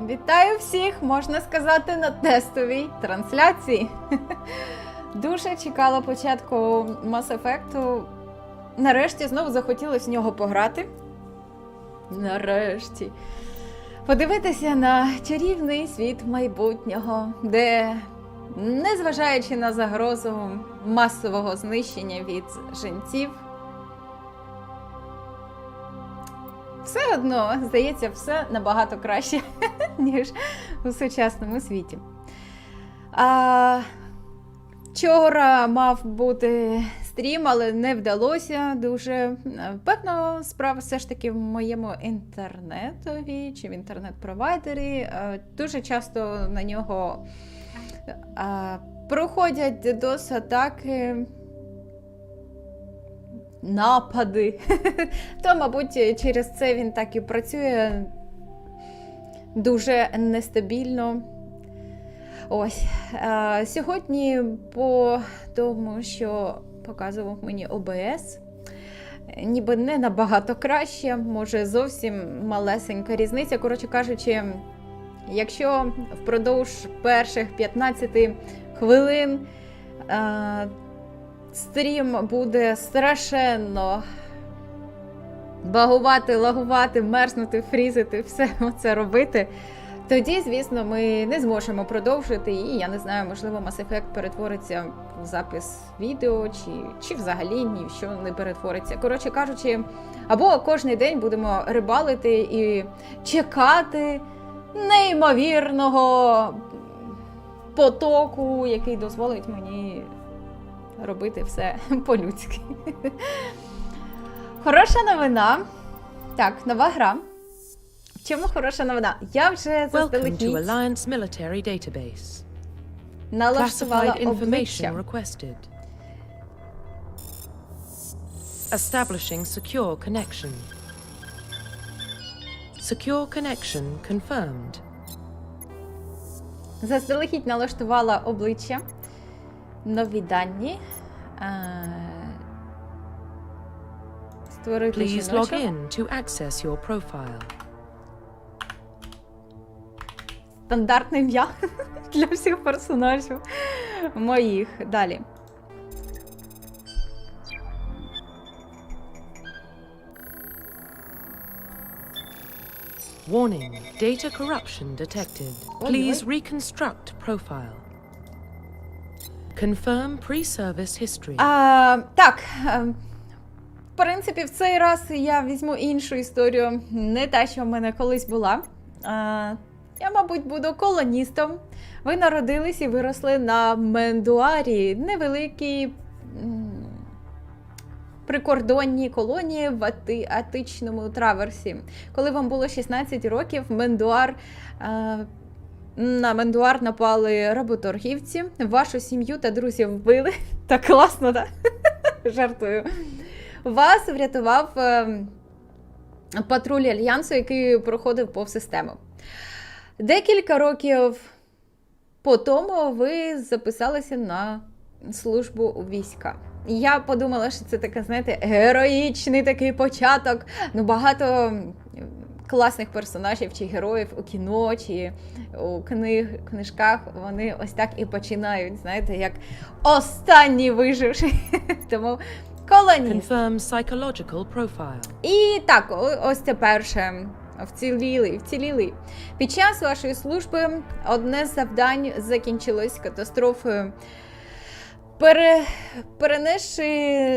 Вітаю всіх, можна сказати, на тестовій трансляції. Дуже чекала початку Mass Effect. Нарешті знову захотілося в нього пограти. Нарешті. Подивитися на чарівний світ майбутнього, де, незважаючи на загрозу масового знищення від жінців, все одно, здається, все набагато краще, ніж у сучасному світі. Вчора мав бути стрім, але не вдалося дуже. Певно, справа все ж таки в моєму інтернетові чи в інтернет-провайдері. Дуже часто на нього проходять DDoS-атаки, напади. То, мабуть, через це він так і працює дуже нестабільно. Ось. Сьогодні по тому, що показував мені ОБС, ніби не набагато краще, може зовсім малесенька різниця. Коротше кажучи, якщо впродовж перших 15 хвилин стрім буде страшенно багувати, лагувати, мерзнути, фрізити, все це робити, тоді, звісно, ми не зможемо продовжити і, я не знаю, можливо, Mass Effect перетвориться в запис відео, чи взагалі ні в що не перетвориться. Коротше кажучи, або кожен день будемо рибалити і чекати неймовірного потоку, який дозволить мені робити все по-людськи. Хороша новина. Так, нова гра. В чому хороша новина? Я вже заздалегідь налаштувала обличчя. Establishing secure connection. Secure connection confirmed. Заздалегідь налаштувала обличчя. Нові дані. Створити Please log жіночок. in to access your profile. Стандартне ім'я для всіх персонажів моїх. Далі. Warning, data corruption detected. Please reconstruct profile. Confirm pre-service history. Так, в принципі, в цей раз я візьму іншу історію, не та, що в мене колись була. Я, мабуть, буду колоністом. Ви народились і виросли на Мендуарі, невеликій прикордонній колонії в Атичному траверсі. Коли вам було 16 років, на Мендуар напали работоргівці, вашу сім'ю та друзів вбили. Так класно, так? Жартую. Вас врятував патруль Альянсу, який проходив повз систему. Декілька років по тому ви записалися на службу у війська. Я подумала, що це таке, знаєте, героїчний такий початок. Ну, багато класних персонажів чи героїв у кіно, чи у книжках, вони ось так і починають, знаєте, як останні виживші. Тому колоніст. Confirm psychological profile. І так, ось це перше. Вціліли. Під час вашої служби одне з завдань закінчилось катастрофою, перенесши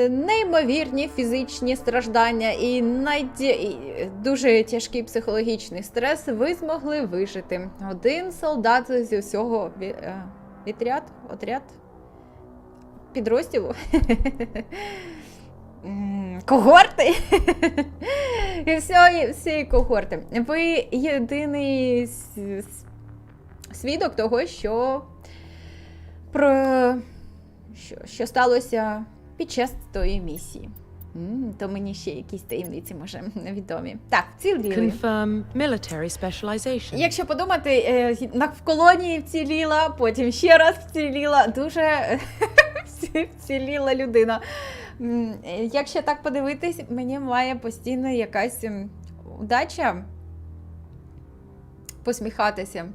неймовірні фізичні страждання і дуже тяжкий психологічний стрес, ви змогли вижити. Один солдат зі всього підрозділу. Когорти! І всі когорти. Ви єдиний свідок того, що сталося під час тої місії. То мені ще якісь таємниці, може, невідомі. Так, вціліли. Confirm military specialization. Якщо подумати, в колонії вціліла, потім ще раз вціліла. Дуже вціліла людина. Якщо так подивитись, мені має постійно якась удача посміхатися.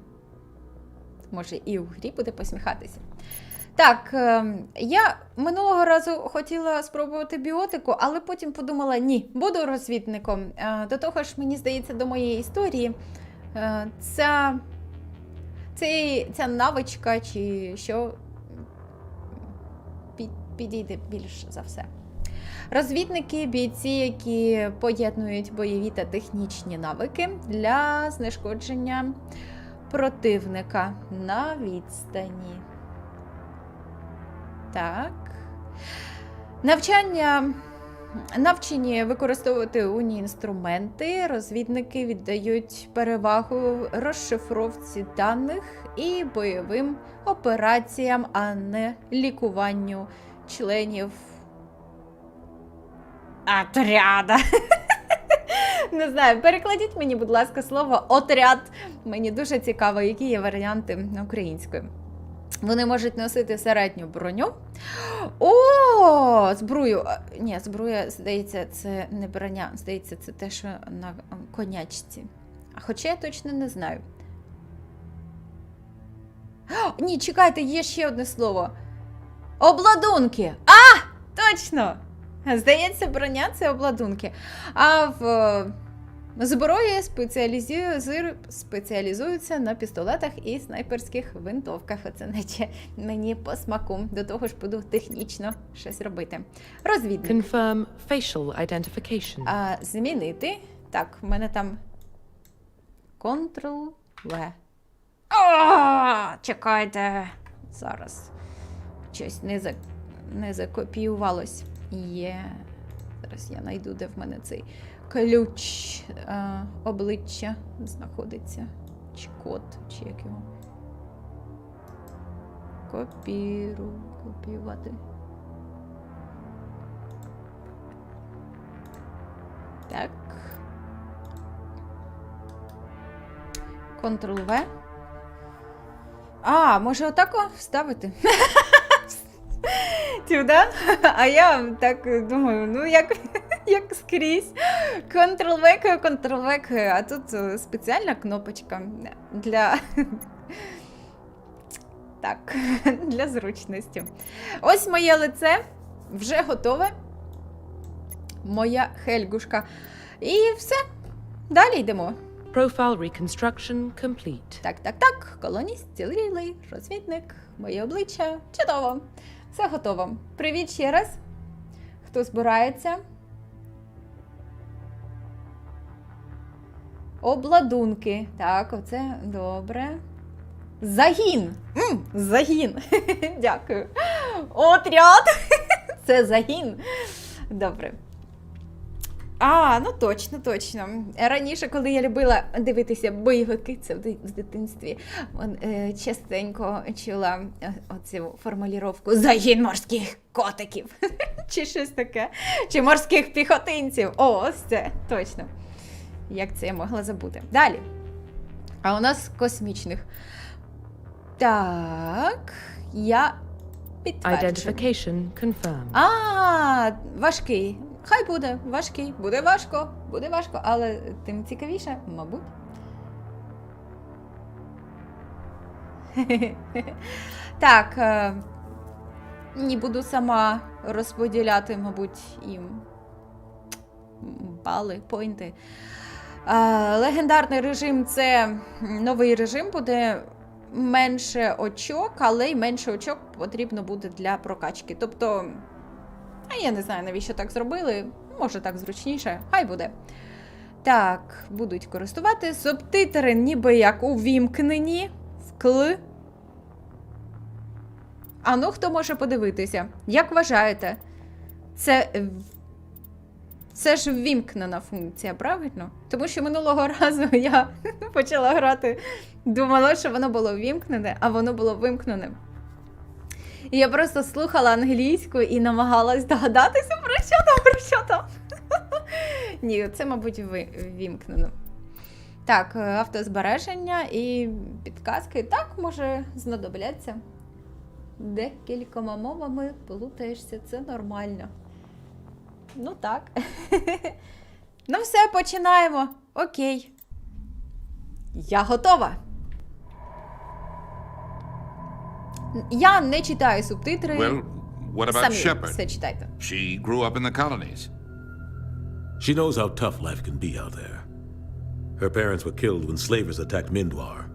Може, і у грі буде посміхатися. Так, я минулого разу хотіла спробувати біотику, але потім подумала, ні, буду розвідником. До того ж, мені здається, до моєї історії ця навичка чи що підійде більш за все. Розвідники – бійці, які поєднують бойові та технічні навики для знешкодження противника на відстані. Так. Навчені використовувати унні інструменти, розвідники віддають перевагу розшифровці даних і бойовим операціям, а не лікуванню членів отряда. Не знаю, перекладіть мені, будь ласка, слово «отряд». Мені дуже цікаво, які є варіанти українською. Вони можуть носити середню броню. О, зброю. Ні, зброя, здається, це не броня. Здається, це те, що на конячці. Хоча я точно не знаю. Ні, чекайте, є ще одне слово. Обладунки. А, точно! Здається, броня – це обладунки. А в зброї спеціалізуються на пістолетах і снайперських винтовках. Оце наче мені по смаку. До того ж буду технічно щось робити. Розвідник. Confirm facial identification. Змінити. Так, в мене там Ctrl-V. Чекайте. Зараз. Щось не закопіювалось. Є. Зараз я знайду, де в мене цей ключ обличчя знаходиться. Чи код, чи як його. Копіювати. Так. Ctrl-V. Може отако вставити? Тюда? А я так думаю, ну як скрізь. Ctrl-V, Ctrl-V, а тут спеціальна кнопочка для... Так, для зручності. Ось моє лице вже готове. Моя Хельгушка. І все. Далі йдемо. Profile reconstruction complete. Так. Колоніст, цілий, розвідник, моє обличчя. Чудово. Все готово. Привіт ще раз. Хто збирається? Обладунки. Так, оце добре. Загін. Загін. Дякую. Отряд. Це загін. Добре. Ну точно. Раніше, коли я любила дивитися бойовики, це в дитинстві, частенько чула оцю формуліровку «загін морських котиків». Чи щось таке. Чи морських піхотинців. Ось це, точно. Як це я могла забути. Далі. А у нас космічних. Так, я підтверджую. Identification confirmed. Важкий. Хай буде важкий. Буде важко, але тим цікавіше, мабуть. Так, не буду сама розподіляти, мабуть, їм бали, пойнти. Легендарний режим – це новий режим, буде менше очок, але й менше очок потрібно буде для прокачки. Тобто, я не знаю, навіщо так зробили, може так зручніше, хай буде. Так, будуть користувати. Субтитри ніби як увімкнені, хто може подивитися? Як вважаєте? Це ж ввімкнена функція, правильно? Тому що минулого разу я почала грати, думала, що воно було ввімкнене, а воно було вимкнене. І я просто слухала англійську і намагалась догадатися, про що там. Ні, це, мабуть, ввімкнено. Так, автозбереження і підказки. Так, може, знадобляться. Декількома мовами плутаєшся, це нормально. Ну так. Ну все, починаємо. Окей. Я готова. Я не читаю субтитри. Well, what about Самі Shepard? все читайте. She grew up in the colonies. She knows how tough life can be out there. Her parents were killed when slavers attacked Mindwar.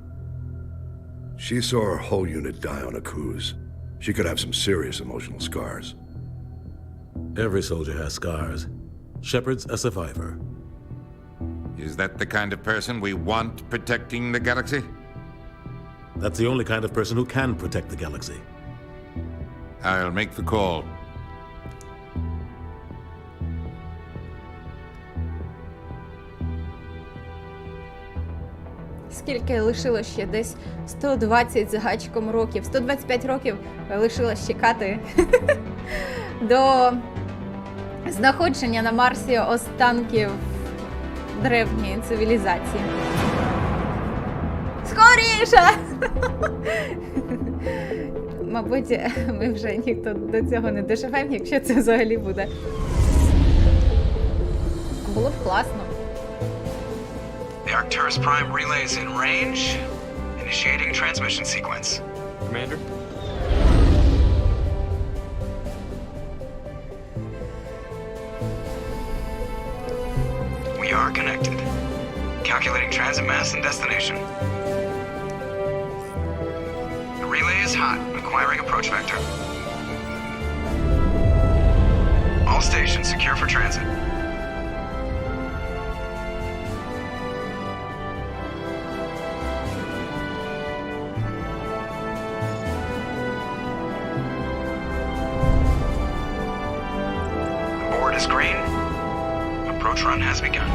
She saw her whole unit die on a cruise. She could have some serious emotional scars. Every soldier has scars. Shepard's a survivor. Is that the kind of person we want protecting the galaxy? That's the only kind of person who can protect the galaxy. I'll make the call. Скільки лишилось ще? Десь 120 з гачком років. 125 років лишилось чекати до знаходження на Марсі останків древньої цивілізації. Скоріше! Мабуть, ми вже ніхто до цього не доживемо, якщо це взагалі буде. Було б класно. The Arcturus Prime relay is in range. Initiating transmission sequence. Commander? We are connected. Calculating transit mass and destination. The relay is hot, acquiring approach vector. All stations secure for transit. The board is green. Approach run has begun.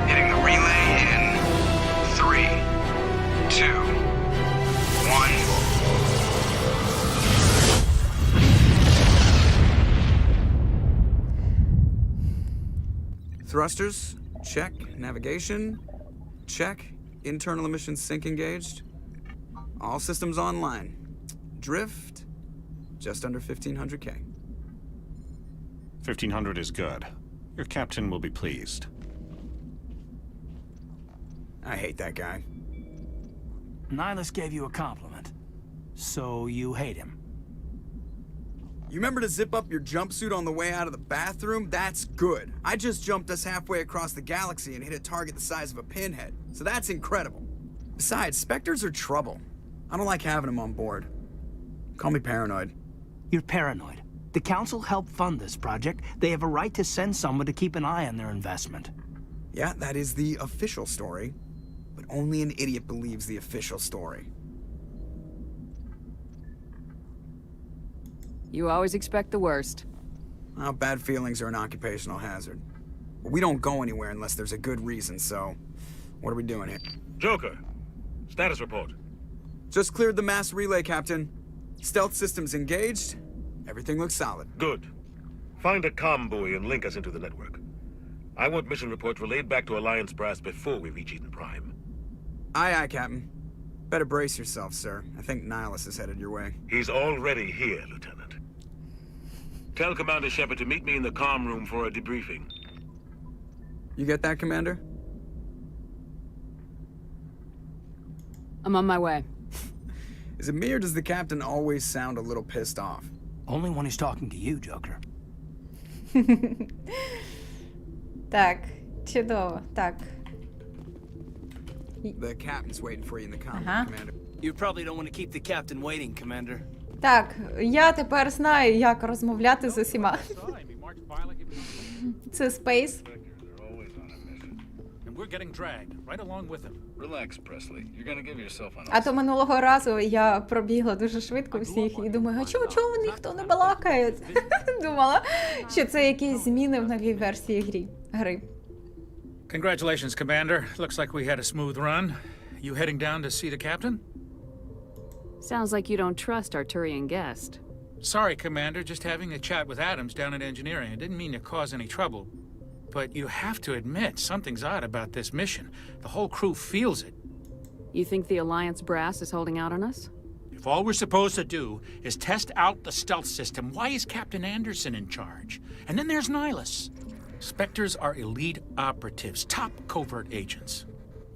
Hitting the relay in 3, 2, 1. Thrusters, check. Navigation, check. Internal emissions sync engaged. All systems online. Drift, just under 1500K. 1500 is good. Your captain will be pleased. I hate that guy. Nihilus gave you a compliment. So you hate him. You remember to zip up your jumpsuit on the way out of the bathroom? That's good. I just jumped us halfway across the galaxy and hit a target the size of a pinhead. So that's incredible. Besides, Spectres are trouble. I don't like having them on board. Call me paranoid. You're paranoid. The Council helped fund this project. They have a right to send someone to keep an eye on their investment. Yeah, that is the official story. But only an idiot believes the official story. You always expect the worst. Well, bad feelings are an occupational hazard. But we don't go anywhere unless there's a good reason, so... What are we doing here? Joker, status report. Just cleared the mass relay, Captain. Stealth systems engaged. Everything looks solid. Good. Find a comm buoy and link us into the network. I want mission reports relayed back to Alliance brass before we reach Eden Prime. Aye, aye, Captain. Better brace yourself, sir. I think Nihilus is headed your way. He's already here, Lieutenant. Tell Commander Shepard to meet me in the comm room for a debriefing. You get that, Commander? I'm on my way. Is it me or does the Captain always sound a little pissed off? Only when he's talking to you, Joker. Так, чудово, так. The Captain's waiting for you in the comm room, Ага. Commander. You probably don't want to keep the captain waiting, Commander. Так, я тепер знаю, як розмовляти з усіма. Це Space. And we're getting dragged right along with him. Relax, Presley. You're gonna give yourself an А то минулого разу я пробігла дуже швидко всіх і думаю, а чому ніхто не балакає? Думала, що це якісь зміни в новій версії гри. Congratulations, Commander. Looks like we had a smooth run. You heading down to see the captain? Sounds like you don't trust Arturian guest. Sorry, Commander. Just having a chat with Adams down at engineering. I didn't mean to cause any trouble. But you have to admit, something's odd about this mission. The whole crew feels it. You think the Alliance brass is holding out on us? If all we're supposed to do is test out the stealth system, why is Captain Anderson in charge? And then there's Nihilus. Spectres are elite operatives, top covert agents.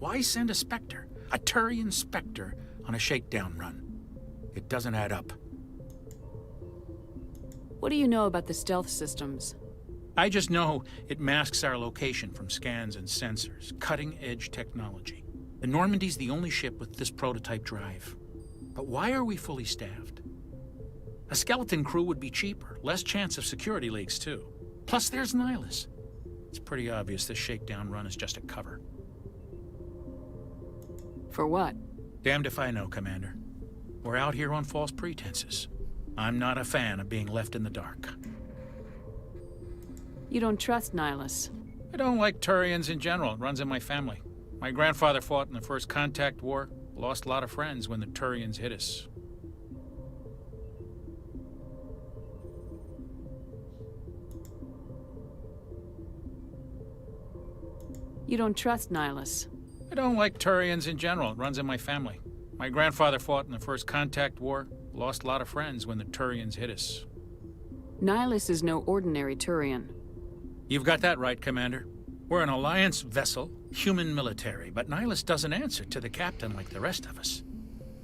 Why send a Spectre, a Turian Spectre, on a shakedown run? It doesn't add up. What do you know about the stealth systems? I just know it masks our location from scans and sensors. Cutting-edge technology. The Normandy's the only ship with this prototype drive. But why are we fully staffed? A skeleton crew would be cheaper, less chance of security leaks too. Plus there's Nihilus. It's pretty obvious this shakedown run is just a cover. For what? Damned if I know, Commander. We're out here on false pretenses. I'm not a fan of being left in the dark. You don't trust Nihilus? I don't like Turians in general. It runs in my family. My grandfather fought in the First Contact War. Lost a lot of friends when the Turians hit us. You don't trust Nihilus? I don't like Turians in general. It runs in my family. My grandfather fought in the First Contact War. Lost a lot of friends when the Turians hit us. Nihilus is no ordinary Turian. You've got that right, Commander. We're an Alliance vessel, human military, but Nihilus doesn't answer to the captain like the rest of us.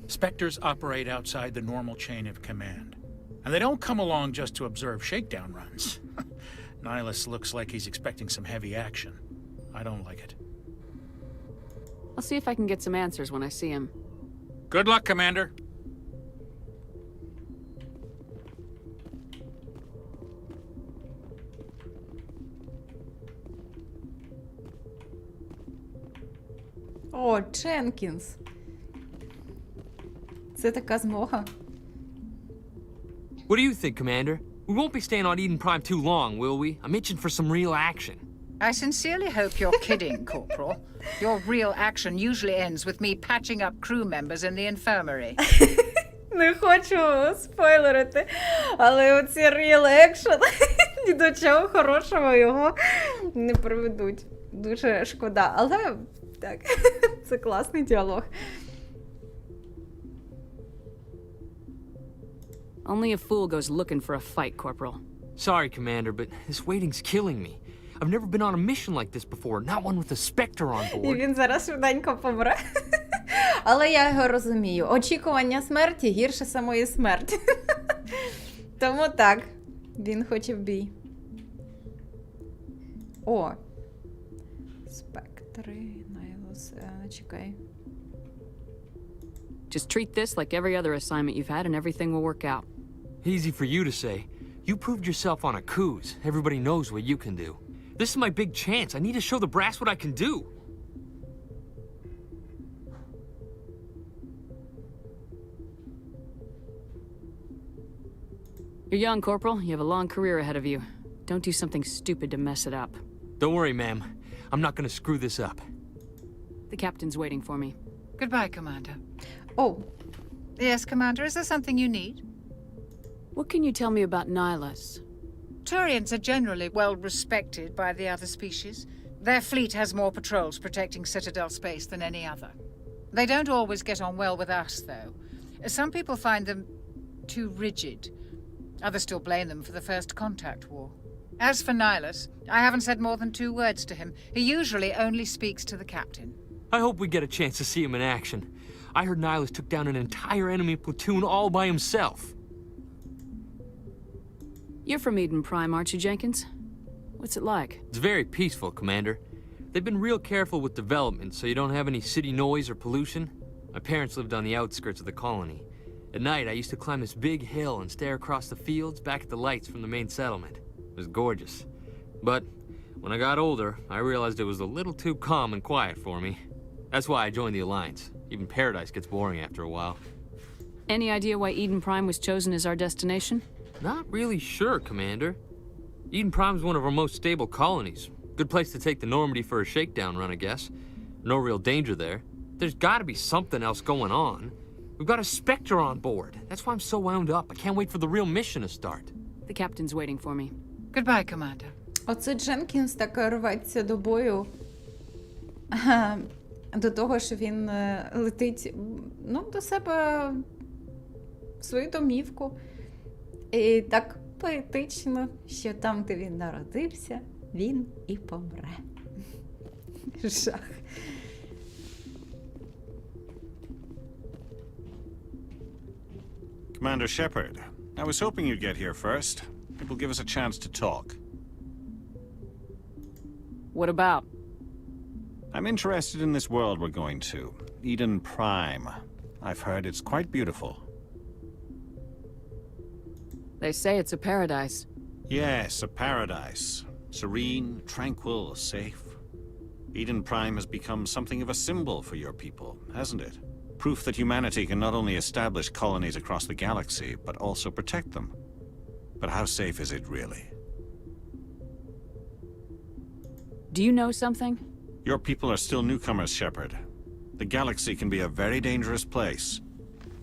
Spectres operate outside the normal chain of command. And they don't come along just to observe shakedown runs. Nihilus looks like he's expecting some heavy action. I don't like it. I'll see if I can get some answers when I see him. Good luck, Commander. О, Дженкінс. Це така змога. What do you think, Commander? We won't be staying on Eden Prime too long, will we? I'm itching for some real action. I sincerely hope you're kidding, Corporal. Your real action usually ends with me patching up crew members in the infirmary. Не хочу спойлерити, але оці real action ні до чого хорошого його не приведуть. Дуже шкода, але так, це класний діалог. Only a fool goes looking for a fight, Corporal. Sorry, Commander, but this waiting's killing me. I've never been on a mission like this before, not one with a Spectre on І board. він зараз швиденько помре. Але я його розумію. Очікування смерті гірше самої смерті. Тому так, він хоче в бій. О. Спектри, Найлос, чекай. Just treat this like every other assignment you've had and everything will work out. Easy for you to say. You proved yourself on a cruise. Everybody knows what you can do. This is my big chance. I need to show the brass what I can do. You're young, Corporal. You have a long career ahead of you. Don't do something stupid to mess it up. Don't worry, ma'am. I'm not gonna screw this up. The captain's waiting for me. Goodbye, Commander. Oh. Yes, Commander, is there something you need? What can you tell me about Nihilus? Turians are generally well respected by the other species. Their fleet has more patrols protecting Citadel space than any other. They don't always get on well with us, though. Some people find them too rigid. Others still blame them for the First Contact War. As for Nihilus, I haven't said more than 2 words to him. He usually only speaks to the captain. I hope we get a chance to see him in action. I heard Nihilus took down an entire enemy platoon all by himself. You're from Eden Prime, aren't you, Jenkins? What's it like? It's very peaceful, Commander. They've been real careful with development, so you don't have any city noise or pollution. My parents lived on the outskirts of the colony. At night, I used to climb this big hill and stare across the fields back at the lights from the main settlement. It was gorgeous. But when I got older, I realized it was a little too calm and quiet for me. That's why I joined the Alliance. Even Paradise gets boring after a while. Any idea why Eden Prime was chosen as our destination? Not really sure, Commander. Eden Prime's one of our most stable colonies. Good place to take the Normandy for a shakedown run, I guess. No real danger there. There's gotta be something else going on. We've got a Spectre on board. That's why I'm so wound up. I can't wait for the real mission to start. The captain's waiting for me. Goodbye, Commander. Оце Дженкінс так рветься до бою до того, що він летить, ну, до себе в свою домівку. І так поетично, що там, де він народився, він і помре. Жах. Commander Shepard, I was hoping you'd get here first. It will give us a chance to talk. What about? I'm interested in this world we're going to. Eden Prime. I've heard it's quite beautiful. They say it's a paradise. Yes, a paradise. Serene, tranquil, safe. Eden Prime has become something of a symbol for your people, hasn't it? Proof that humanity can not only establish colonies across the galaxy, but also protect them. But how safe is it really? Do you know something? Your people are still newcomers, Shepard. The galaxy can be a very dangerous place.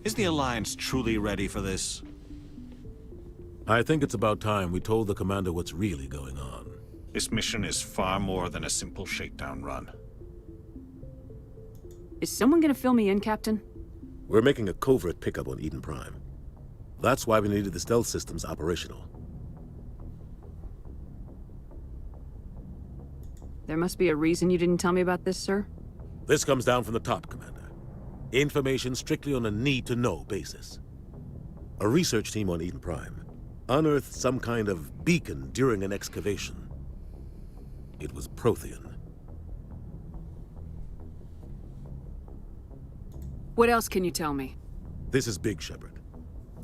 Is the Alliance truly ready for this? I think it's about time we told the commander what's really going on. This mission is far more than a simple shakedown run. Is someone gonna fill me in, Captain? We're making a covert pickup on Eden Prime. That's why we needed the stealth systems operational. There must be a reason you didn't tell me about this, sir? This comes down from the top, Commander. Information strictly on a need-to-know basis. A research team on Eden Prime unearthed some kind of beacon during an excavation. It was Prothean. What else can you tell me? This is big, Shepard.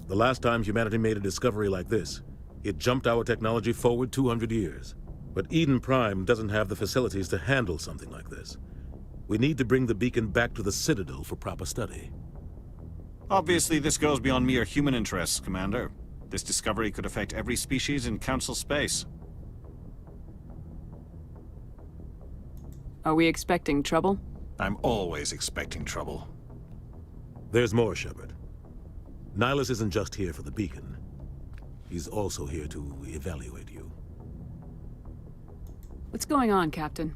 The last time humanity made a discovery like this, it jumped our technology forward 200 years. But Eden Prime doesn't have the facilities to handle something like this. We need to bring the beacon back to the Citadel for proper study. Obviously, this goes beyond mere human interests, Commander. This discovery could affect every species in Council space. Are we expecting trouble? I'm always expecting trouble. There's more, Shepard. Nihilus isn't just here for the beacon. He's also here to evaluate you. What's going on, Captain?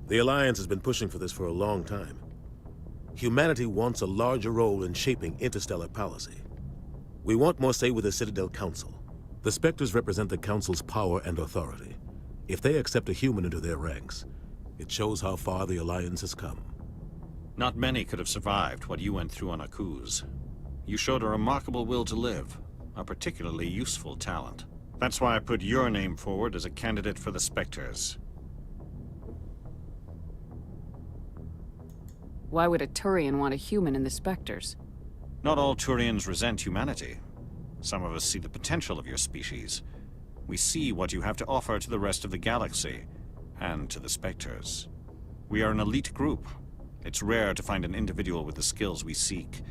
The Alliance has been pushing for this for a long time. Humanity wants a larger role in shaping interstellar policy. We want more say with the Citadel Council. The Spectres represent the Council's power and authority. If they accept a human into their ranks, it shows how far the Alliance has come. Not many could have survived what you went through on Akuz. You showed a remarkable will to live, a particularly useful talent. That's why I put your name forward as a candidate for the Spectres. Why would a Turian want a human in the Spectres? Not all Turians resent humanity. Some of us see the potential of your species. We see what you have to offer to the rest of the galaxy, and to the Spectres. We are an elite group. It's rare to find an individual with the skills we seek.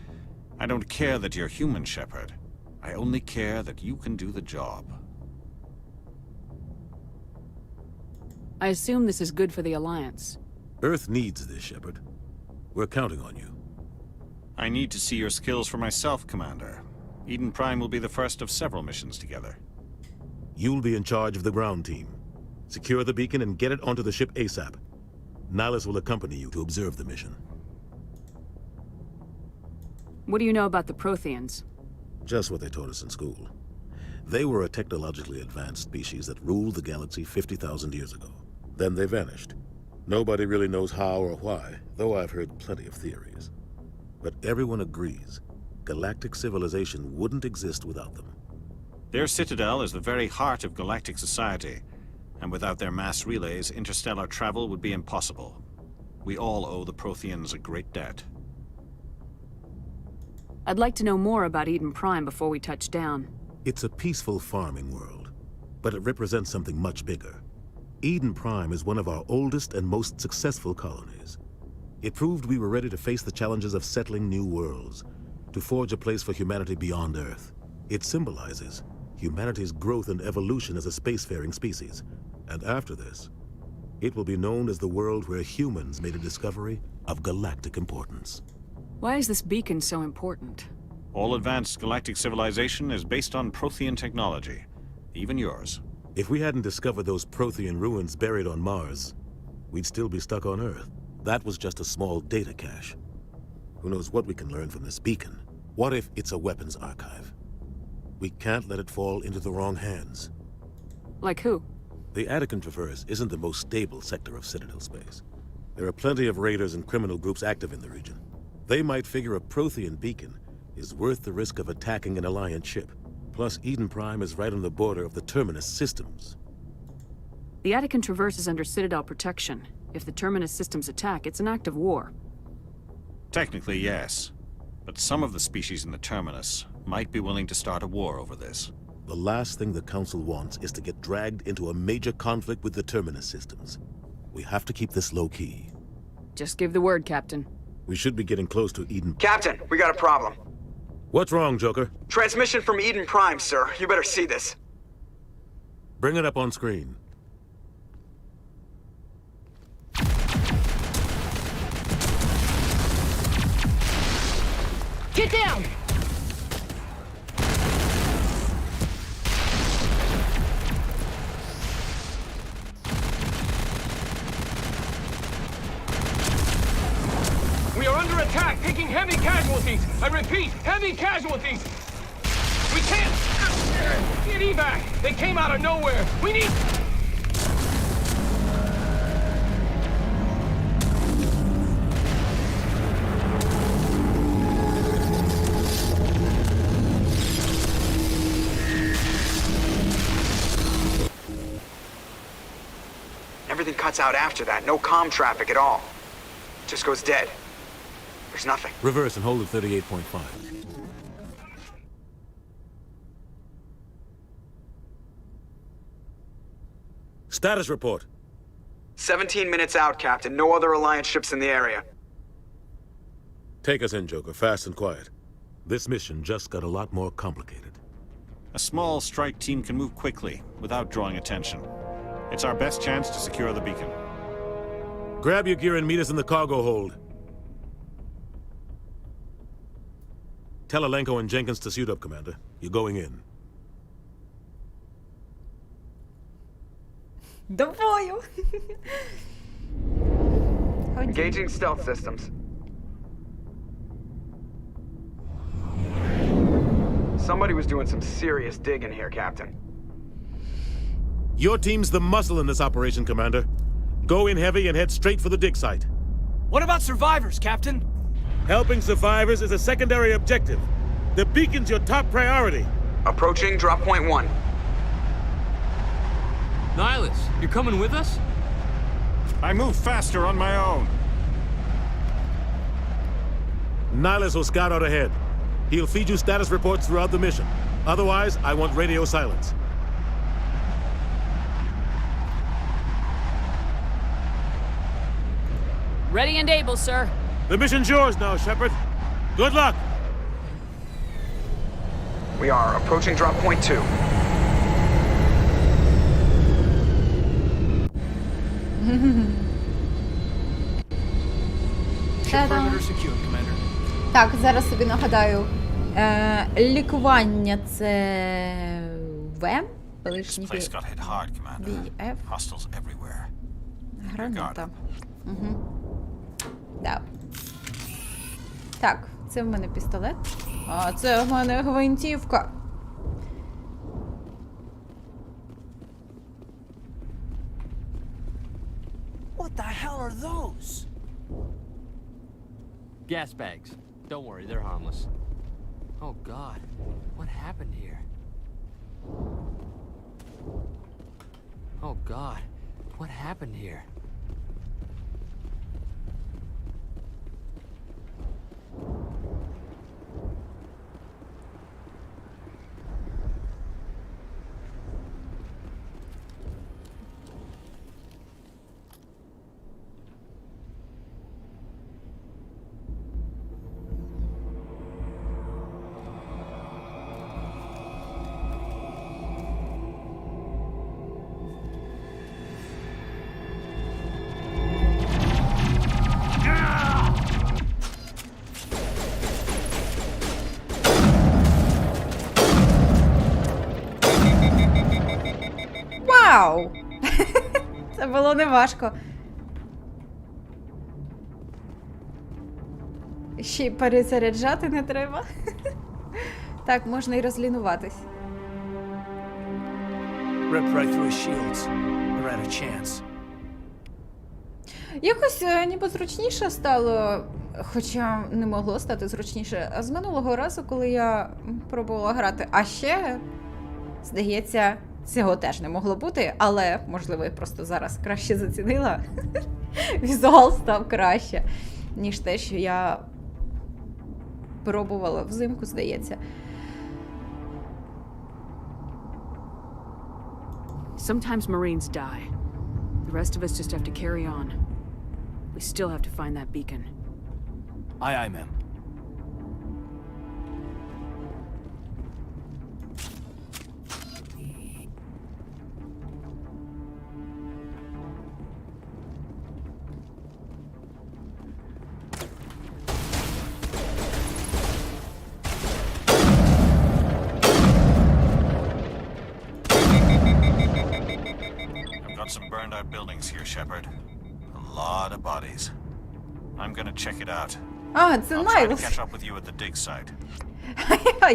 I don't care that you're human, Shepard. I only care that you can do the job. I assume this is good for the Alliance. Earth needs this, Shepard. We're counting on you. I need to see your skills for myself, Commander. Eden Prime will be the first of several missions together. You'll be in charge of the ground team. Secure the beacon and get it onto the ship ASAP. Nihilus will accompany you to observe the mission. What do you know about the Protheans? Just what they taught us in school. They were a technologically advanced species that ruled the galaxy 50,000 years ago. Then they vanished. Nobody really knows how or why, though I've heard plenty of theories. But everyone agrees, galactic civilization wouldn't exist without them. Their citadel is the very heart of galactic society, and without their mass relays, interstellar travel would be impossible. We all owe the Protheans a great debt. I'd like to know more about Eden Prime before we touch down. It's a peaceful farming world, but it represents something much bigger. Eden Prime is one of our oldest and most successful colonies. It proved we were ready to face the challenges of settling new worlds, to forge a place for humanity beyond Earth. It symbolizes humanity's growth and evolution as a spacefaring species. And after this, it will be known as the world where humans made a discovery of galactic importance. Why is this beacon so important? All advanced galactic civilization is based on Prothean technology, even yours. If we hadn't discovered those Prothean ruins buried on Mars, we'd still be stuck on Earth. That was just a small data cache. Who knows what we can learn from this beacon? What if it's a weapons archive? We can't let it fall into the wrong hands. Like who? The Attican Traverse isn't the most stable sector of Citadel space. There are plenty of raiders and criminal groups active in the region. They might figure a Prothean beacon is worth the risk of attacking an Alliance ship. Plus, Eden Prime is right on the border of the Terminus systems. The Attican Traverse is under Citadel protection. If the Terminus systems attack, it's an act of war. Technically, yes. But some of the species in the Terminus might be willing to start a war over this. The last thing the Council wants is to get dragged into a major conflict with the Terminus systems. We have to keep this low-key. Just give the word, Captain. We should be getting close to Eden. Captain, we got a problem. What's wrong, Joker? Transmission from Eden Prime, sir. You better see this. Bring it up on screen. Get down! We are under attack, taking heavy casualties. I repeat, heavy casualties. We can't get evac. They came out of nowhere. We need... Everything cuts out after that. No comm traffic at all. Just goes dead. There's nothing. Reverse and hold at 38.5. Status report. 17 minutes out, Captain. No other Alliance ships in the area. Take us in, Joker, fast and quiet. This mission just got a lot more complicated. A small strike team can move quickly, without drawing attention. It's our best chance to secure the beacon. Grab your gear and meet us in the cargo hold. Tell Alenko and Jenkins to suit up, Commander. You're going in. До бою! Engaging stealth systems. Somebody was doing some serious digging here, Captain. Your team's the muscle in this operation, Commander. Go in heavy and head straight for the dig site. What about survivors, Captain? Helping survivors is a secondary objective. The beacon's your top priority. Approaching drop point 1. Nihilus, you're coming with us? I move faster on my own. Nihilus will scout out ahead. He'll feed you status reports throughout the mission. Otherwise, I want radio silence. Ready and able, sir. The mission's yours now, Shepard. Good luck! We are approaching drop point 2. Perimeter secured, Commander. Так, зараз собі нагадаю. Лікування це В. This place got hit hard, Commander. VF. Hostiles everywhere. Граната. Угу. Да. Так, це в мене пістолет. А це в мене гвинтівка. What the hell are those? Gas bags. Don't worry, they're harmless. Oh God, what happened here? Oh God, what happened here? Вау! Це було неважко. Ще й перезаряджати не треба. Так, можна і розлінуватись. Ripped right through his shields. They're out of chance. Якось ніби зручніше стало, хоча не могло стати зручніше, з минулого разу, коли я пробувала грати. А ще, здається, цього теж не могло бути, але, можливо, я просто зараз краще зацінила. Візуал став краще, ніж те, що я пробувала взимку, здається. Sometimes Marines die. The rest of us just have to carry on. We still have to find that beacon. Aye, aye, ma'am. Got some burned out buildings here, Shepard. A lot of bodies. I'm gonna check it out. А, це I'll try to Найлс. catch up with you at the dig site.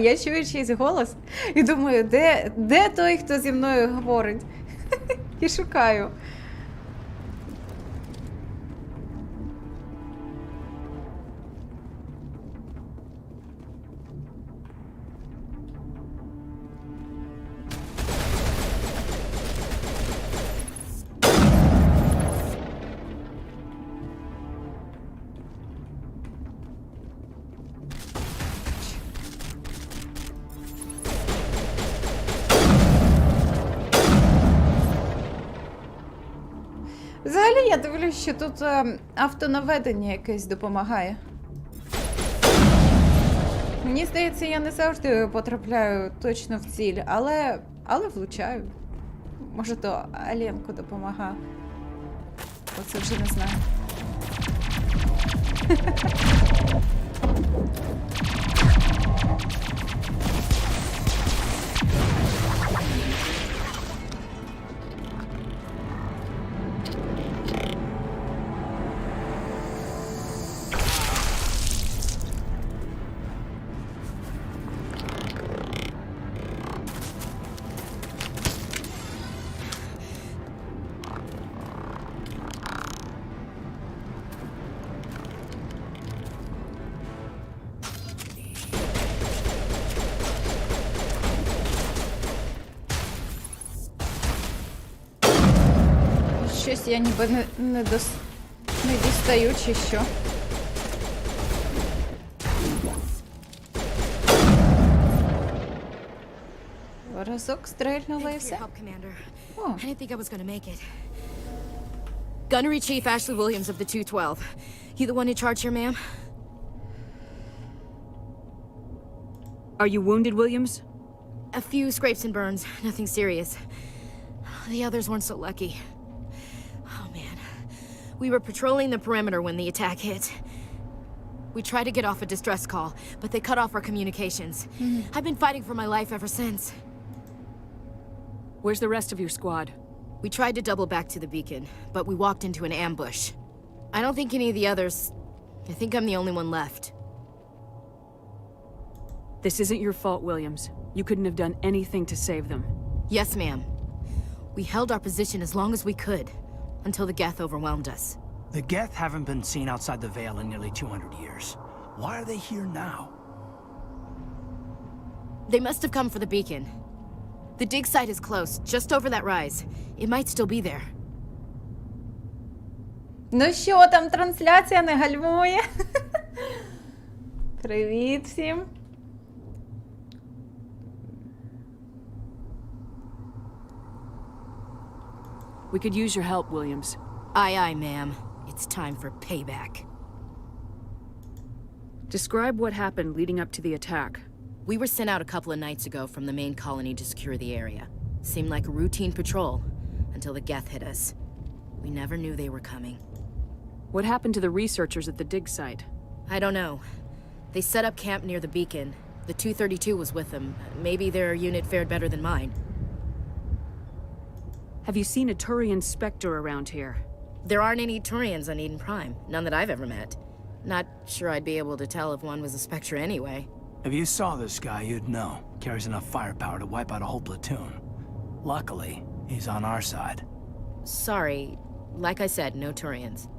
Я чую чийсь голос і думаю, де той, хто зі мною говорить? І шукаю. Взагалі, я дивлюсь, що тут автонаведення якесь допомагає. Мені здається, я не завжди потрапляю точно в ціль, але влучаю. Може, то Аленко допомагає. Оце вже не знаю. Щось я ніби не дістаю, чи що. Разок стрельнула і все. О. I didn't think I was gonna make it. Gunnery Chief Ashley Williams of the 212. You the one in charge here, ma'am? Are you wounded, Williams? A few scrapes and burns, nothing serious. The others weren't so lucky. Oh man. We were patrolling the perimeter when the attack hit. We tried to get off a distress call, but they cut off our communications. I've been fighting for my life ever since. Where's the rest of your squad? We tried to double back to the beacon, but we walked into an ambush. I don't think any of the others... I think I'm the only one left. This isn't your fault, Williams. You couldn't have done anything to save them. Yes, ma'am. We held our position as long as we could, until the Geth overwhelmed us. The Geth haven't been seen outside the Veil in nearly 200 years. Why are they here now? They must have come for the beacon. The dig site is close, just over that rise. It might still be there. Ну що, там трансляція не гальмує? Привіт всім. We could use your help, Williams. Aye, aye, ma'am. It's time for payback. Describe what happened leading up to the attack. We were sent out a couple of nights ago from the main colony to secure the area. Seemed like a routine patrol, until the Geth hit us. We never knew they were coming. What happened to the researchers at the dig site? I don't know. They set up camp near the beacon. The 232 was with them. Maybe their unit fared better than mine. Have you seen a Turian Spectre around here? There aren't any Turians on Eden Prime. None that I've ever met. Not sure I'd be able to tell if one was a Spectre anyway. If you saw this guy, you'd know. Carries enough firepower to wipe out a whole platoon. Luckily, he's on our side. Sorry. Like I said, no Turians.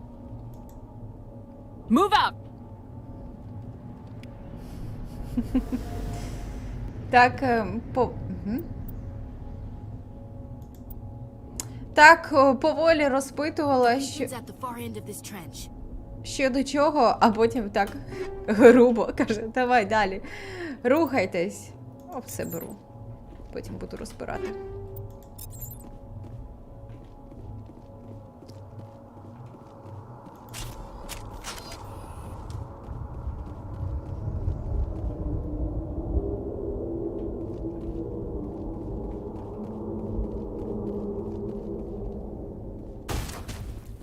Move out! Так, Так, поволі розпитувала, It's at the far end of this trench. що до чого, а потім так грубо каже, давай далі, рухайтесь. О, все беру. Потім буду розбирати.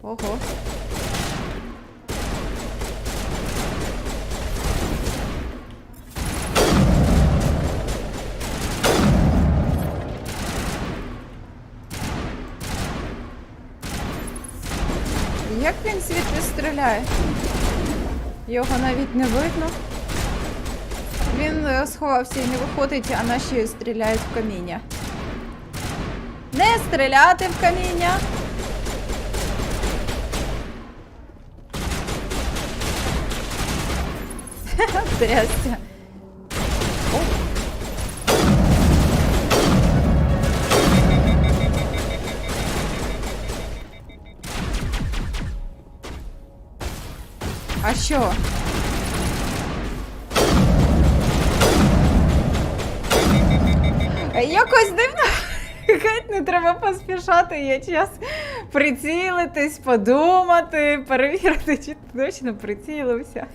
Ого. Як він звідти стріляє? Його навіть не видно. Він сховався і не виходить, а наші стріляють в каміння. Не стріляти в каміння! Здрасте. А що? Якось дивно. Геть не треба поспішати, є час прицілитись, подумати, перевірити, чи точно прицілився.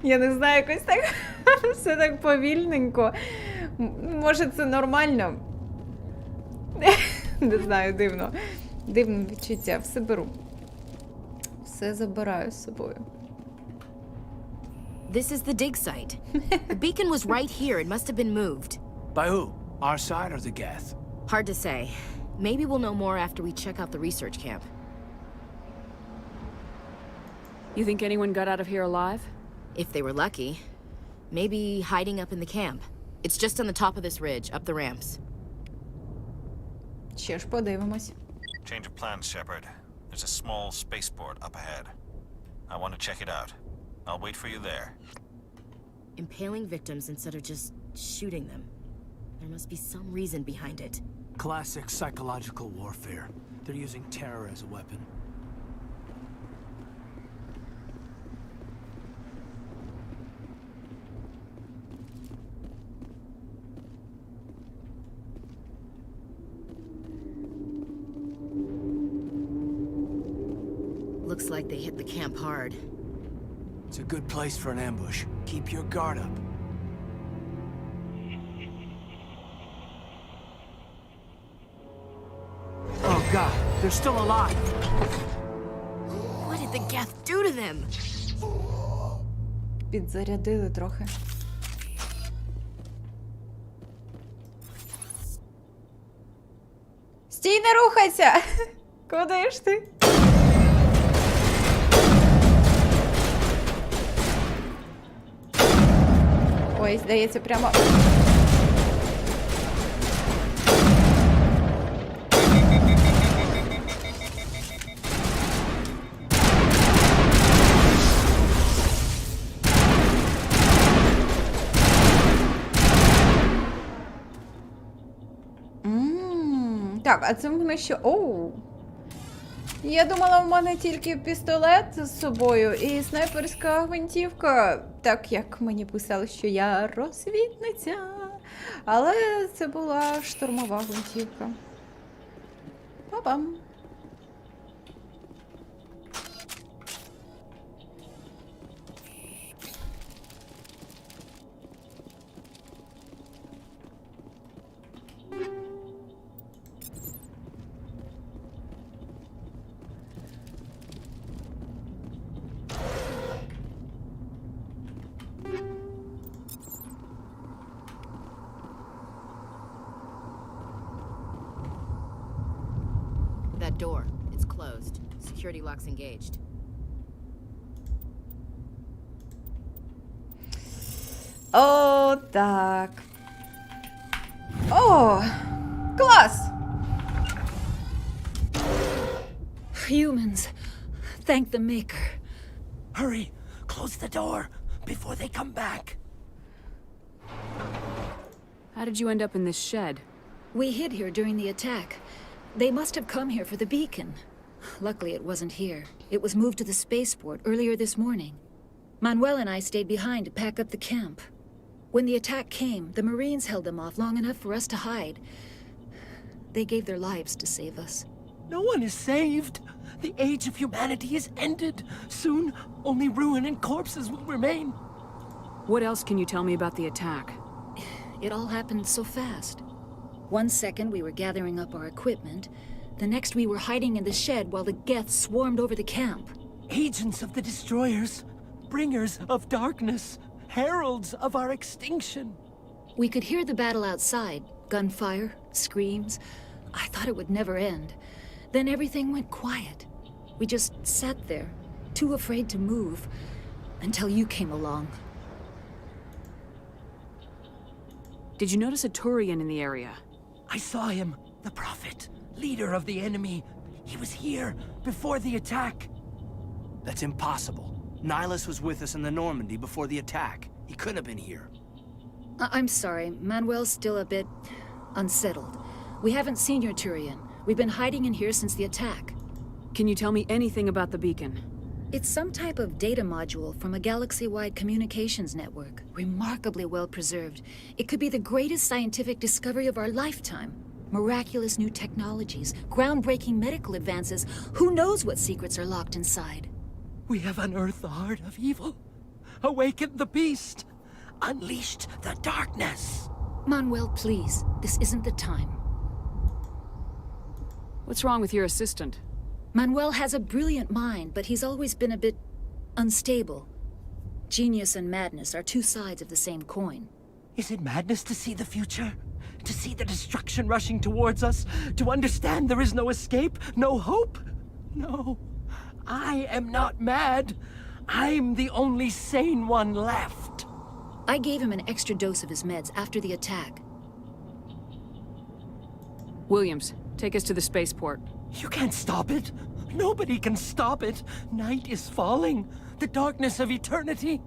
Я не знаю, якось так все так повільненько. Може, це нормально? Не знаю, дивно. Дивне відчуття. Все беру. Все забираю з собою. This is the dig site. The beacon was right here. It must have been moved. By who? Our side or the Geth? Hard to say. Maybe we'll know more after we check out the research camp. You think anyone got out of here alive? If they were lucky. Maybe hiding up in the camp. It's just on the top of this ridge, up the ramps. Ще ж подивимось. Change of plans, Shepard. There's a small spaceport up ahead. I want to check it out. I'll wait for you there. Impaling victims instead of just shooting them. There must be some reason behind it. Classic psychological warfare. They're using terror as a weapon. Looks like they hit the camp hard. It's a good place for an ambush. Keep your guard up. Oh god, they're still alive! What did the Geth do to them? Підзарядили трохи. Стій, не рухайся! Куди ж ти? Ой, здається, прямо... Так, а це в мене що? Оу! Я думала, в мене тільки пістолет з собою і снайперська гвинтівка. Так як мені писали, що я розвідниця. Але це була штурмова гвинтівка. Па-бам! That door, it's closed. Security lock's engaged. О, так. О, клас! Humans, thank the Maker. Hurry! Close the door before they come back. How did you end up in this shed? We hid here during the attack. They must have come here for the beacon. Luckily, it wasn't here. It was moved to the spaceport earlier this morning. Manuel and I stayed behind to pack up the camp. When the attack came, the Marines held them off long enough for us to hide. They gave their lives to save us. No one is saved. The age of humanity is ended. Soon, only ruin and corpses will remain. What else can you tell me about the attack? It all happened so fast. 1 second we were gathering up our equipment. The next we were hiding in the shed while the Geth swarmed over the camp. Agents of the destroyers, bringers of darkness, heralds of our extinction. We could hear the battle outside. Gunfire, screams. I thought it would never end. Then everything went quiet. We just sat there, too afraid to move, until you came along. Did you notice a Turian in the area? I saw him, the Prophet, leader of the enemy. He was here before the attack. That's impossible. Nihilus was with us in the Normandy before the attack. He couldn't have been here. I'm sorry, Manuel's still a bit unsettled. We haven't seen your Turian. We've been hiding in here since the attack. Can you tell me anything about the beacon? It's some type of data module from a galaxy-wide communications network. Remarkably well preserved. It could be the greatest scientific discovery of our lifetime. Miraculous new technologies, groundbreaking medical advances. Who knows what secrets are locked inside? We have unearthed the heart of evil, awakened the beast, unleashed the darkness. Manuel, please. This isn't the time. What's wrong with your assistant? Manuel has a brilliant mind, but he's always been a bit unstable. Genius and madness are two sides of the same coin. Is it madness to see the future? To see the destruction rushing towards us? To understand there is no escape? No hope? No. I am not mad. I'm the only sane one left. I gave him an extra dose of his meds after the attack. Williams, take us to the spaceport. You can't stop it. Nobody can stop it. Night is falling. The darkness of eternity.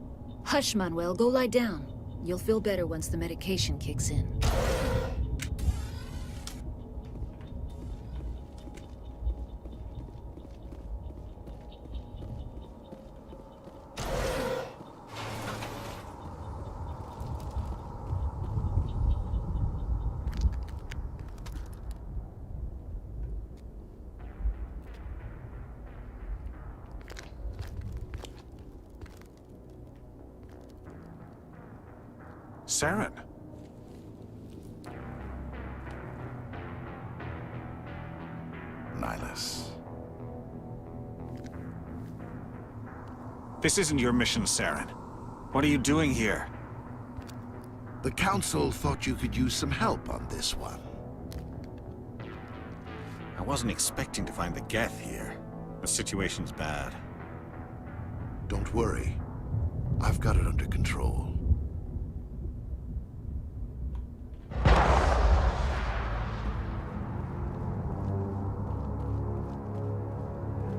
Hush, Manuel. Go lie down. You'll feel better once the medication kicks in. Saren. Nihilus. This isn't your mission, Saren. What are you doing here? The Council thought you could use some help on this one. I wasn't expecting to find the Geth here. The situation's bad. Don't worry. I've got it under control.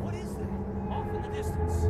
What is that? Off in the distance.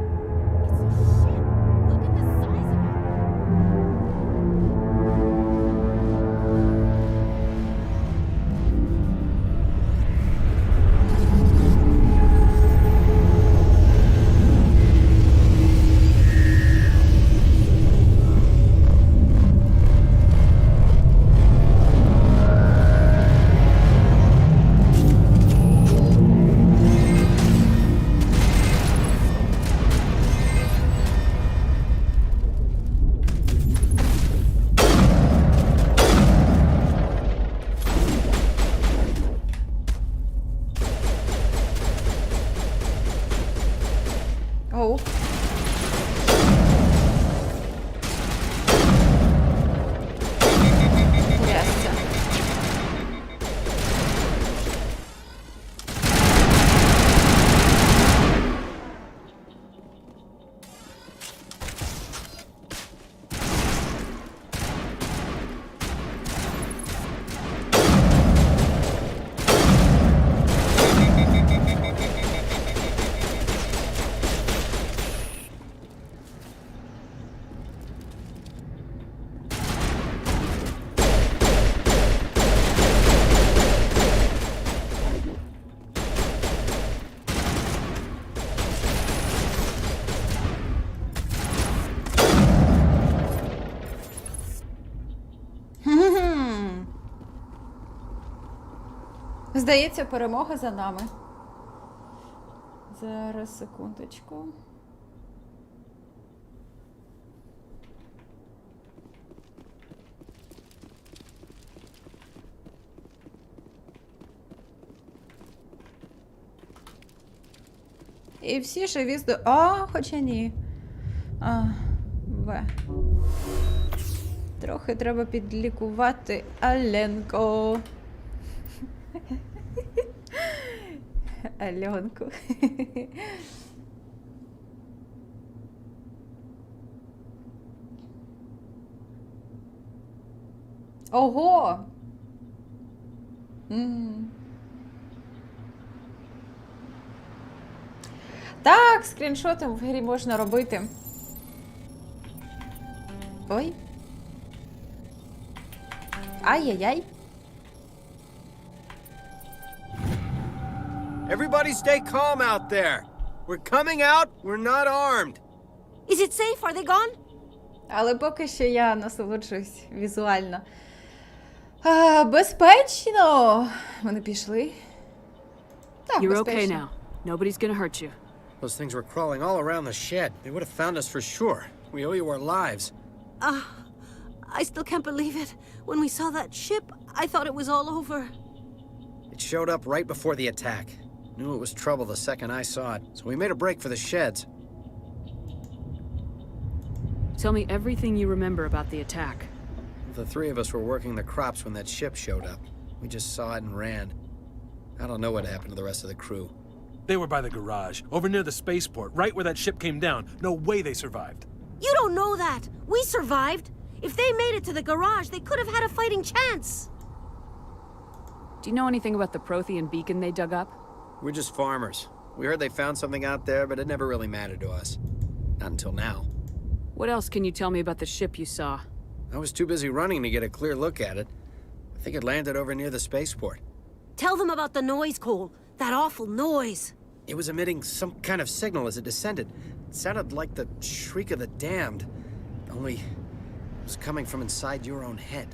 Здається, перемога за нами. Зараз, секундочку. І всі живі хоча ні. Трохи треба підлікувати Аленко. Альонку. Ого! Так, скріншоти в грі можна робити. Ой. Ай-яй-яй. Everybody stay calm out there. We're coming out, we're not armed. Is it safe? Are they gone? Але поки що я насолоджуюсь візуально. Безпечно. Вони пішли. Так, You're безпечно. okay now. Nobody's gonna hurt you. Those things were crawling all around the shed. They would have found us for sure. We owe you our lives. I still can't believe it. When we saw that ship, I thought it was all over. It showed up right before the attack. Knew it was trouble the second I saw it, so we made a break for the sheds. Tell me everything you remember about the attack. The three of us were working the crops when that ship showed up. We just saw it and ran. I don't know what happened to the rest of the crew. They were by the garage, over near the spaceport, right where that ship came down. No way they survived. You don't know that. We survived. If they made it to the garage, they could have had a fighting chance. Do you know anything about the Prothean beacon they dug up? We're just farmers. We heard they found something out there, but it never really mattered to us. Not until now. What else can you tell me about the ship you saw? I was too busy running to get a clear look at it. I think it landed over near the spaceport. Tell them about the noise, Cole. That awful noise. It was emitting some kind of signal as it descended. It sounded like the shriek of the damned. Only it was coming from inside your own head.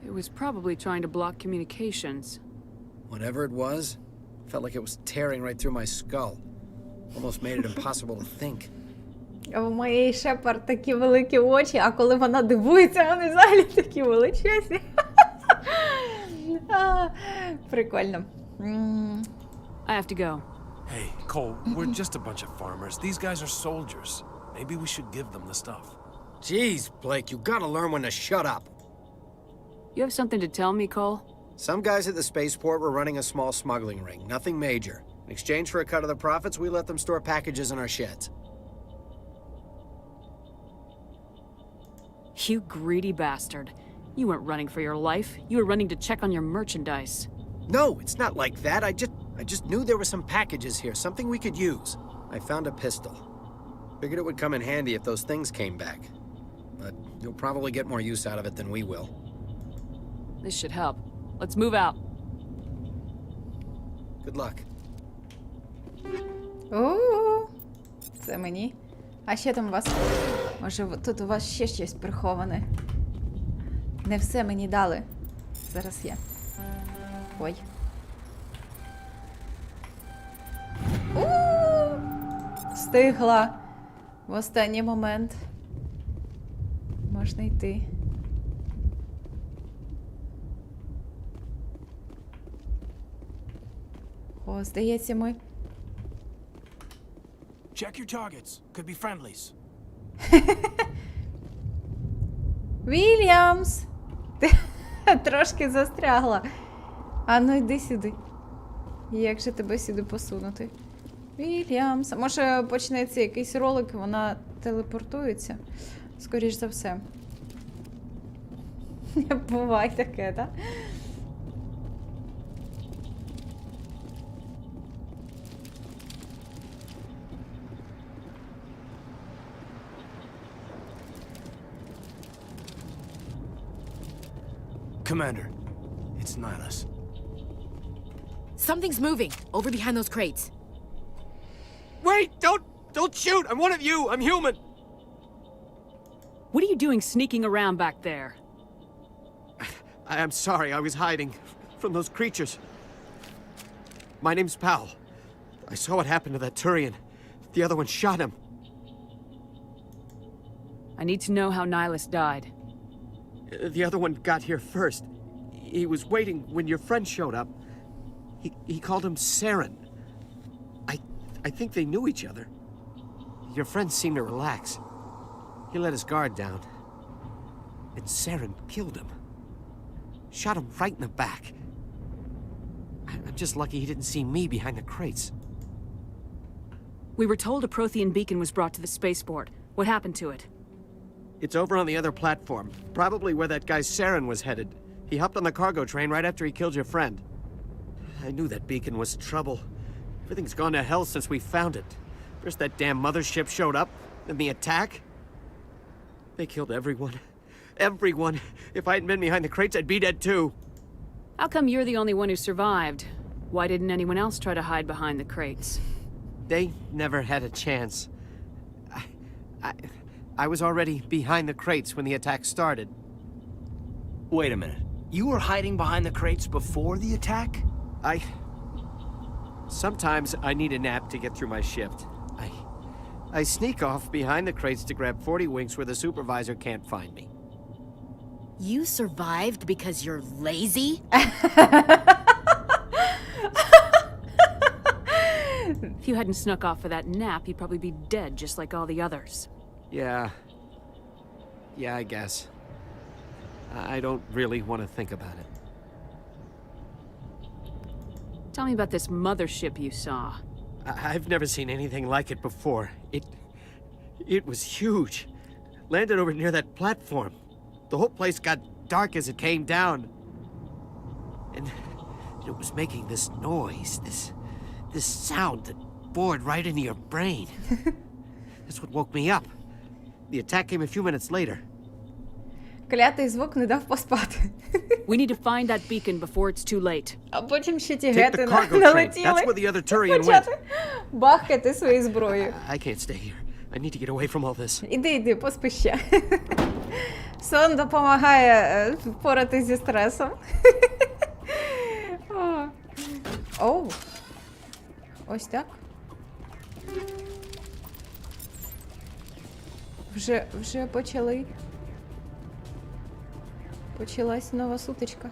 It was probably trying to block communications. Whatever it was, felt like it was tearing right through my skull. Almost made it impossible to think. У моєї Шепард такі великі очі, а коли вона дивується, вони взагалі такі величезні. Прикольно. I have to go. Hey, Cole, we're just a bunch of farmers. These guys are soldiers. Maybe we should give them the stuff. Jeez, Blake, you gotta learn when to shut up. You have something to tell me, Cole? Some guys at the spaceport were running a small smuggling ring, nothing major. In exchange for a cut of the profits, we let them store packages in our sheds. You greedy bastard. You weren't running for your life. You were running to check on your merchandise. No, it's not like that. I just knew there were some packages here, something we could use. I found a pistol. Figured it would come in handy if those things came back. But you'll probably get more use out of it than we will. This should help. Let's move out. Good luck. Це мені. А ще там у вас... Може, тут у вас ще щось приховане. Не все мені дали. Зараз є. Ой. Встигла. В останній момент. Можна йти. О, здається, ми... Check your targets. Could be friendlies. Вільямс! Ти трошки застрягла. А ну йди сюди. Як же тебе сюди посунути? Вільямс. Може почнеться якийсь ролик, вона телепортується? Скоріш за все. Буває таке, так? Commander, it's Nihilus. Something's moving over behind those crates. Wait! Don't shoot! I'm one of you! I'm human! What are you doing sneaking around back there? I'm sorry, I was hiding from those creatures. My name's Powell. I saw what happened to that Turian. The other one shot him. I need to know how Nihilus died. The other one got here first. He was waiting when your friend showed up. He called him Saren. I think they knew each other. Your friend seemed to relax. He let his guard down. And Saren killed him. Shot him right in the back. I'm just lucky he didn't see me behind the crates. We were told a Prothean beacon was brought to the spaceport. What happened to it? It's over on the other platform. Probably where that guy Saren was headed. He hopped on the cargo train right after he killed your friend. I knew that beacon was trouble. Everything's gone to hell since we found it. First that damn mothership showed up, then the attack. They killed everyone. Everyone. If I hadn't been behind the crates, I'd be dead too. How come you're the only one who survived? Why didn't anyone else try to hide behind the crates? They never had a chance. I was already behind the crates when the attack started. Wait a minute. You were hiding behind the crates before the attack? Sometimes I need a nap to get through my shift. I sneak off behind the crates to grab 40 winks where the supervisor can't find me. You survived because you're lazy? If you hadn't snuck off for that nap, you'd probably be dead just like all the others. Yeah, I guess. I don't really want to think about it. Tell me about this mothership you saw. I've never seen anything like it before. It was huge. Landed over near that platform. The whole place got dark as it came down. And it was making this noise, this sound that bored right into your brain. That's what woke me up. The attack came a few minutes later. Клятий звук не дав поспати. We need to find that beacon before it's too late. А потім ще ті Take гети the cargo train. налетіли. That's where the other Turian went. Почати бахкати свою зброю. I can't stay here. I need to get away from all this. Іди, поспи ще. Сон допомагає впоратись зі стресом. Оу. Ось так. Вже почали. Почалась нова сутичка.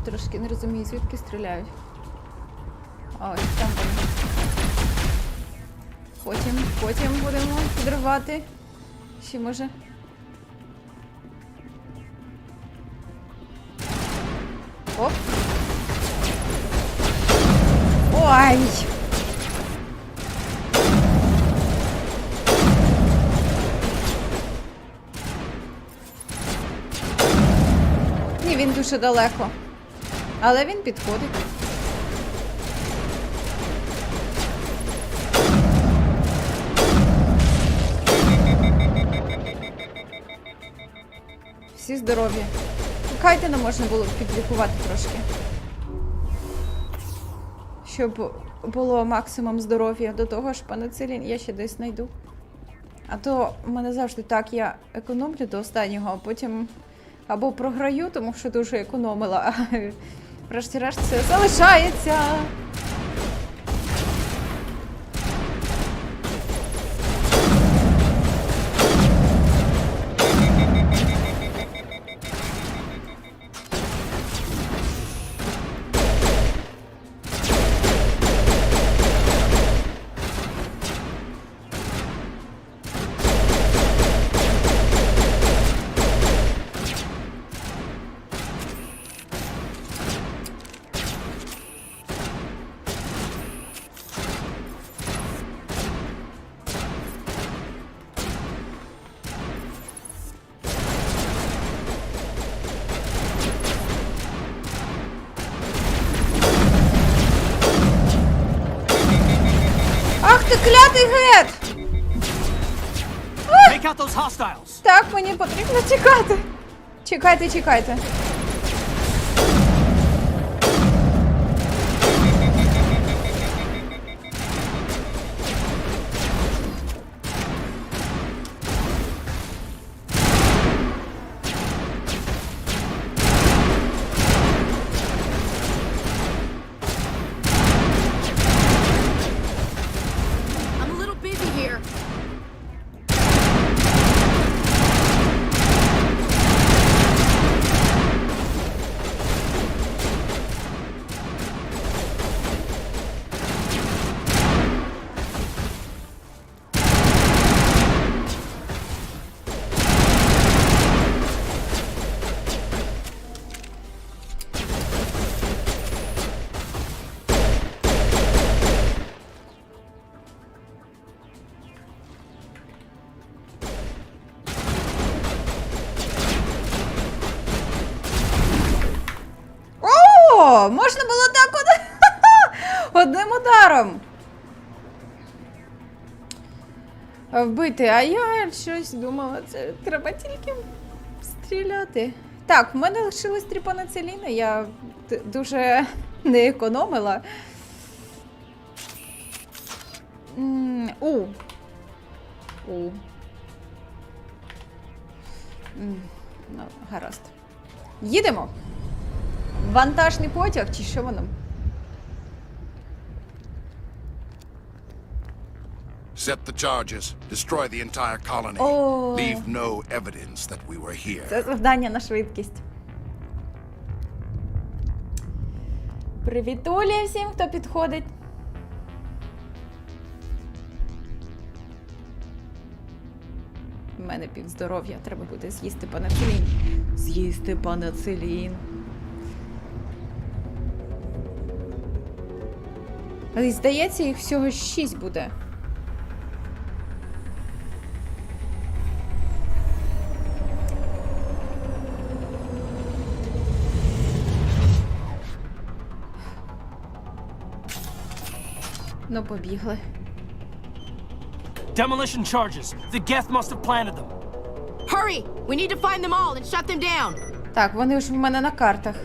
Трошки не розумію, звідки стріляють. А ось там вони. Потім будемо підривати. Ще може. Оп. Ой! Ні, він дуже далеко. Але він підходить. Всі здорові. Кайтена можна було підлікувати трошки. Щоб було максимум здоров'я. До того ж, пеницилін я ще десь знайду. А то в мене завжди так, я економлю до останнього, а потім або програю, тому що дуже економила, а врешті-решт все залишається. Вперед! Take out those hostiles. Так, мені потрібно тікати. Чекайте, чекайте. I'm a little busy here. О, можна було так одним ударом вбити, а я щось думала, це треба тільки стріляти. Так, в мене лишилось 3 панициліни, я дуже не економила. Ну, гаразд. Їдемо. Вантажний потяг, чи що воно? Set the charges. Destroy the entire colony. Oh. Leave no evidence that we were here. Це завдання на швидкість. Привітулі всім, хто підходить. У мене півздоров'я, треба буде з'їсти панацилін. З'їсти панацилін. Але, здається, їх всього 6 буде. Ну, побігли. Demolition charges. The Geth must have planted them. Hurry! We need to find them all and shut them down. Так, вони ж в мене на картах.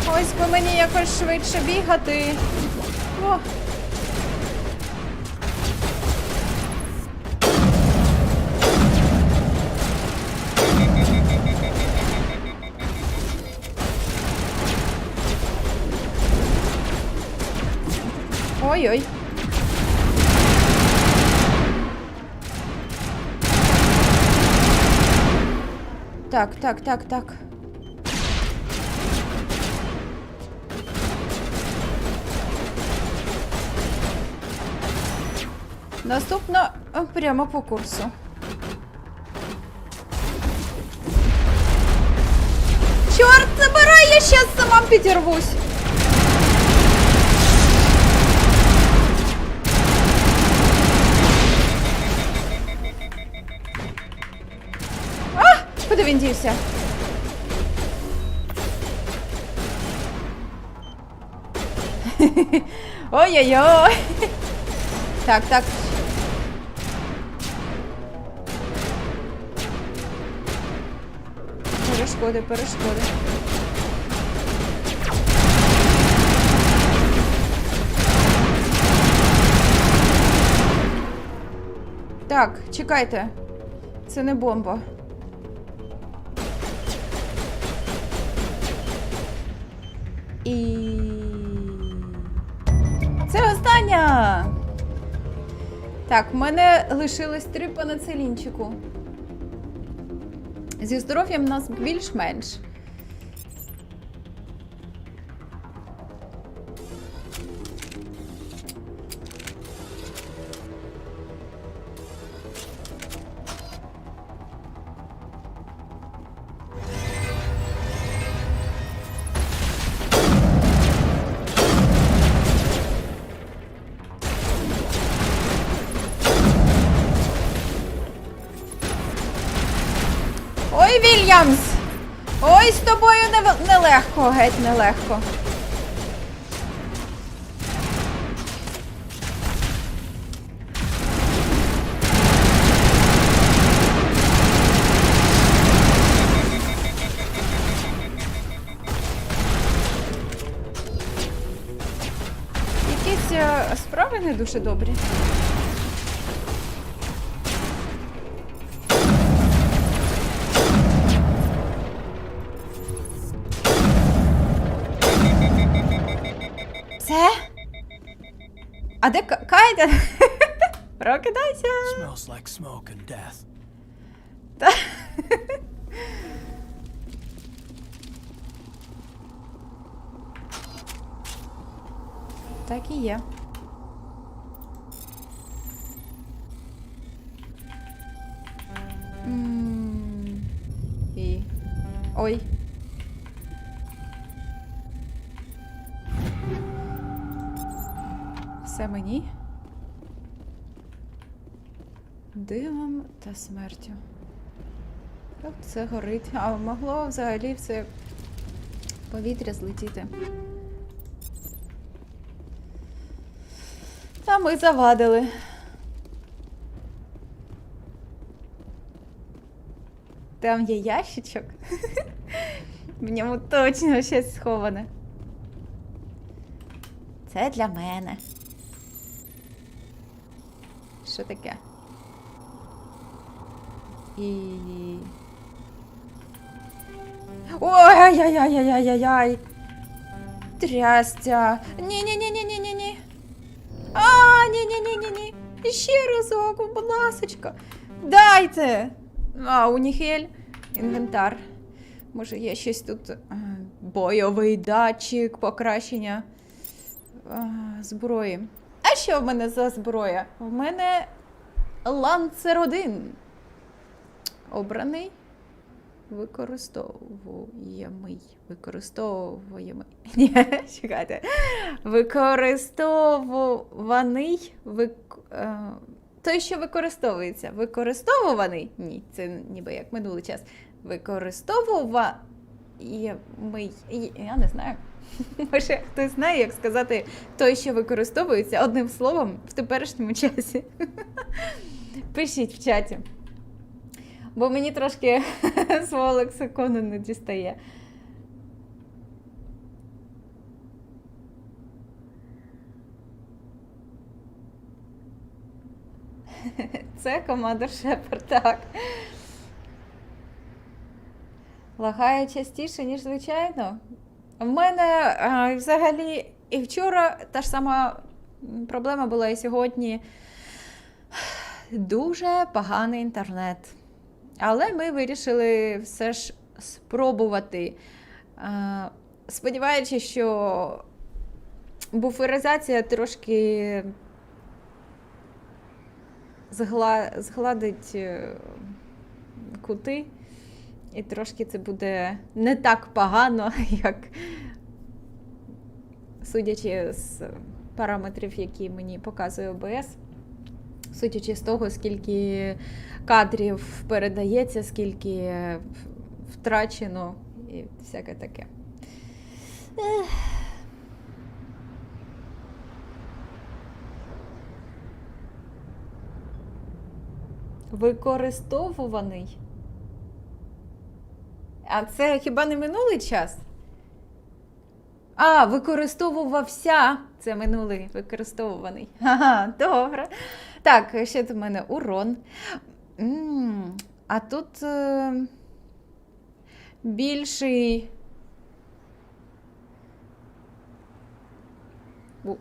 Ось би мені якось швидше бігати. О. Ой-ой. Так, так, так, так. Наступно прямо по курсу. Чорт, забирай, я щас сама підірвусь. Куди він дівся? Ой-ой-ой. Так, так. Перешкоди, перешкоди. Так, чекайте. Це не бомба. І... це остання! Так, в мене лишилось 3 панацилінчику. Зі здоров'ям в нас більш-менш. Ой, Вільямс! Ой, з тобою нелегко, геть нелегко. Якісь справи не дуже добрі. Це? А де Кайден? Прокидайся! Smells like smoke and death. Так і є. І... Ой. Все мені? Димом та смертю. От це горить. А могло взагалі все повітря злетіти. Та ми завадили. Там є ящичок. В ньому точно щось сховане. Це для мене. Що таке? І... Ой-ай-яй-яй-яй-яй-яй! Трястя! Ні-ні-ні-ні-ні-ні-ні! А, ні-ні-ні-ні-ні! Ще разок, будь ласочка! Дайте! А, унігель. Інвентар. Може є щось тут... Бойовий датчик, покращення зброї. А що в мене за зброя? В мене ланцер 1. Обраний. Використовуємий. Ні, чекайте. Використовуваний. Той, що використовується. Використовуваний? Ні, це ніби як минулий час. Використовуваємий. Я не знаю. Може, хтось знає, як сказати той, що використовується одним словом в теперішньому часі. Пишіть в чаті. Бо мені трошки свого лексикону не дістає. Це командир Шепард, так. Лагає частіше, ніж звичайно. В мене взагалі і вчора та ж сама проблема була, і сьогодні. Дуже поганий інтернет. Але ми вирішили все ж спробувати. Сподіваючись, що буферизація трошки згладить кути. І трошки це буде не так погано, як судячи з параметрів, які мені показує ОБС. Судячи з того, скільки кадрів передається, скільки втрачено і всяке таке. Використовуваний. А це хіба не минулий час? А, використовувався. Це минулий, використовуваний. Ага, добре. Так, ще тут в мене урон. А тут більший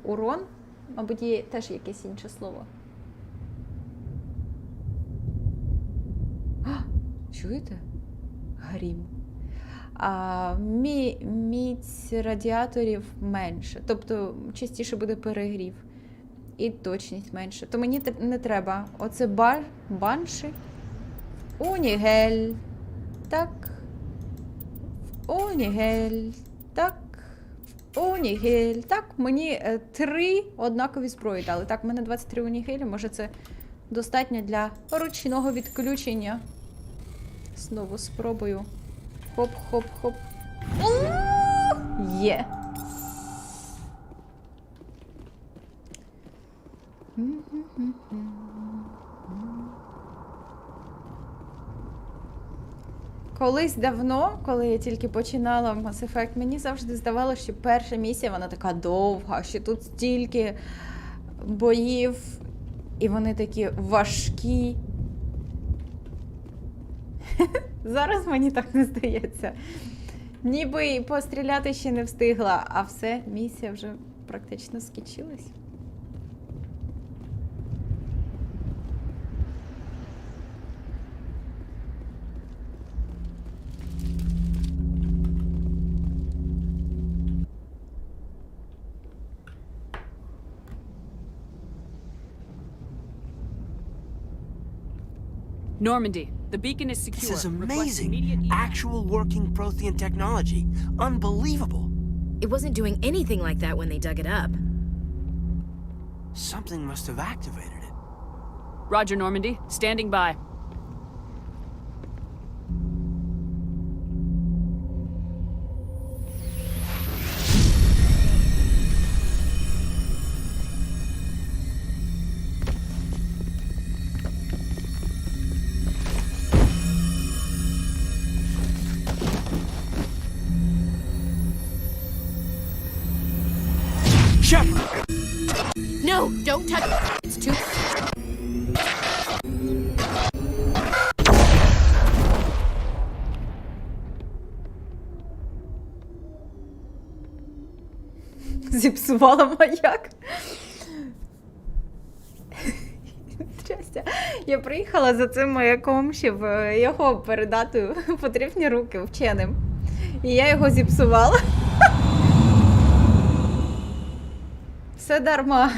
урон. Мабуть, є теж якесь інше слово. Чуєте? Грім. Міць радіаторів менше. Тобто частіше буде перегрів. І точність менше. То мені не треба. Оце банші. Унігель. Так. Унігель. Так. Унігель. Так, мені 3 однакові зброї дали. Так, в мене 23 унігелі. Може це достатньо для ручного відключення. Знову спробую. Хоп-хоп-хоп. Є. Колись давно, коли я тільки починала Mass Effect, мені завжди здавалося, що перша місія, вона така довга, що тут стільки боїв, і вони такі важкі. Зараз мені так не здається. Ніби і постріляти ще не встигла, а все, місія вже практично скінчилась. Normandy, the beacon is secure. This is Request amazing. immediate evac. Actual working Prothean technology. Unbelievable. It wasn't doing anything like that when they dug it up. Something must have activated it. Roger, Normandy. Standing by. Shepard! No, don't touch it. It's too... Зіпсувала маяк. Трястя. Я приїхала за цим маяком, щоб його передати в потрібні руки вченим. І я його зіпсувала. Все дарма.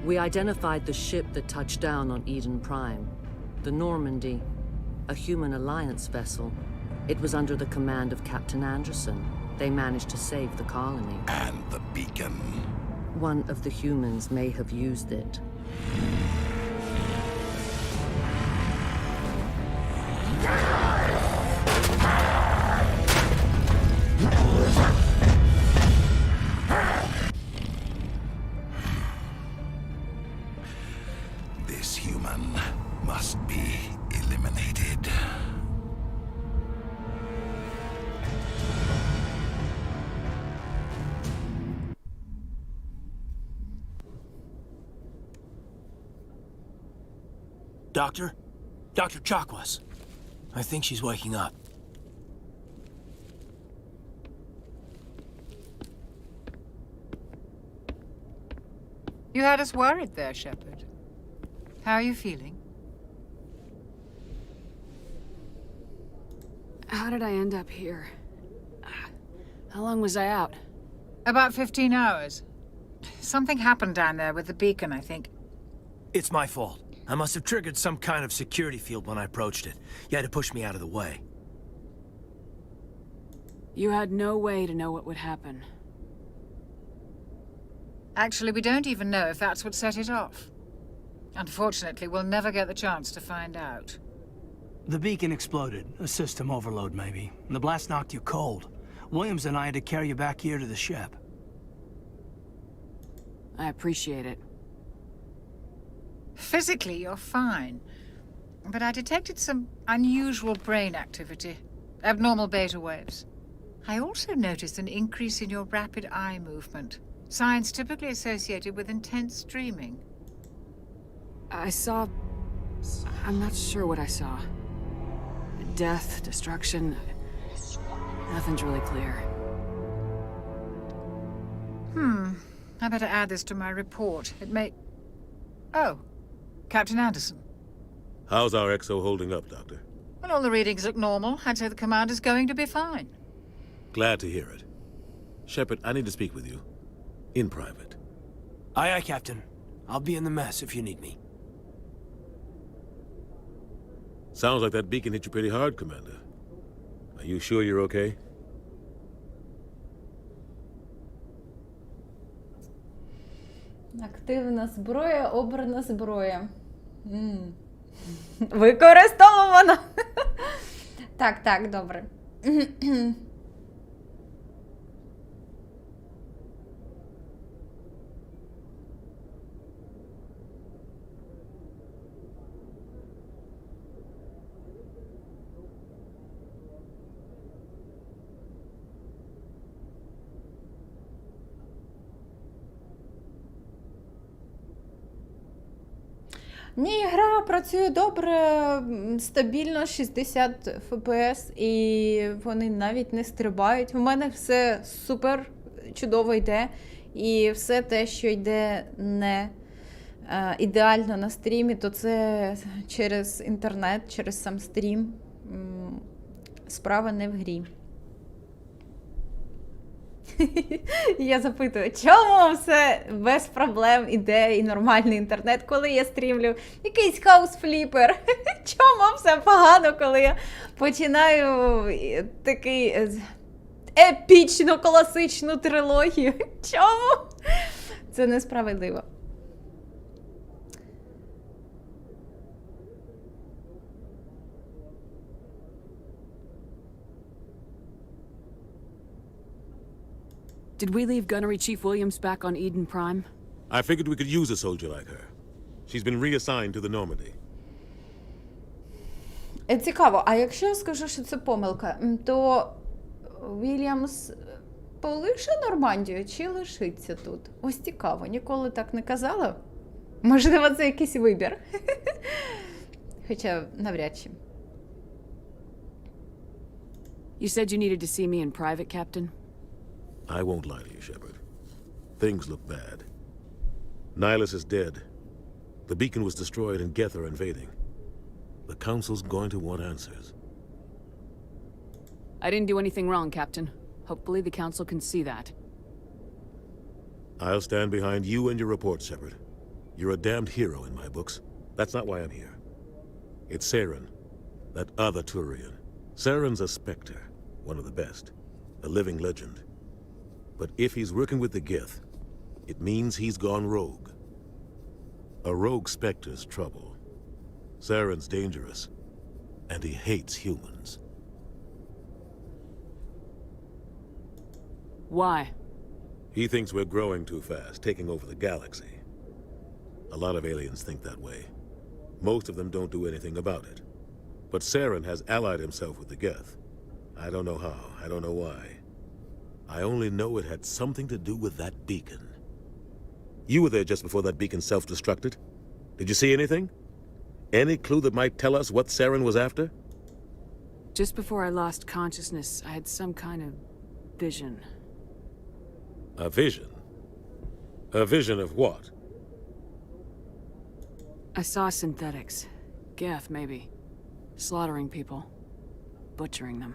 We identified the ship that touched down on Eden Prime. The Normandy, a human alliance vessel. It was under the command of Captain Anderson. They managed to save the colony. And the beacon. One of the humans may have used it. This human must be eliminated. Doctor? Dr. Chakwas. I think she's waking up. You had us worried there, Shepard. How are you feeling? How did I end up here? How long was I out? About 15 hours. Something happened down there with the beacon, I think. It's my fault. I must have triggered some kind of security field when I approached it. You had to push me out of the way. You had no way to know what would happen. Actually, we don't even know if that's what set it off. Unfortunately, we'll never get the chance to find out. The beacon exploded. A system overload, maybe. The blast knocked you cold. Williams and I had to carry you back here to the ship. I appreciate it. Physically, you're fine. But I detected some unusual brain activity. Abnormal beta waves. I also noticed an increase in your rapid eye movement. Signs typically associated with intense dreaming. I saw... I'm not sure what I saw. Death, destruction... Nothing's really clear. I better add this to my report. It may... Oh. Captain Anderson. How's our XO holding up, Doctor? Well, all the readings look normal. I'd say the commander's going to be fine. Glad to hear it. Shepard, I need to speak with you. In private. Aye, aye, Captain. I'll be in the mess if you need me. Sounds like that beacon hit you pretty hard, Commander. Are you sure you're okay? Активна зброя, обрана зброя. Використовувана! Так, добре. Ні, гра працює добре, стабільно 60 FPS, і вони навіть не стрибають. У мене все супер чудово йде, і все те, що йде не ідеально на стрімі, то це через інтернет, через сам стрім. Справа не в грі. Я запитую, чому все без проблем іде і нормальний інтернет, коли я стрімлю якийсь хаус-фліпер? Чому все погано, коли я починаю такий епічну класичну трилогію? Чому? Це несправедливо. Did we leave Gunnery Chief Williams back on Eden Prime? I figured we could use a soldier like her. She's been reassigned to the Normandy. Цікаво, а якщо я скажу, що це помилка, то Вільямс полише Нормандію чи лишиться тут? Ось цікаво, ніколи так не казала. Можливо, це якийсь вибір. Хоча навряд чи. You said you needed to see me in private, Captain? I won't lie to you, Shepard. Things look bad. Nihilus is dead. The beacon was destroyed and Geth are invading. The Council's going to want answers. I didn't do anything wrong, Captain. Hopefully the Council can see that. I'll stand behind you and your report, Shepard. You're a damned hero in my books. That's not why I'm here. It's Saren, that other Turian. Saren's a Spectre, one of the best. A living legend. But if he's working with the Geth, it means he's gone rogue. A rogue Spectre's trouble. Saren's dangerous, and he hates humans. Why? He thinks we're growing too fast, taking over the galaxy. A lot of aliens think that way. Most of them don't do anything about it. But Saren has allied himself with the Geth. I don't know how, I don't know why. I only know it had something to do with that beacon. You were there just before that beacon self-destructed. Did you see anything? Any clue that might tell us what Saren was after? Just before I lost consciousness, I had some kind of vision. A vision? A vision of what? I saw synthetics. Geth, maybe. Slaughtering people. Butchering them.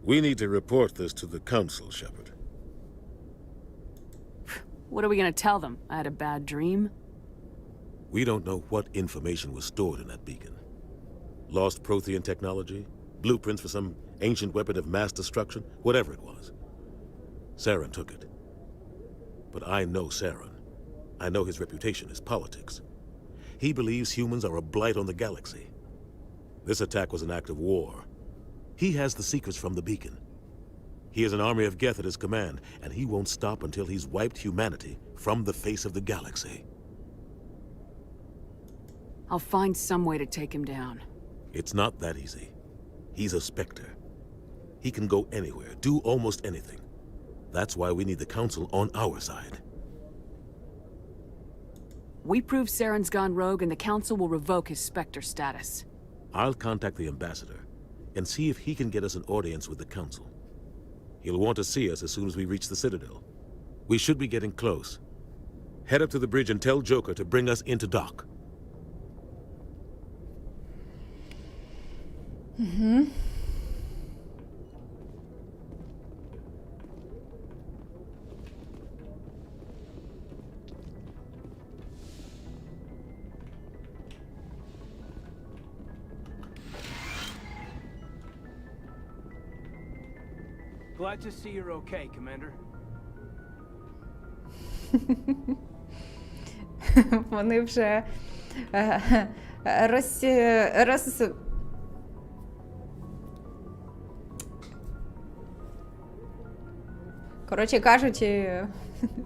We need to report this to the Council, Shepard. What are we gonna tell them? I had a bad dream? We don't know what information was stored in that beacon. Lost Prothean technology? Blueprints for some ancient weapon of mass destruction? Whatever it was. Saren took it. But I know Saren. I know his reputation is politics. He believes humans are a blight on the galaxy. This attack was an act of war. He has the secrets from the beacon. He has an army of Geth at his command, and he won't stop until he's wiped humanity from the face of the galaxy. I'll find some way to take him down. It's not that easy. He's a Spectre. He can go anywhere, do almost anything. That's why we need the Council on our side. We prove Saren's gone rogue and the Council will revoke his Spectre status. I'll contact the Ambassador and see if he can get us an audience with the Council. He'll want to see us as soon as we reach the Citadel. We should be getting close. Head up to the bridge and tell Joker to bring us into dock. Mm-hmm. Glad to see you're okay, Commander. Вони вже коротше кажучи,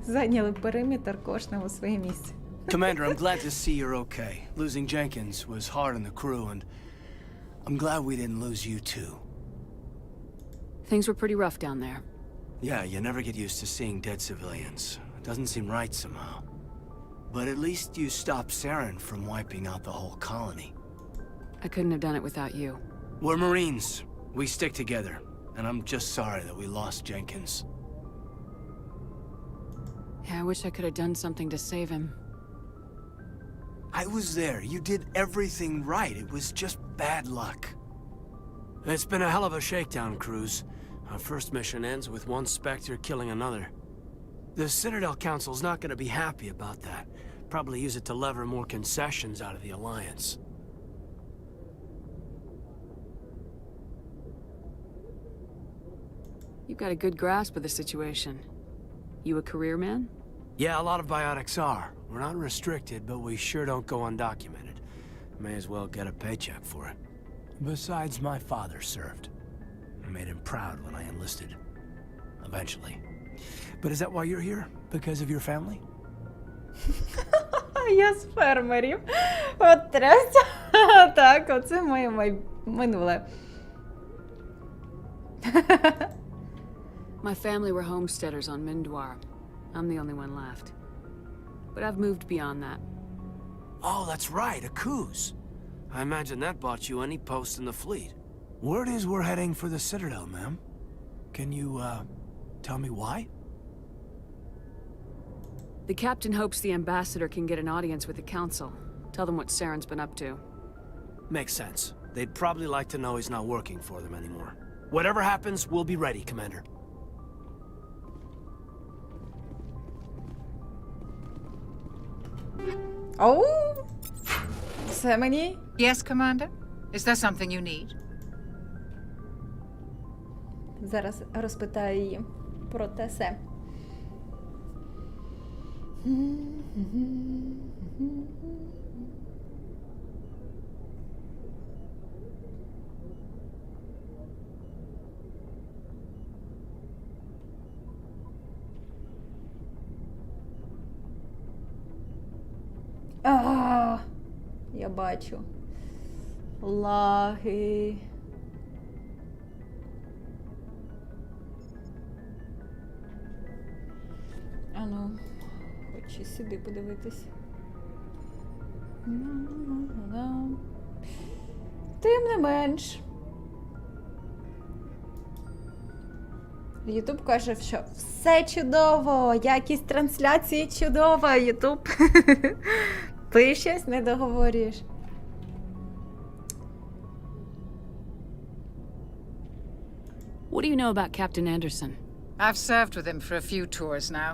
зайняли периметр, кожного у своє місце. Commander, I'm glad to see you're okay. Losing Jenkins was hard on the crew, and I'm glad we didn't lose you too. Things were pretty rough down there. Yeah, you never get used to seeing dead civilians. It doesn't seem right somehow. But at least you stopped Saren from wiping out the whole colony. I couldn't have done it without you. We're Marines. We stick together. And I'm just sorry that we lost Jenkins. Yeah, I wish I could have done something to save him. I was there. You did everything right. It was just bad luck. It's been a hell of a shakedown, Cruz. Our first mission ends with one Spectre killing another. The Citadel Council's not gonna be happy about that. Probably use it to lever more concessions out of the Alliance. You've got a good grasp of the situation. You a career man? Yeah, a lot of biotics are. We're not restricted, but we sure don't go undocumented. May as well get a paycheck for it. Besides, my father served. I made him proud when I enlisted. Eventually. But is that why you're here? Because of your family? Я з фермерів. От трясся. Так, оце моє минуле. My family were homesteaders on Mindwar. I'm the only one left. But I've moved beyond that. Oh, that's right, a Coos. I imagine that bought you any post in the fleet. Word is we're heading for the Citadel, ma'am. Can you, tell me why? The captain hopes the ambassador can get an audience with the council. Tell them what Saren's been up to. Makes sense. They'd probably like to know he's not working for them anymore. Whatever happens, we'll be ready, Commander. Oh, це мені? Yes, Commander? Is there something you need? Зараз розпитаю її про те се. Я бачу. Лаги. Ану, хочу сюди подивитись. Тим не менш. Ютуб каже, що все чудово, якість трансляції чудова, Ютуб. Ти щось не договорюєш. What do you know about Captain Anderson? I've served with him for a few tours now.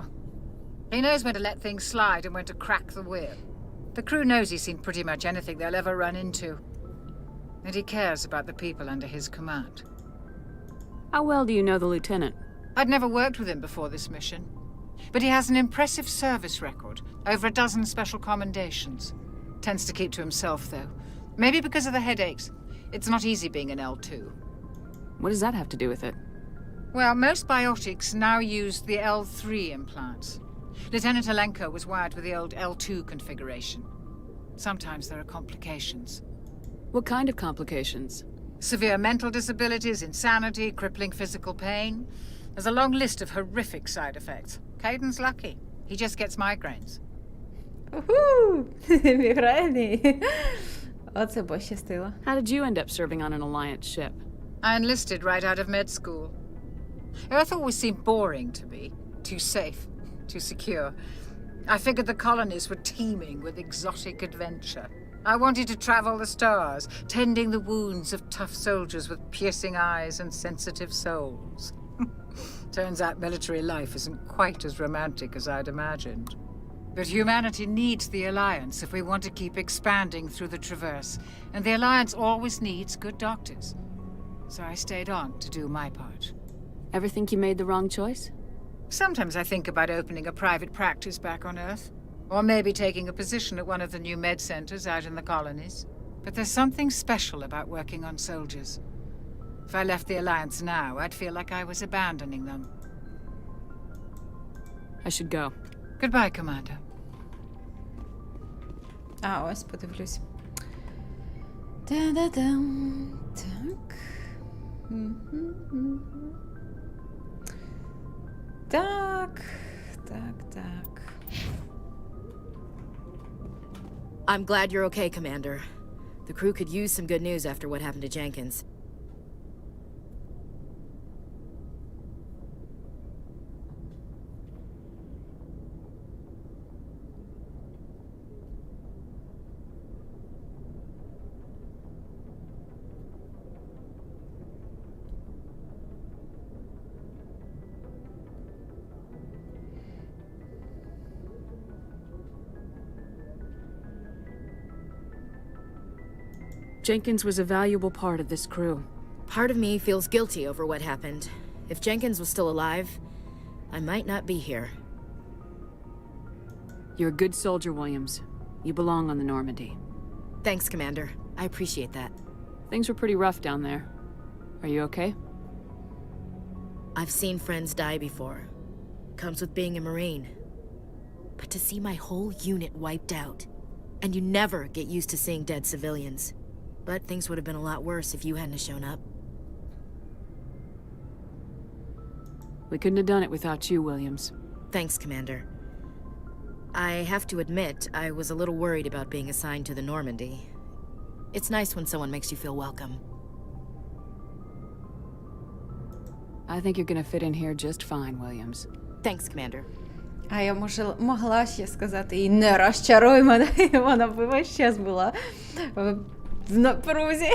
He knows when to let things slide and when to crack the whip. The crew knows he's seen pretty much anything they'll ever run into. And he cares about the people under his command. How well do you know the lieutenant? I'd never worked with him before this mission. But he has an impressive service record, over a dozen special commendations. Tends to keep to himself, though. Maybe because of the headaches. It's not easy being an L2. What does that have to do with it? Well, most biotics now use the L3 implants. Lieutenant Alenko was wired with the old L2 configuration. Sometimes there are complications. What kind of complications? Severe mental disabilities, insanity, crippling physical pain. There's a long list of horrific side effects. Caden's lucky. He just gets migraines. Уху! Мігрені. Оце пощастило. How did you end up serving on an Alliance ship? I enlisted right out of med school. Earth always seemed boring to me. Too safe, too secure. I figured the colonies were teeming with exotic adventure. I wanted to travel the stars, tending the wounds of tough soldiers with piercing eyes and sensitive souls. Turns out military life isn't quite as romantic as I'd imagined. But humanity needs the Alliance if we want to keep expanding through the Traverse, and the Alliance always needs good doctors. So I stayed on to do my part. Ever think you made the wrong choice? Sometimes I think about opening a private practice back on Earth. Or maybe taking a position at one of the new med centers out in the colonies. But there's something special about working on soldiers. If I left the Alliance now, I'd feel like I was abandoning them. I should go. Goodbye, Commander. А, ось, подивлюсь. Та-да-дам. Так. Так. Так. I'm glad you're okay, Commander. The crew could use some good news after what happened to Jenkins. Jenkins was a valuable part of this crew. Part of me feels guilty over what happened. If Jenkins was still alive, I might not be here. You're a good soldier, Williams. You belong on the Normandy. Thanks, Commander. I appreciate that. Things were pretty rough down there. Are you okay? I've seen friends die before. Comes with being a Marine. But to see my whole unit wiped out, and you never get used to seeing dead civilians. But things would have been a lot worse if you hadn't shown up. We couldn't have done it without you, Williams. Thanks, Commander. I have to admit, I was a little worried about being assigned to the Normandy. It's nice when someone makes you feel welcome. I think you're gonna fit in here just fine, Williams. Thanks, Commander. А я могла ще сказати, і не розчаруй мене, і вона б весь час була в напрузі.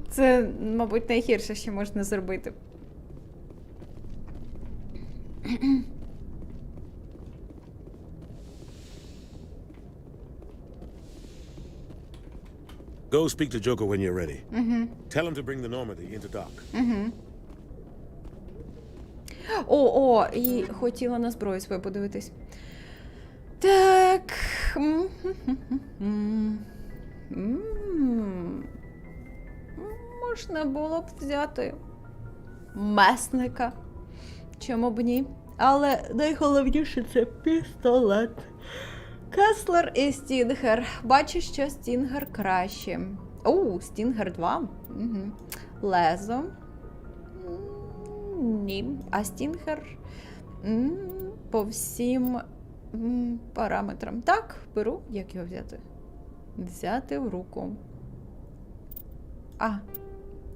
Це, мабуть, найгірше, що можна зробити. Go speak to Joker when you're ready. Tell him to bring the Normandy into dock. О, і хотіла на зброю свою подивитись. Так. Можна було б взяти месника. Чому б ні? Але найголовніше це пістолет. Кеслер і Стінгер. Бачу, що Стінгер краще. Стінгер 2. Лезо. Ні. А Стінгер по всім параметрам. Так, беру. Як його взяти? Взяти в руку.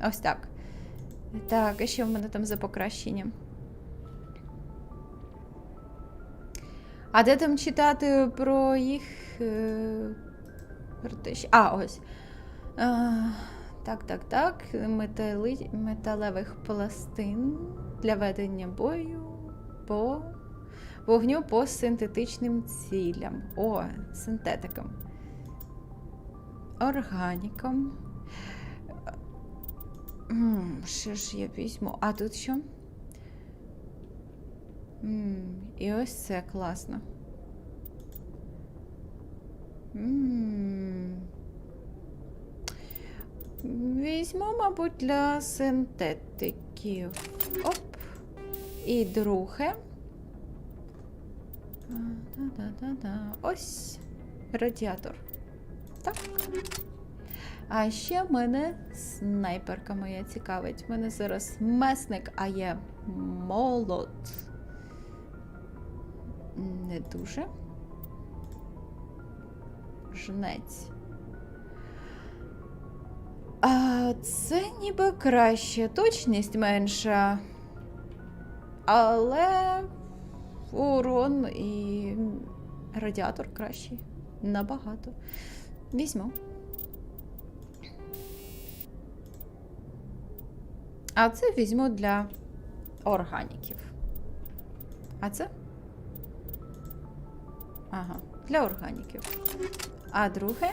Ось так. Так, а що в мене там за покращення? А де там читати про їх... ось. Так. Металевих пластин для ведення бою по вогню по синтетичним цілям. Синтетикам. Органікам. Що ж я візьму? А тут що? І ось це класно. Візьму, мабуть, для синтетиків. Оп. І друге. Ось радіатор. Так. А ще мене снайперка моя цікавить. У мене зараз месник, а є молот. Не дуже. Жнець. А це ніби краще. Точність менша. Але урон і радіатор кращий. Набагато. Візьму. А це візьму для органіків. А це? Ага, для органіків. А друге?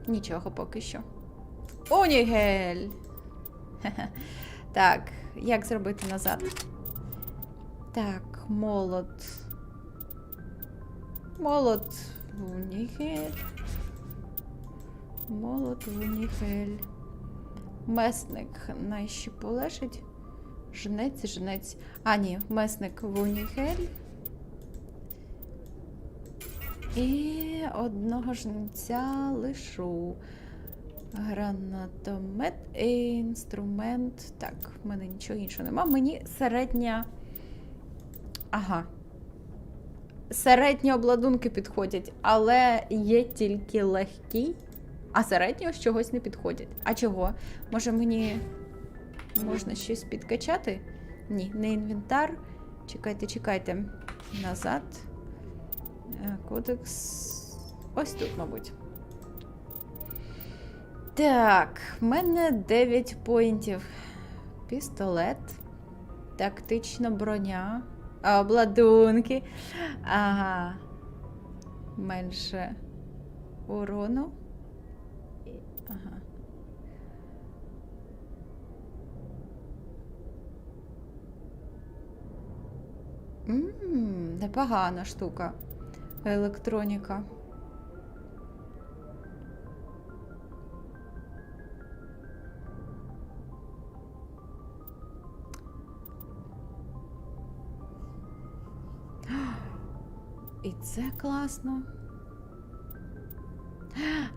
Нічого поки що. Онігель! Так, як зробити назад? Так, молот. Молот в нігель. Молот в нігель. Месник найще полежить. Жнець. А, ні, месник в нігель. І одного жнеця лишу. Гранатомет, інструмент. Так, в мене нічого іншого нема. Мені середня. Ага. Середні обладунки підходять, але є тільки легкі, а середнього з чогось не підходять. А чого? Може мені можна щось підкачати? Ні, не інвентар. Чекайте. Назад. Кодекс. Ось тут, мабуть. Так, в мене 9 поінтів. Пістолет. Тактична броня. Обладунки. Ага. Менше урону. Ага. Непогана штука. Електроніка. І це класно.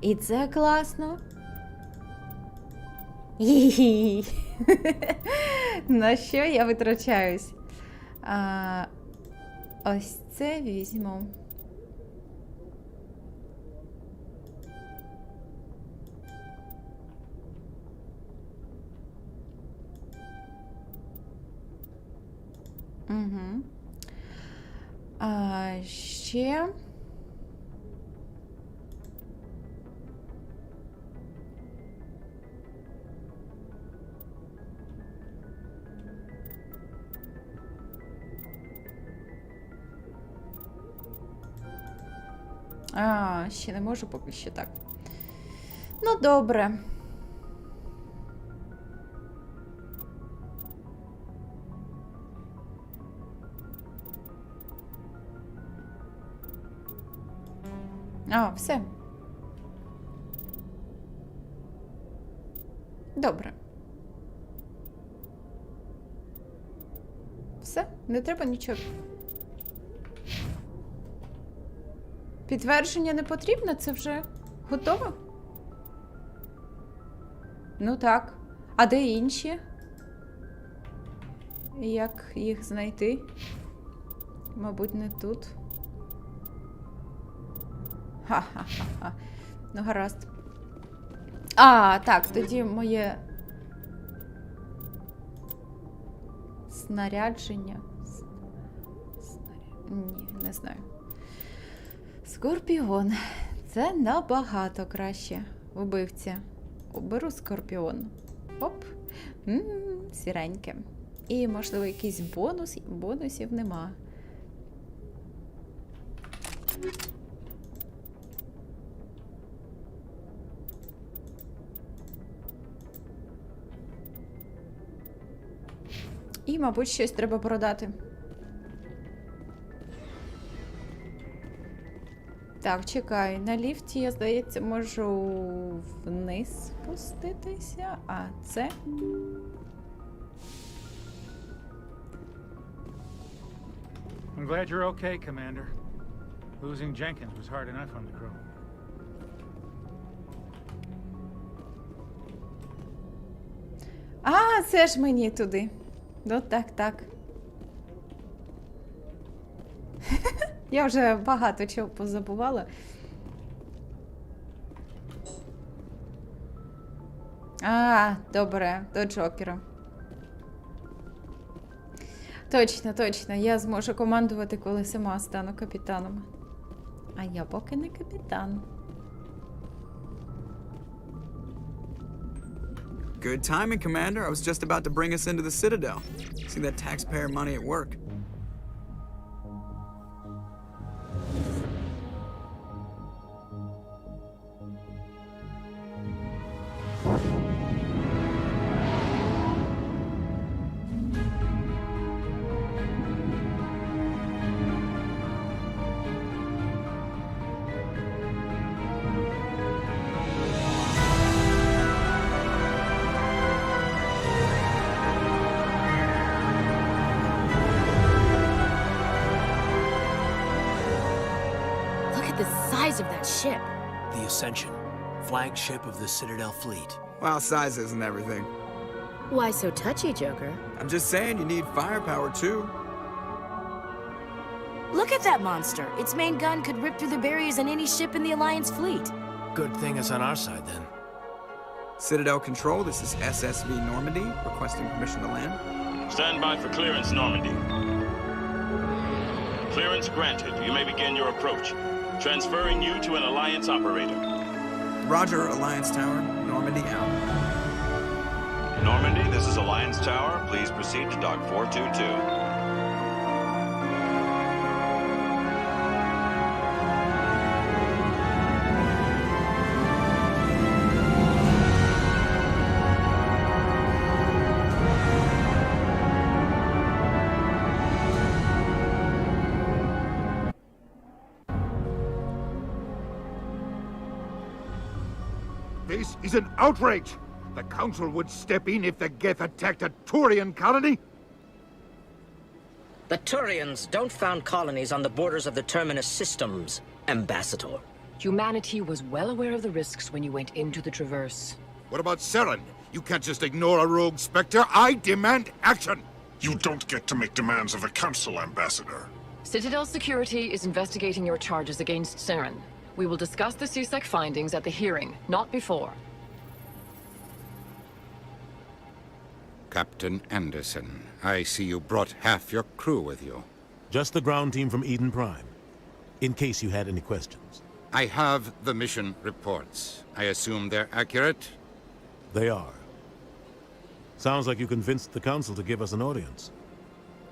І це класно. На що я витрачаюсь? Ось це візьму. Угу. А ще... ще не можу поки що так. Ну, добре. Все. Добре. Все? Не треба нічого. Підтвердження не потрібно? Це вже готово? Ну так. А де інші? Як їх знайти? Мабуть, не тут. Ха-ха-ха. Ну, гаразд. Так, тоді моє снарядження. Ні, не знаю. Скорпіон. Це набагато краще. Вбивця. Оберу скорпіон. Оп. Сіреньке. І, можливо, якийсь бонус. Бонусів нема. І, мабуть, щось треба продати. Так, чекай. На ліфті, я, здається, можу вниз спуститися. А це... I'm glad you're okay, Commander. Losing Jenkins was hard enough on the crew. Це ж мені туди. Ну, так. Я вже багато чого позабувала. Добре, до Джокера. Точно. Я зможу командувати, коли сама стану капітаном. А я поки не капітан. Good timing, Commander. I was just about to bring us into the Citadel. See that taxpayer money at work. size of that ship? The Ascension, flagship of the Citadel fleet. Well, size isn't everything. Why so touchy, Joker? I'm just saying you need firepower, too. Look at that monster. Its main gun could rip through the barriers in any ship in the Alliance fleet. Good thing it's on our side, then. Citadel Control, this is SSV Normandy, requesting permission to land. Stand by for clearance, Normandy. Clearance granted. You may begin your approach. Transferring you to an Alliance operator. Roger, Alliance Tower. Normandy out. Normandy, this is Alliance Tower. Please proceed to Dock 422. This is an outrage! The Council would step in if the Geth attacked a Turian colony? The Turians don't found colonies on the borders of the Terminus systems, Ambassador. Humanity was well aware of the risks when you went into the Traverse. What about Saren? You can't just ignore a rogue Spectre. I demand action! You don't get to make demands of the Council, Ambassador. Citadel Security is investigating your charges against Saren. We will discuss the CSEC findings at the hearing, not before. Captain Anderson, I see you brought half your crew with you. Just the ground team from Eden Prime, in case you had any questions. I have the mission reports. I assume they're accurate? They are. Sounds like you convinced the Council to give us an audience.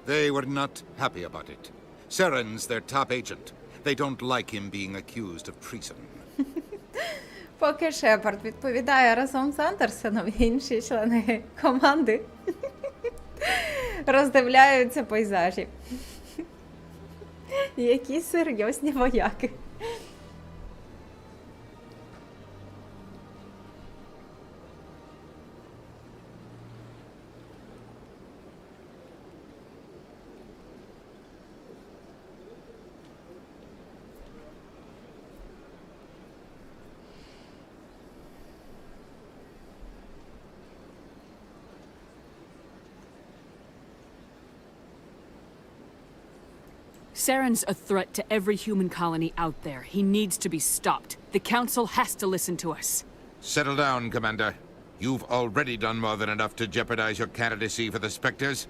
They were not happy about it. Saren's their top agent. They don't like him being accused of treason. Поки Шепард відповідає разом з Андерсоном, інші члени команди роздивляються пейзажі. Які серйозні вояки. Saren's a threat to every human colony out there. He needs to be stopped. The Council has to listen to us. Settle down, Commander. You've already done more than enough to jeopardize your candidacy for the Spectres.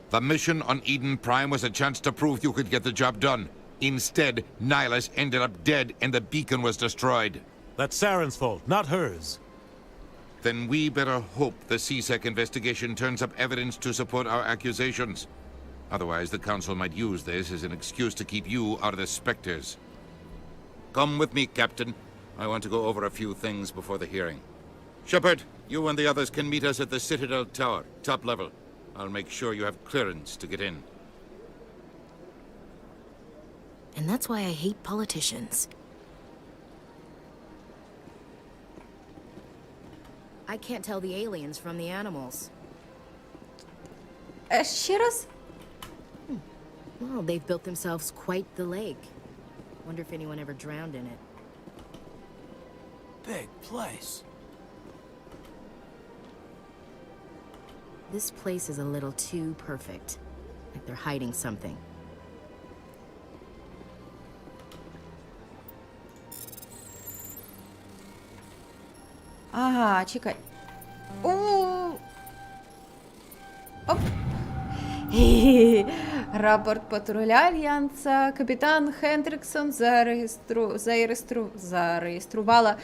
The mission on Eden Prime was a chance to prove you could get the job done. Instead, Nihilus ended up dead and the beacon was destroyed. That's Saren's fault, not hers. Then we better hope the CSEC investigation turns up evidence to support our accusations. Otherwise, the Council might use this as an excuse to keep you out of the Spectres. Come with me, Captain. I want to go over a few things before the hearing. Shepard, you and the others can meet us at the Citadel Tower, top level. I'll make sure you have clearance to get in. And that's why I hate politicians. I can't tell the aliens from the animals. Ще раз? Well, they've built themselves quite the lake. Wonder if anyone ever drowned in it. Big place. This place is a little too perfect. Like they're hiding something. Ага, чекай. Оп. Рапорт патруля Альянса. Капітан Хендріксон зареєструвала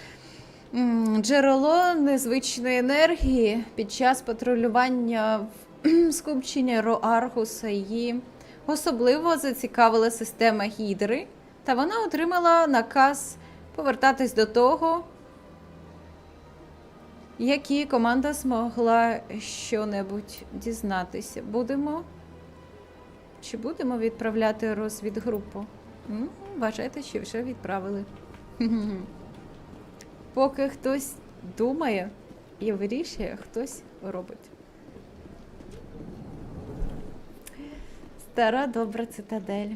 джерело незвичної енергії під час патрулювання в скупчення Роаргуса. Її особливо зацікавила система Гідри, та вона отримала наказ повертатись до того, які команда змогла що-небудь дізнатися. Чи будемо відправляти розвідгрупу? Вважайте, що вже відправили. Поки хтось думає і вирішує, хтось робить. Стара добра цитадель.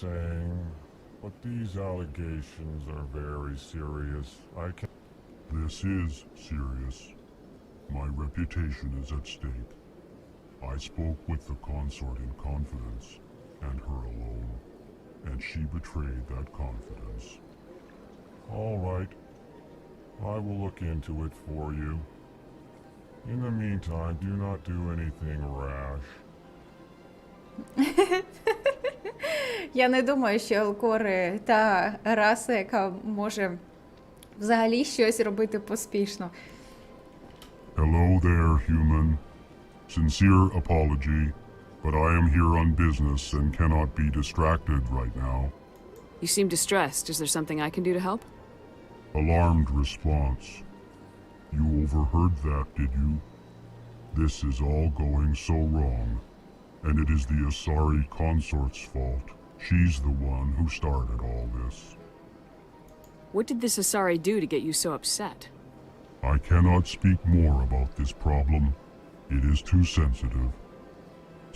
saying, but these allegations are very serious. I can... This is serious. My reputation is at stake. I spoke with the consort in confidence, and her alone, and she betrayed that confidence. All right. I will look into it for you. In the meantime, do not do anything rash. Я не думаю, що Алкори та раса, яка може взагалі щось робити поспішно. Hello there, human. Sincere apology, but I am here on business and cannot be distracted right now. You seem distressed. Is there something I can do to help? Alarmed response. You overheard that, did you? This is all going so wrong, and it is the Asari Consort's fault. She's the one who started all this. What did this Asari do to get you so upset? I cannot speak more about this problem. It is too sensitive.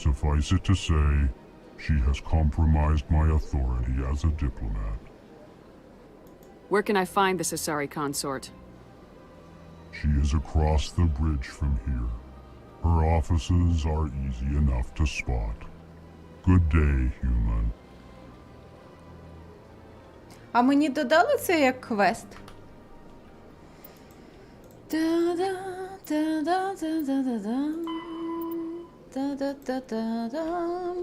Suffice it to say, she has compromised my authority as a diplomat. Where can I find this Asari Consort? She is across the bridge from here. Her offices are easy enough to spot. Good day, human. А мені додали це як квест?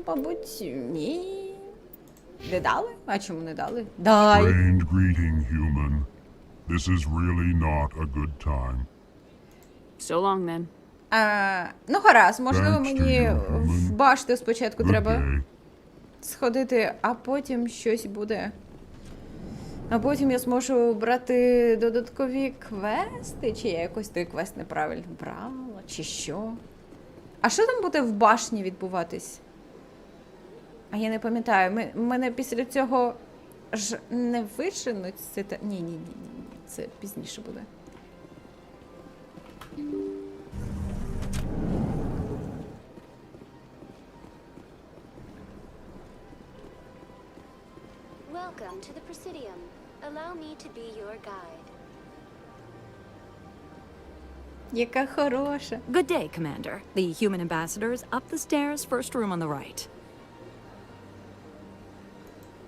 Мабуть, ні. Не дали? А чому не дали? Дай. Strained greeting, human. This is really not a good time. So long, then. Ну, гаразд, можливо, Thanks to мені you, human. в башту спочатку Good треба day. сходити, а потім щось буде. А потім я зможу брати додаткові квести, чи я якось той квест неправильно брала, чи що. А що там буде в башні відбуватись? А я не пам'ятаю, мене після цього ж не виженуть. Ні, це пізніше буде. Welcome to the Presidium. Allow me to be your guide. Яка хороша. Good day, Commander. The human ambassador is up the stairs, first room on the right.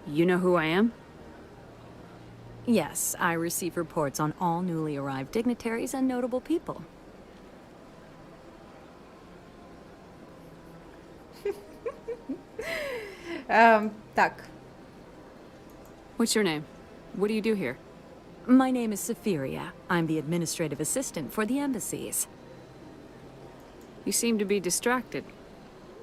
You know who I am? Yes, I receive reports on all newly arrived dignitaries and notable people. Так. What's your name? What do you do here? My name is Safiria. I'm the administrative assistant for the embassies. You seem to be distracted.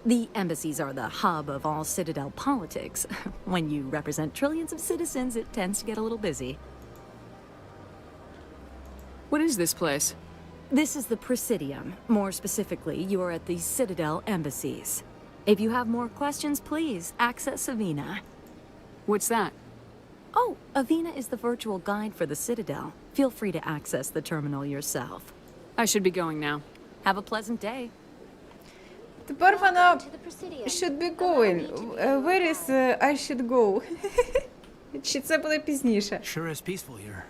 The embassies are the hub of all Citadel politics. When you represent trillions of citizens, it tends to get a little busy. What is this place? This is the Presidium. More specifically, you are at the Citadel embassies. If you have more questions, please access Avina. What's that? Oh, Avina is the virtual guide for the Citadel. Feel free to access the terminal yourself. I should be going now. Have a pleasant day. Тепер вона should be going. Where is I should go? Чи це буде пізніше? Sure is peaceful here.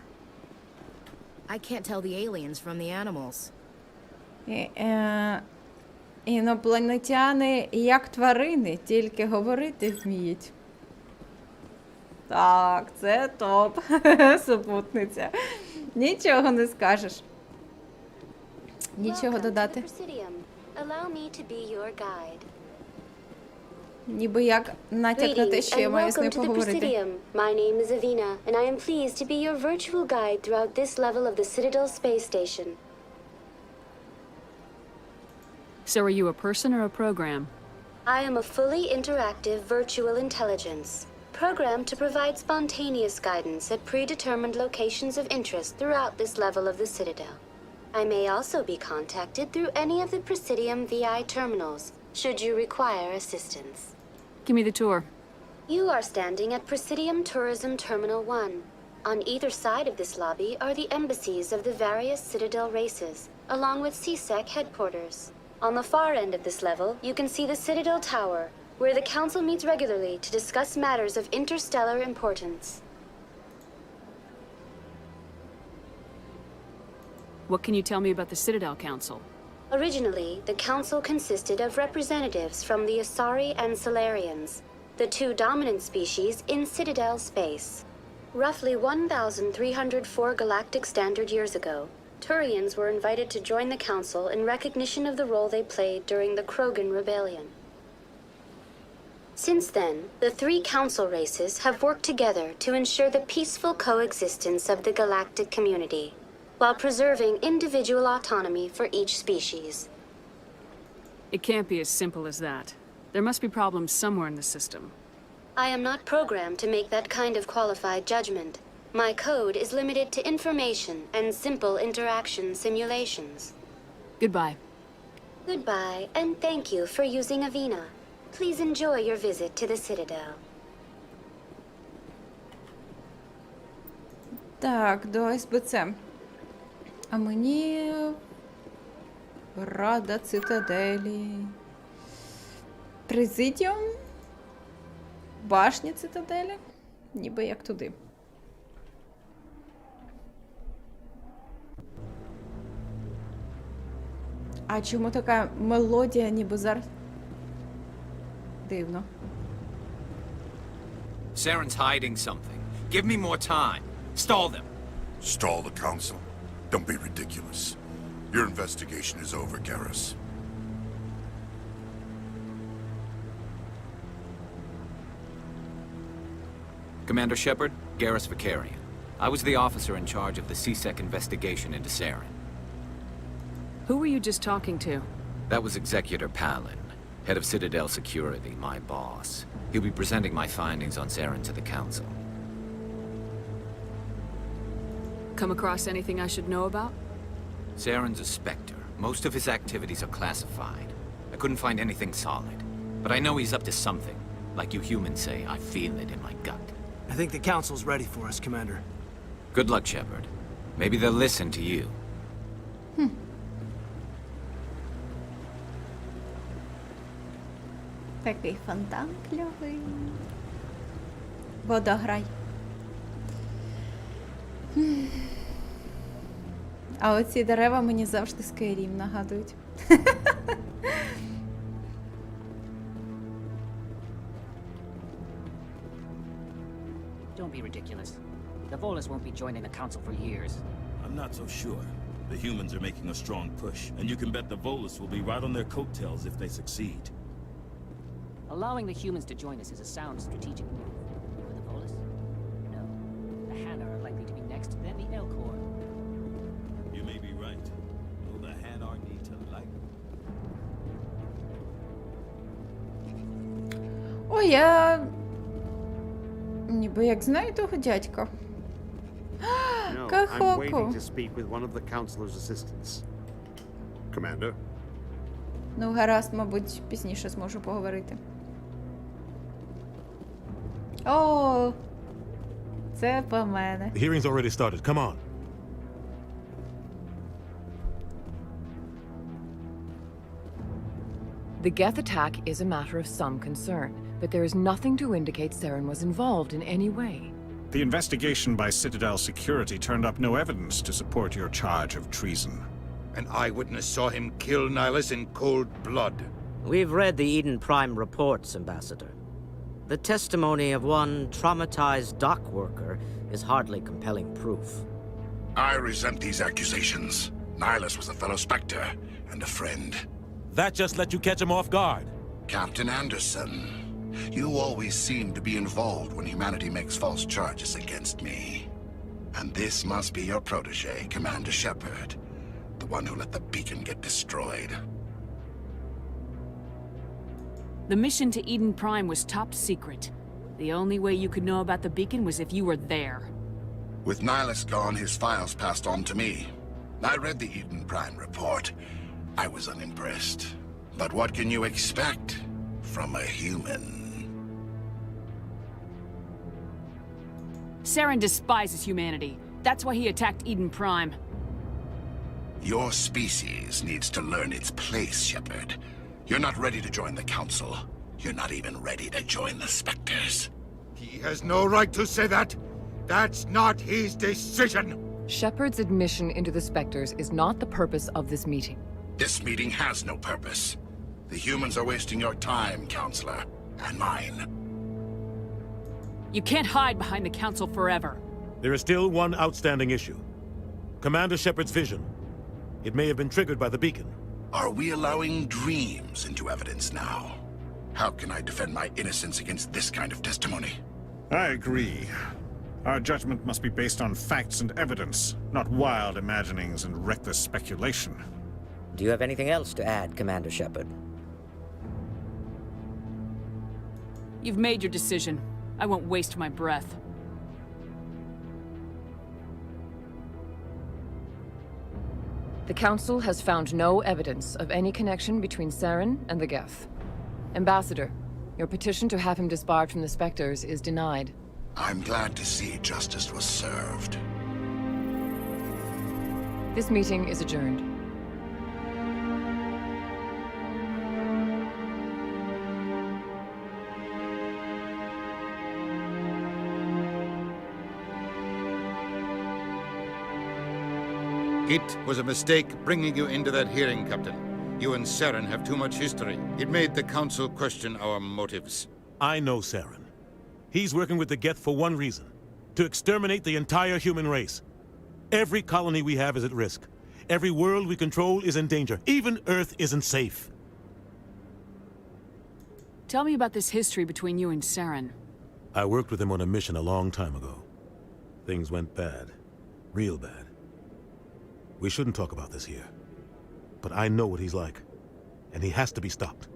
I can't tell the aliens from the animals. Інопланетяни як тварини, тільки говорити вміють. Так, це топ. Супутниця. Нічого не скажеш. Нічого додати. Allow me to be your guide. Ніби як натяк на те, що я маю з нею поговорити. My name is Avina, and I am pleased to be your virtual guide throughout this level of the Citadel space station. So are you a person or a program? I am a fully interactive virtual intelligence, programmed to provide spontaneous guidance at predetermined locations of interest throughout this level of the Citadel. I may also be contacted through any of the Presidium VI terminals, should you require assistance. Give me the tour. You are standing at Presidium Tourism Terminal 1. On either side of this lobby are the embassies of the various Citadel races, along with CSEC headquarters. On the far end of this level, you can see the Citadel Tower, where the Council meets regularly to discuss matters of interstellar importance. What can you tell me about the Citadel Council? Originally, the Council consisted of representatives from the Asari and Solarians, the two dominant species in Citadel space. Roughly 1,304 galactic standard years ago, Turians were invited to join the Council in recognition of the role they played during the Krogan Rebellion. Since then, the three Council races have worked together to ensure the peaceful coexistence of the galactic community, while preserving individual autonomy for each species. It can't be as simple as that. There must be problems somewhere in the system. I am not programmed to make that kind of qualified judgment. My code is limited to information and simple interaction simulations. Goodbye. Goodbye, and thank you for using Avina. Please enjoy your visit to the Citadel. Так, до СБЦ. А мені Рада Цитаделі. Presidium? Башня Цитаделі? Ніби як туди. А чому така мелодія, ніби зараз? Дивно. Saren's hiding something. Give me more time. Stall them. Stall the Council? Don't be ridiculous. Your investigation is over, Garrus. Commander Shepard, Garrus Vicarian. I was the officer in charge of the CSEC investigation into Saren. Who were you just talking to? That was Executor Palin, head of Citadel Security, my boss. He'll be presenting my findings on Saren to the Council. Come across anything I should know about? Saren's a Spectre. Most of his activities are classified. I couldn't find anything solid. But I know he's up to something. Like you humans say, I feel it in my gut. I think the Council's ready for us, Commander. Good luck, Shepard. Maybe they'll listen to you. Такий фонтан кльовий. Водограй. А оці дерева мені завжди Skyrim нагадують. Don't be ridiculous. The Volus won't be joining the Council for years. I'm not so sure. The humans are making a strong push, and you can bet the Volus will be right on their coattails if they succeed. Allowing the humans to join us is a sound strategic move. For the Volus? No. The Hanna are likely to be next, then the Alcor. You may be right. Though the Hanar need to like. Ой, я ніби як знаю того дядька. No, I'm Кахоко. waiting to speak with one of the Councilor's assistants. Commander? Ну, гаразд, мабуть, пізніше зможу поговорити. О, це по мене. The hearing's already started. Come on. The Geth attack is a matter of some concern, but there is nothing to indicate Saren was involved in any way. The investigation by Citadel Security turned up no evidence to support your charge of treason. An eyewitness saw him kill Nihilus in cold blood. We've read the Eden Prime reports, Ambassador. The testimony of one traumatized dock worker is hardly compelling proof. I resent these accusations. Nihilus was a fellow Spectre and a friend. That just let you catch him off guard. Captain Anderson, you always seem to be involved when humanity makes false charges against me. And this must be your protege, Commander Shepard. The one who let the beacon get destroyed. The mission to Eden Prime was top secret. The only way you could know about the beacon was if you were there. With Nihilus gone, his files passed on to me. I read the Eden Prime report. I was unimpressed. But what can you expect from a human? Saren despises humanity. That's why he attacked Eden Prime. Your species needs to learn its place, Shepard. You're not ready to join the Council. You're not even ready to join the Spectres. He has no right to say that. That's not his decision. Shepard's admission into the Spectres is not the purpose of this meeting. This meeting has no purpose. The humans are wasting your time, Counselor, and mine. You can't hide behind the Council forever. There is still one outstanding issue. Commander Shepard's vision. It may have been triggered by the beacon. Are we allowing dreams into evidence now? How can I defend my innocence against this kind of testimony? I agree. Our judgment must be based on facts and evidence, not wild imaginings and reckless speculation. Do you have anything else to add, Commander Shepard? You've made your decision. I won't waste my breath. The Council has found no evidence of any connection between Saren and the Geth. Ambassador, your petition to have him disbarred from the Spectres is denied. I'm glad to see justice was served. This meeting is adjourned. It was a mistake bringing you into that hearing, Captain. You and Saren have too much history. It made the Council question our motives. I know Saren. He's working with the Geth for one reason. To exterminate the entire human race. Every colony we have is at risk. Every world we control is in danger. Even Earth isn't safe. Tell me about this history between you and Saren. I worked with him on a mission a long time ago. Things went bad. Real bad. We shouldn't talk about this here. But I know what he's like. And he has to be stopped.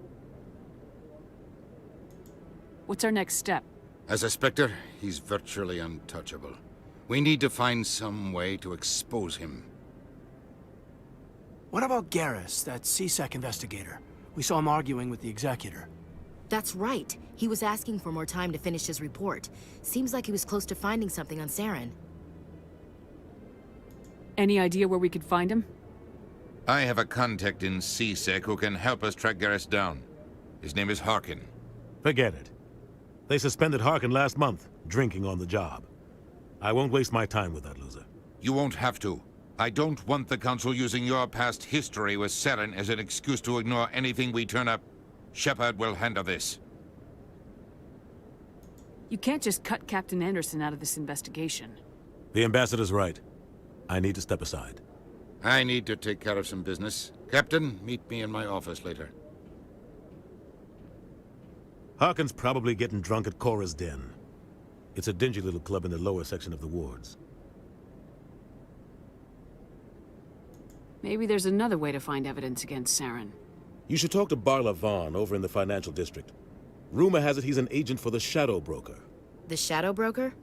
What's our next step? As a Spectre, he's virtually untouchable. We need to find some way to expose him. What about Garrus, that CSEC investigator? We saw him arguing with the Executor. That's right. He was asking for more time to finish his report. Seems like he was close to finding something on Saren. Any idea where we could find him? I have a contact in CSEC who can help us track Garrus down. His name is Harkin. Forget it. They suspended Harkin last month, drinking on the job. I won't waste my time with that loser. You won't have to. I don't want the Council using your past history with Saren as an excuse to ignore anything we turn up. Shepard will handle this. You can't just cut Captain Anderson out of this investigation. The Ambassador's right. I need to step aside. I need to take care of some business. Captain, meet me in my office later. Harkin's probably getting drunk at Cora's Den. It's a dingy little club in the lower section of the wards. Maybe there's another way to find evidence against Saren. You should talk to Barla Vaughn over in the financial district. Rumor has it he's an agent for the Shadow Broker. The Shadow Broker?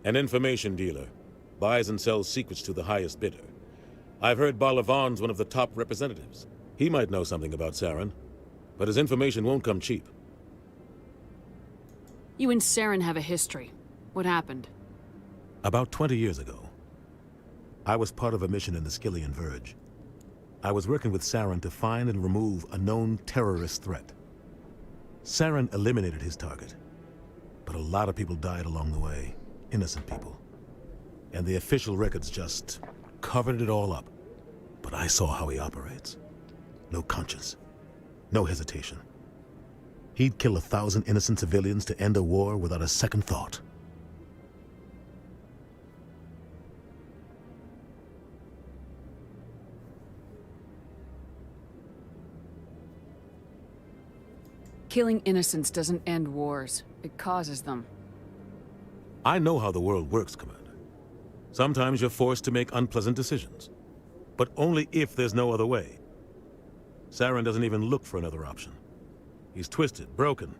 An information dealer. Buys and sells secrets to the highest bidder. I've heard Barla Vaughn's one of the top representatives. He might know something about Saren, but his information won't come cheap. You and Saren have a history. What happened? About 20 years ago, I was part of a mission in the Skillian Verge. I was working with Saren to find and remove a known terrorist threat. Saren eliminated his target, but a lot of people died along the way, innocent people. And the official records just covered it all up. But I saw how he operates. No conscience, no hesitation. He'd kill 1,000 innocent civilians to end a war without a second thought. Killing innocents doesn't end wars. It causes them. I know how the world works, Commander. Sometimes you're forced to make unpleasant decisions. But only if there's no other way. Saren doesn't even look for another option. He's twisted, broken.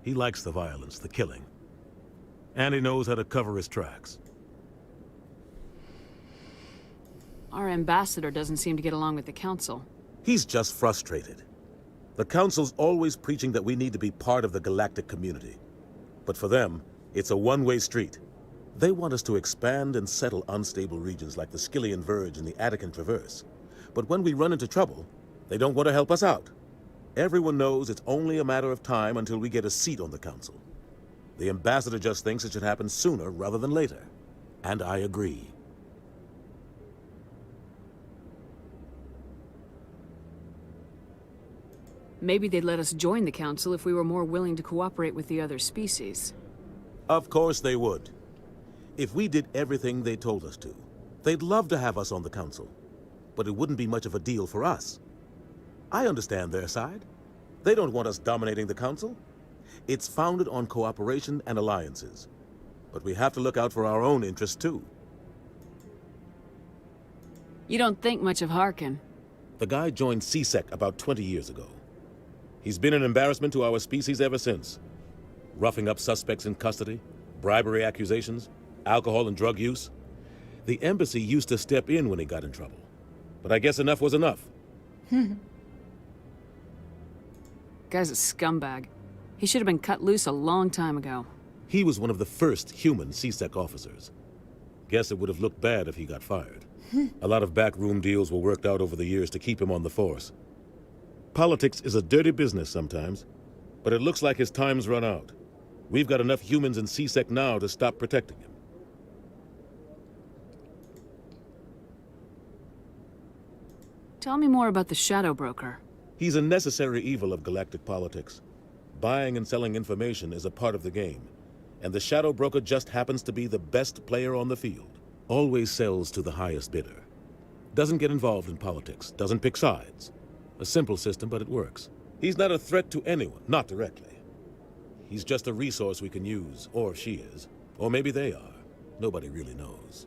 He likes the violence, the killing. And he knows how to cover his tracks. Our ambassador doesn't seem to get along with the Council. He's just frustrated. The Council's always preaching that we need to be part of the galactic community. But for them, it's a one-way street. They want us to expand and settle unstable regions like the Skillian Verge and the Attican Traverse. But when we run into trouble, they don't want to help us out. Everyone knows it's only a matter of time until we get a seat on the council. The ambassador just thinks it should happen sooner rather than later. And I agree. Maybe they'd let us join the council if we were more willing to cooperate with the other species. Of course they would. If we did everything they told us to, they'd love to have us on the council. But it wouldn't be much of a deal for us. I understand their side. They don't want us dominating the council. It's founded on cooperation and alliances. But we have to look out for our own interests too. You don't think much of Harkin. The guy joined CSEC about 20 years ago. He's been an embarrassment to our species ever since. Roughing up suspects in custody, bribery accusations, alcohol and drug use. The embassy used to step in when he got in trouble. But I guess enough was enough. Guy's a scumbag. He should have been cut loose a long time ago. He was one of the first human CSEC officers. Guess it would have looked bad if he got fired. A lot of backroom deals were worked out over the years to keep him on the force. Politics is a dirty business sometimes, but it looks like his time's run out. We've got enough humans in CSEC now to stop protecting him. Tell me more about the Shadow Broker. He's a necessary evil of galactic politics. Buying and selling information is a part of the game, and the Shadow Broker just happens to be the best player on the field. Always sells to the highest bidder. Doesn't get involved in politics, doesn't pick sides. A simple system, but it works. He's not a threat to anyone, not directly. He's just a resource we can use, or she is. Or maybe they are. Nobody really knows.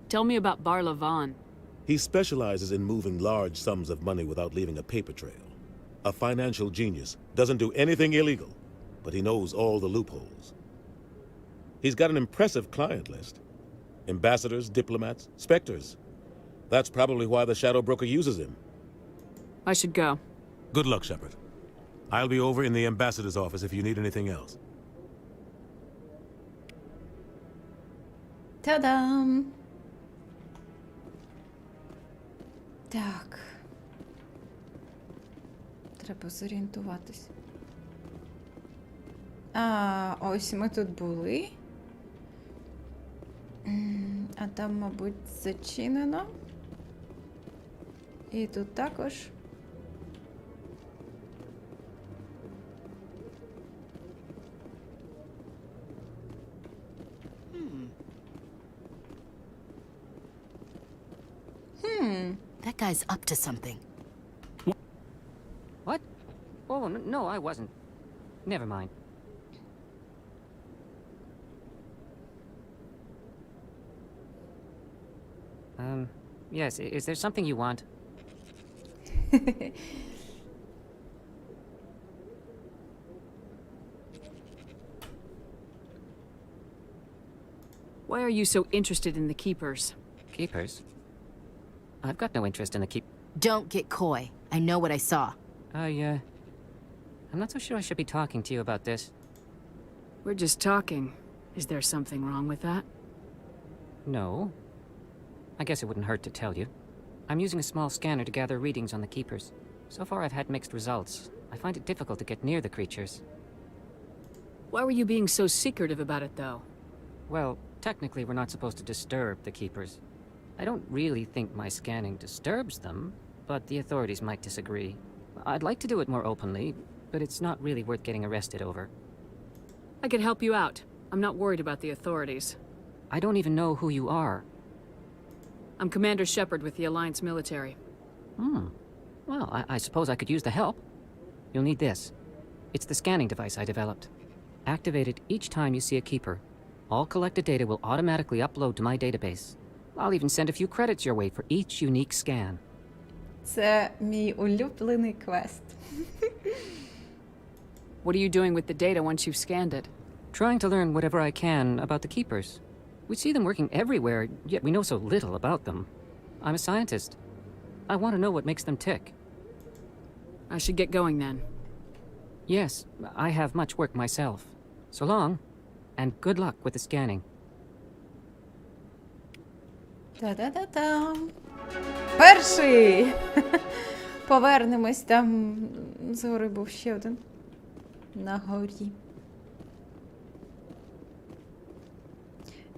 Tell me about Barla Vaughn. He specializes in moving large sums of money without leaving a paper trail. A financial genius, doesn't do anything illegal, but he knows all the loopholes. He's got an impressive client list. Ambassadors, diplomats, specters. That's probably why the Shadow Broker uses him. I should go. Good luck, Shepard. I'll be over in the ambassador's office if you need anything else. Та-дам! Так. Треба зорієнтуватись. А, ось ми тут були. А там, мабуть, зачинено. І тут також. That guy's up to something. What? Oh, no, I wasn't. Never mind. Yes, is there something you want? Why are you so interested in the Keepers? Keepers? I've got no interest in the Don't get coy. I know what I saw. I'm not so sure I should be talking to you about this. We're just talking. Is there something wrong with that? No. I guess it wouldn't hurt to tell you. I'm using a small scanner to gather readings on the Keepers. So far I've had mixed results. I find it difficult to get near the creatures. Why were you being so secretive about it, though? Well, technically we're not supposed to disturb the Keepers. I don't really think my scanning disturbs them, but the authorities might disagree. I'd like to do it more openly, but it's not really worth getting arrested over. I could help you out. I'm not worried about the authorities. I don't even know who you are. I'm Commander Shepard with the Alliance military. Well, I suppose I could use the help. You'll need this. It's the scanning device I developed. Activate it each time you see a Keeper. All collected data will automatically upload to my database. I'll even send a few credits your way for each unique scan. Це мій улюблений квест. What are you doing with the data once you've scanned it? Trying to learn whatever I can about the Keepers. We see them working everywhere, yet we know so little about them. I'm a scientist. I want to know what makes them tick. I should get going then. Yes, I have much work myself. So long, and good luck with the scanning. Та-да-да-дам. Перший! Повернемось, там згори був ще один. На горі.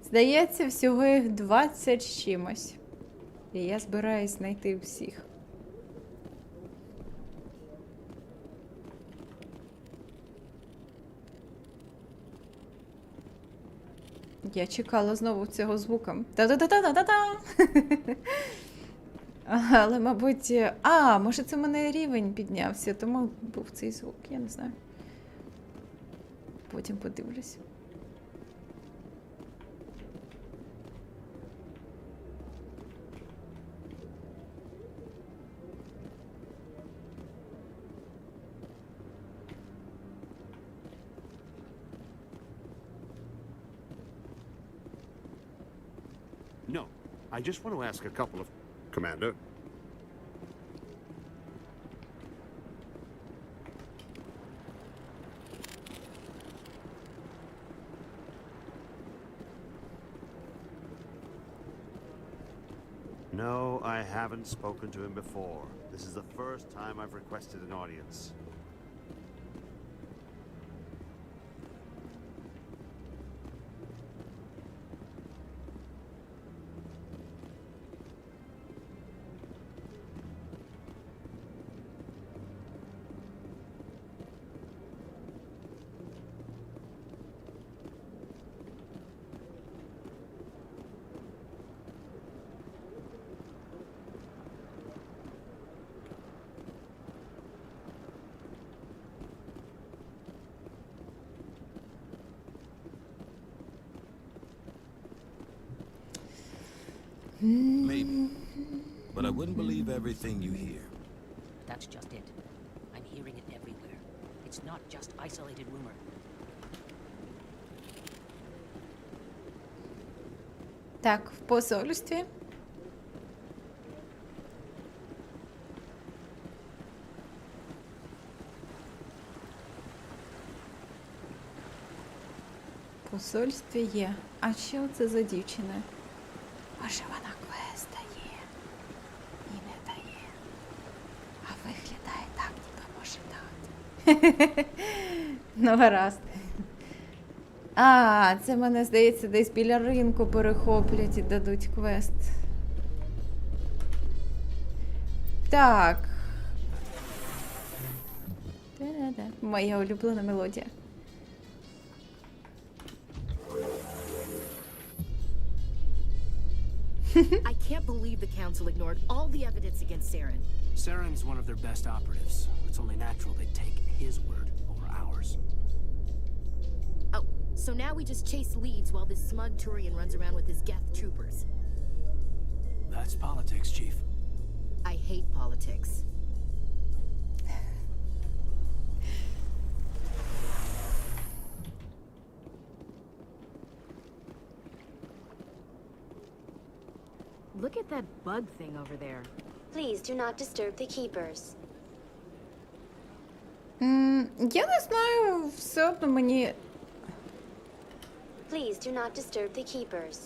Здається, всього їх 20 з чимось. І я збираюсь знайти всіх. Я чекала знову цього звука. Та-та-та-та-та-та! Але, мабуть... А, може це в мене рівень піднявся, тому був цей звук, я не знаю. Потім подивлюсь. No, I just want to ask a couple of... Commander? No, I haven't spoken to him before. This is the first time I've requested an audience. Maybe. But I wouldn't believe everything you hear. That's just it. I'm hearing it everywhere. It's not just isolated rumor. Так, в посольстві. В посольстві є. А що це за дівчина? Може вона квест дає і не дає. А виглядає так, ніби може дати. Ну, гаразд. А, це мене, здається, десь біля ринку перехоплять і дадуть квест. Так. Та-да-да. Моя улюблена мелодія. I can't believe the Council ignored all the evidence against Saren. Saren's one of their best operatives. It's only natural they take his word over ours. Oh, so now we just chase leads while this smug Turian runs around with his Geth troopers. That's politics, Chief. I hate politics. Look at that bug thing over there. Please do not disturb the keepers. Я не знаю, все одно мені... Please do not disturb the keepers.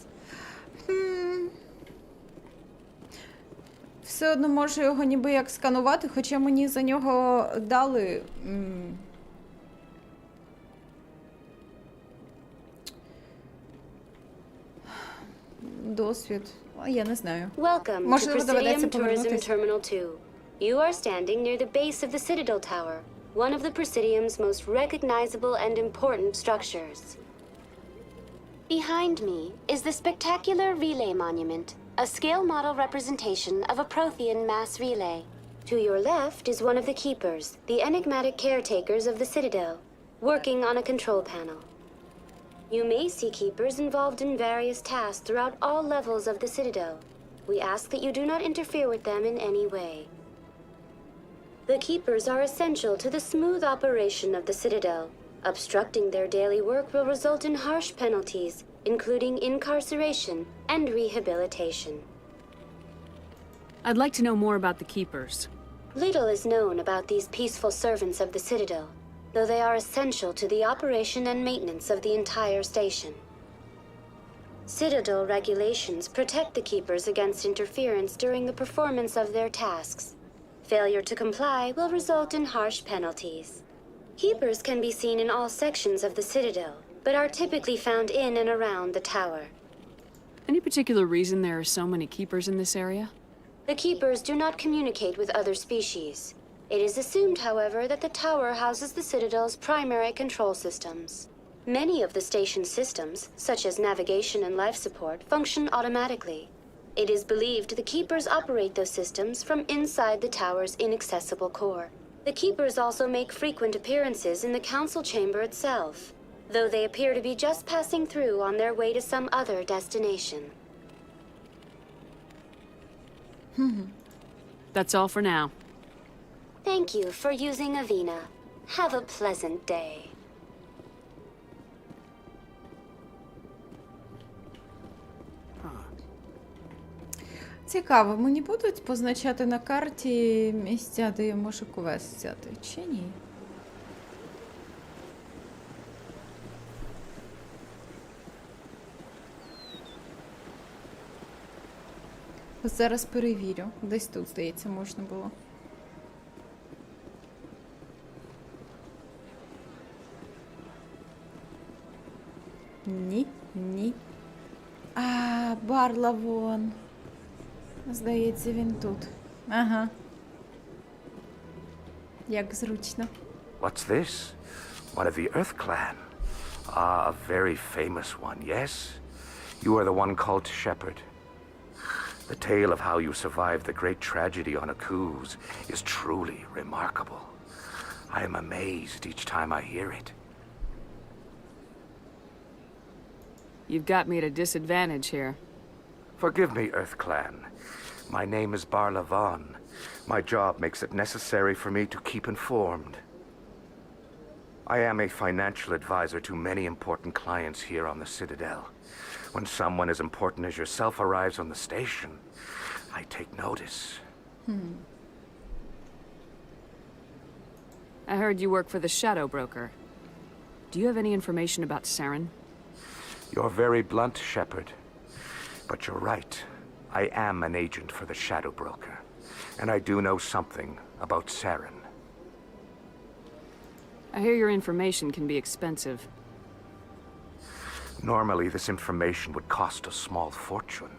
Все одно можу його ніби як сканувати, хоча мені за нього дали... досвід. Я не знаю. Welcome to Можливо, доведеться Presidium Tourism повернутися. Terminal 2. You are standing near the base of the Citadel Tower, one of the Presidium's most recognizable and important structures. Behind me is the spectacular relay monument, a scale model representation of a Prothean mass relay. To your left is one of the keepers, the enigmatic caretakers of the Citadel, working on a control panel. You may see keepers involved in various tasks throughout all levels of the Citadel. We ask that you do not interfere with them in any way. The keepers are essential to the smooth operation of the Citadel. Obstructing their daily work will result in harsh penalties, including incarceration and rehabilitation. I'd like to know more about the keepers. Little is known about these peaceful servants of the Citadel, though they are essential to the operation and maintenance of the entire station. Citadel regulations protect the keepers against interference during the performance of their tasks. Failure to comply will result in harsh penalties. Keepers can be seen in all sections of the Citadel, but are typically found in and around the tower. Any particular reason there are so many keepers in this area? The Keepers do not communicate with other species. It is assumed, however, that the tower houses the Citadel's primary control systems. Many of the station's systems, such as navigation and life support, function automatically. It is believed the Keepers operate those systems from inside the tower's inaccessible core. The Keepers also make frequent appearances in the Council chamber itself, though they appear to be just passing through on their way to some other destination. That's all for now. Thank you for using Avina. Have a pleasant day. Цікаво, мені будуть позначати на карті місця, де я можу квест взяти, чи ні? Зараз перевірю. Десь тут, здається, можна було. Ні, ні. А, Барлавон. Здається, він тут. Ага. Як зручно. What's this? One of the Earth Clan. Ah, a very famous one, yes? You are the one called Shepherd. The tale of how you survived the great tragedy on Akuz is truly remarkable. I am amazed each time I hear it. You've got me at a disadvantage here. Forgive me, Earth Clan. My name is Barlavon. My job makes it necessary for me to keep informed. I am a financial advisor to many important clients here on the Citadel. When someone as important as yourself arrives on the station, I take notice. I heard you work for the Shadow Broker. Do you have any information about Saren? You're very blunt, Shepherd. But you're right. I am an agent for the Shadow Broker. And I do know something about Saren. I hear your information can be expensive. Normally, this information would cost a small fortune.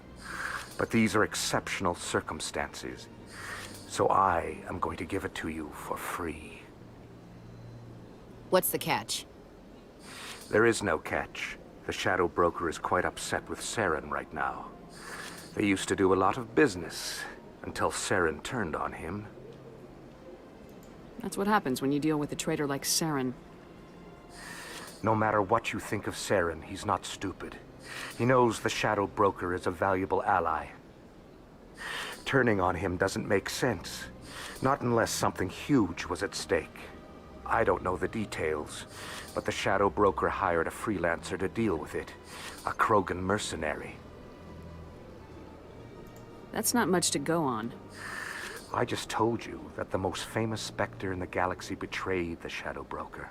But these are exceptional circumstances. So I am going to give it to you for free. What's the catch? There is no catch. The Shadow Broker is quite upset with Saren right now. They used to do a lot of business until Saren turned on him. That's what happens when you deal with a traitor like Saren. No matter what you think of Saren, he's not stupid. He knows the Shadow Broker is a valuable ally. Turning on him doesn't make sense. Not unless something huge was at stake. I don't know the details, but the Shadow Broker hired a freelancer to deal with it. A Krogan mercenary. That's not much to go on. I just told you that the most famous Spectre in the galaxy betrayed the Shadow Broker.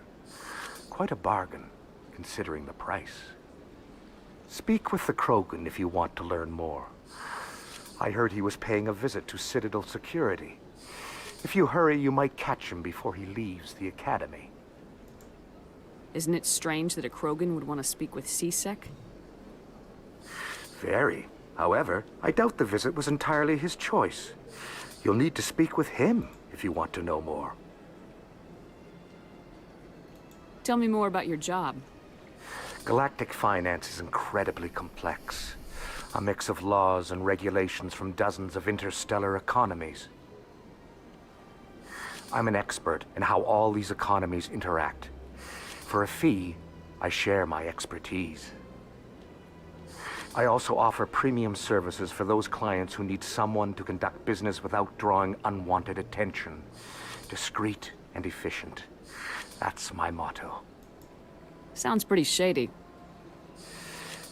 Quite a bargain, considering the price. Speak with the Krogan if you want to learn more. I heard he was paying a visit to Citadel security. If you hurry, you might catch him before he leaves the Academy. Isn't it strange that a Krogan would want to speak with C-Sec? Very. However, I doubt the visit was entirely his choice. You'll need to speak with him if you want to know more. Tell me more about your job. Galactic finance is incredibly complex. A mix of laws and regulations from dozens of interstellar economies. I'm an expert in how all these economies interact. For a fee, I share my expertise. I also offer premium services for those clients who need someone to conduct business without drawing unwanted attention. Discreet and efficient. That's my motto. Sounds pretty shady.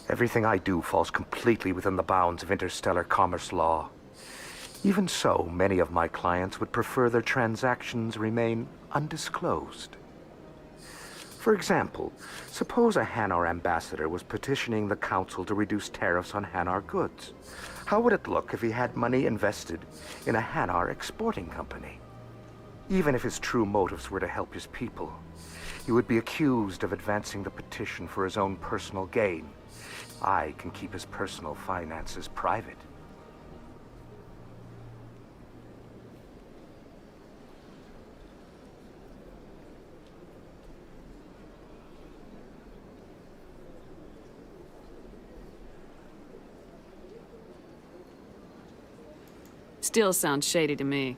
Everything I do falls completely within the bounds of interstellar commerce law. Even so, many of my clients would prefer their transactions remain undisclosed. For example, suppose a Hanar ambassador was petitioning the Council to reduce tariffs on Hanar goods. How would it look if he had money invested in a Hanar exporting company? Even if his true motives were to help his people, he would be accused of advancing the petition for his own personal gain. I can keep his personal finances private. Still sounds shady to me.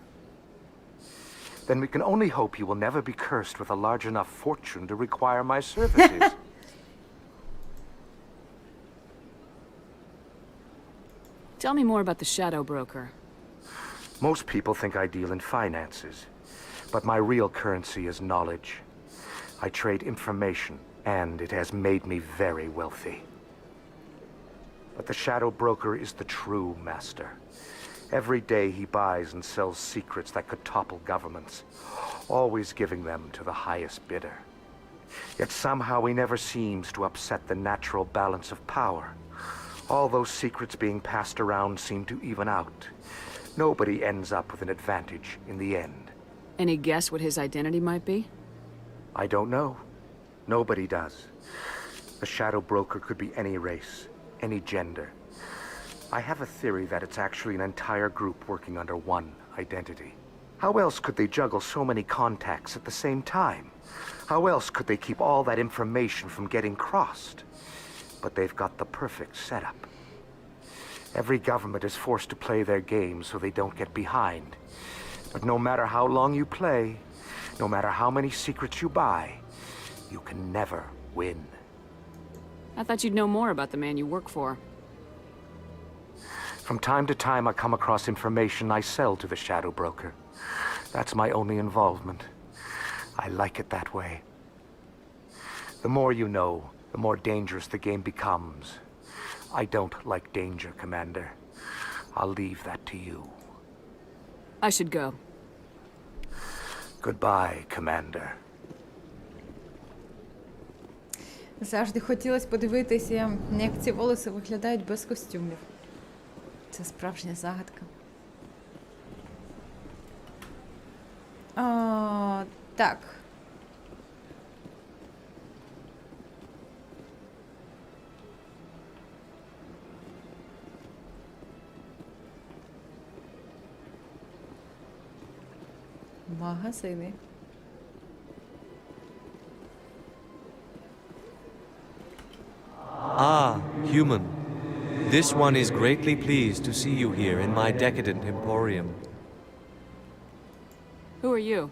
Then we can only hope you will never be cursed with a large enough fortune to require my services. Tell me more about the Shadow Broker. Most people think I deal in finances, but my real currency is knowledge. I trade information, and it has made me very wealthy. But the Shadow Broker is the true master. Every day he buys and sells secrets that could topple governments, always giving them to the highest bidder. Yet somehow he never seems to upset the natural balance of power. All those secrets being passed around seem to even out. Nobody ends up with an advantage in the end. Any guess what his identity might be? I don't know. Nobody does. The Shadow Broker could be any race, any gender. I have a theory that it's actually an entire group working under one identity. How else could they juggle so many contacts at the same time? How else could they keep all that information from getting crossed? But they've got the perfect setup. Every government is forced to play their game so they don't get behind. But no matter how long you play, no matter how many secrets you buy, you can never win. I thought you'd know more about the man you work for. From time to time, I come across information I sell to the Shadow Broker. That's my only involvement. I like it that way. The more you know, the more dangerous the game becomes. I don't like danger, Commander. I'll leave that to you. I should go. Goodbye, Commander. Завжди хотілося подивитися, як ці волоси виглядають без костюмів. Це справжня загадка. Так. Магазини. Ah, human. This one is greatly pleased to see you here in my decadent emporium. Who are you?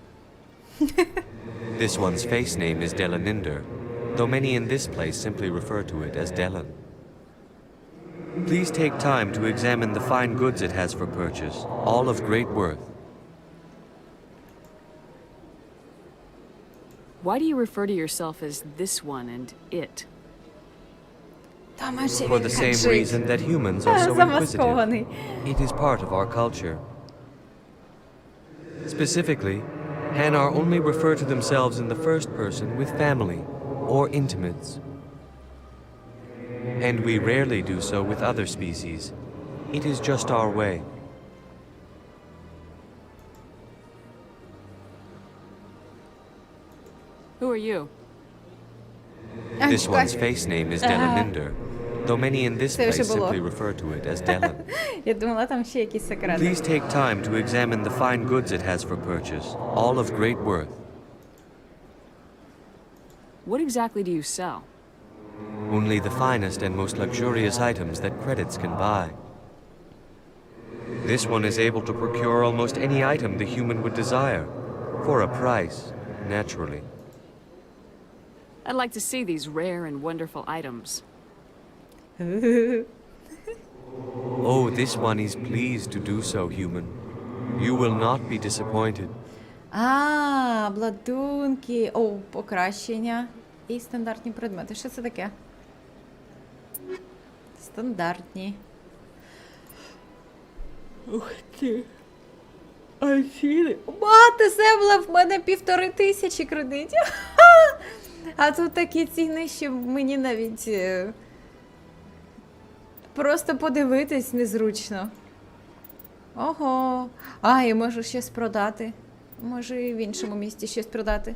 This one's face name is Delaninder, though many in this place simply refer to it as Delan. Please take time to examine the fine goods it has for purchase, all of great worth. Why do you refer to yourself as this one and it? For the same reason that humans are so inquisitive. It is part of our culture. Specifically, Hanar only refer to themselves in the first person with family or intimates. And we rarely do so with other species. It is just our way. Who are you? This one's face name is Delaninder, though many in this place simply refer to it as Delan. Я думала, там ще якісь секрети. Please take time to examine the fine goods it has for purchase, all of great worth. What exactly do you sell? Only the finest and most luxurious items that credits can buy. This one is able to procure almost any item the human would desire, for a price, naturally. I'd like to see these rare and wonderful items. Oh, this one is pleased to do so, human. You will not be disappointed. Обладунки. О, покращення. І стандартні предмети. Що це таке? Стандартні. Ух ти. Афіни. Мати земля, в мене 1500 кредитів. А тут такі ціни, що мені навіть просто подивитись незручно. Ого. А, я можу щось продати. Можу і в іншому місті щось продати.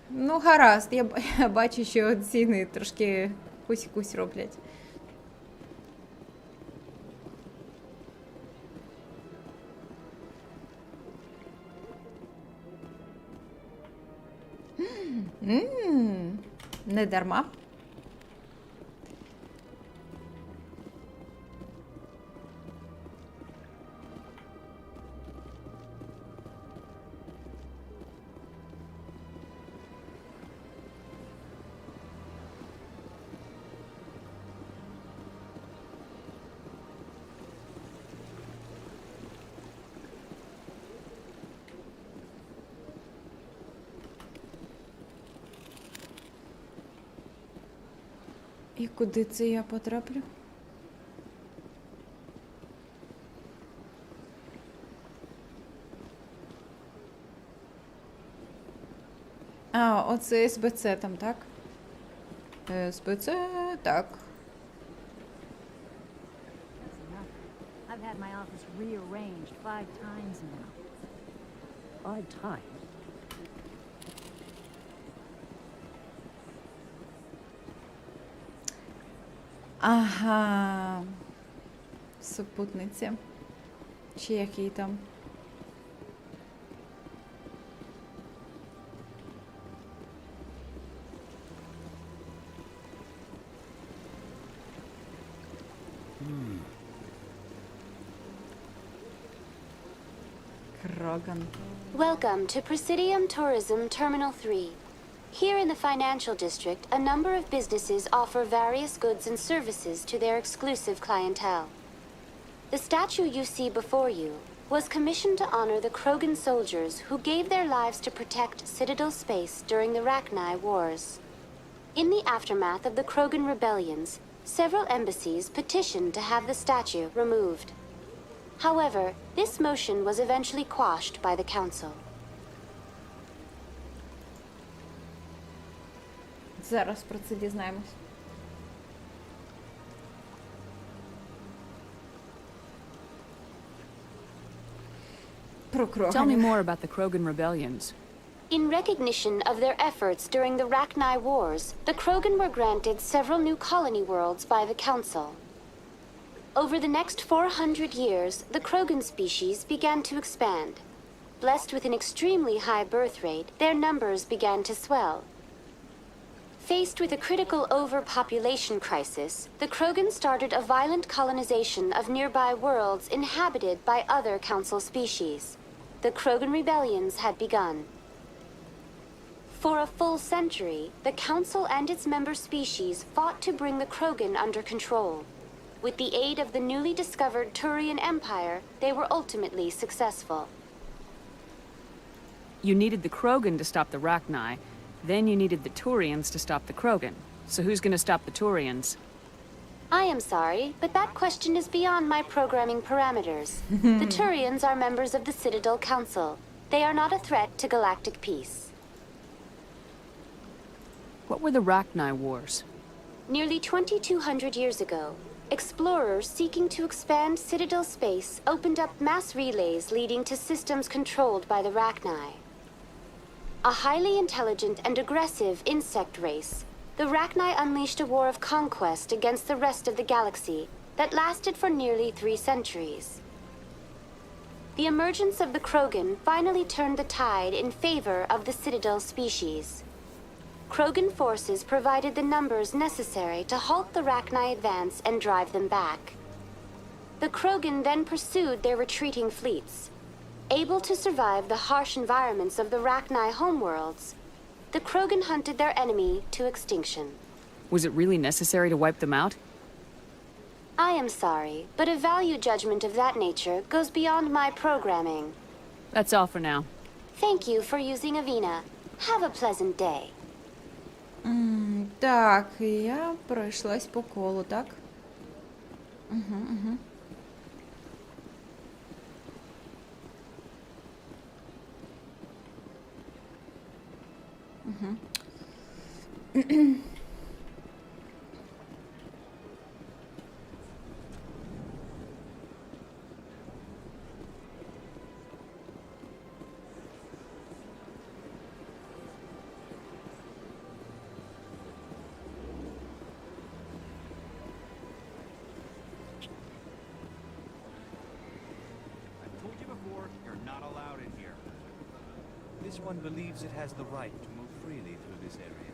Ну, гаразд, я бачу, що ціни трошки кусь-кусь роблять. Не дарма. І куди це я потраплю? А, оце СБЦ там, так? СБЦ, так. I've had my office rearranged 5 times now. 5 times? Ага. Супутниця. Чи який там? Кроган. Welcome to Presidium Tourism Terminal 3. Here in the financial district, a number of businesses offer various goods and services to their exclusive clientele. The statue you see before you was commissioned to honor the Krogan soldiers who gave their lives to protect Citadel space during the Rachni Wars. In the aftermath of the Krogan rebellions, several embassies petitioned to have the statue removed. However, this motion was eventually quashed by the Council. Зараз про це дізнаємось. Про Krogan. Tell me more about the Krogan rebellions. In recognition of their efforts during the Rachni Wars, the Krogan were granted several new colony worlds by the Council. Over the next 400 years, the Krogan species began to expand. Blessed with an extremely high birth rate, their numbers began to swell. Faced with a critical overpopulation crisis, the Krogan started a violent colonization of nearby worlds inhabited by other Council species. The Krogan rebellions had begun. For a full century, the Council and its member species fought to bring the Krogan under control. With the aid of the newly discovered Turian Empire, they were ultimately successful. You needed the Krogan to stop the Rachni, then you needed the Turians to stop the Krogan. So who's gonna stop the Turians? I am sorry, but that question is beyond my programming parameters. The Turians are members of the Citadel Council. They are not a threat to galactic peace. What were the Rachni Wars? Nearly 2,200 years ago, explorers seeking to expand Citadel space opened up mass relays leading to systems controlled by the Rachni. A highly intelligent and aggressive insect race, the Rachni unleashed a war of conquest against the rest of the galaxy that lasted for nearly 3 centuries. The emergence of the Krogan finally turned the tide in favor of the Citadel species. Krogan forces provided the numbers necessary to halt the Rachni advance and drive them back. The Krogan then pursued their retreating fleets. Able to survive the harsh environments of the Rachni homeworlds, the Krogan hunted their enemy to extinction. Was it really necessary to wipe them out? I am sorry, but a value judgment of that nature goes beyond my programming. That's all for now. Thank you for using Avina. Have a pleasant day. Так, я пройшлась по колу, так? Угу. This one believes it has the right to move freely through this area.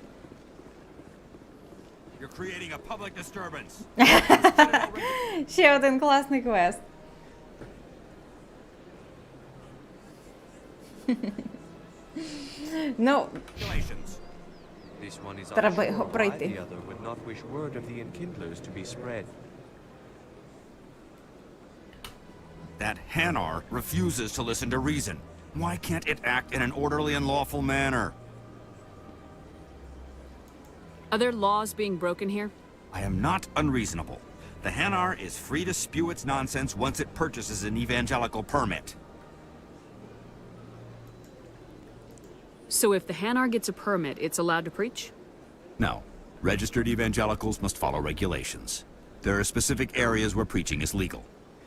You're creating a public disturbance. Ще один класний квест. Ну, This one is треба unsure його why пройти. the other would not wish word of the Enkindlers to be spread. That Hanar refuses to listen to reason. Why can't it act in an orderly and lawful manner? Are there laws being broken here? I am not unreasonable. The Hanar is free to spew its nonsense once it purchases an evangelical permit. So if the Hanar gets a permit, it's allowed to preach? No. Registered evangelicals must follow regulations. There are specific areas where preaching is legal.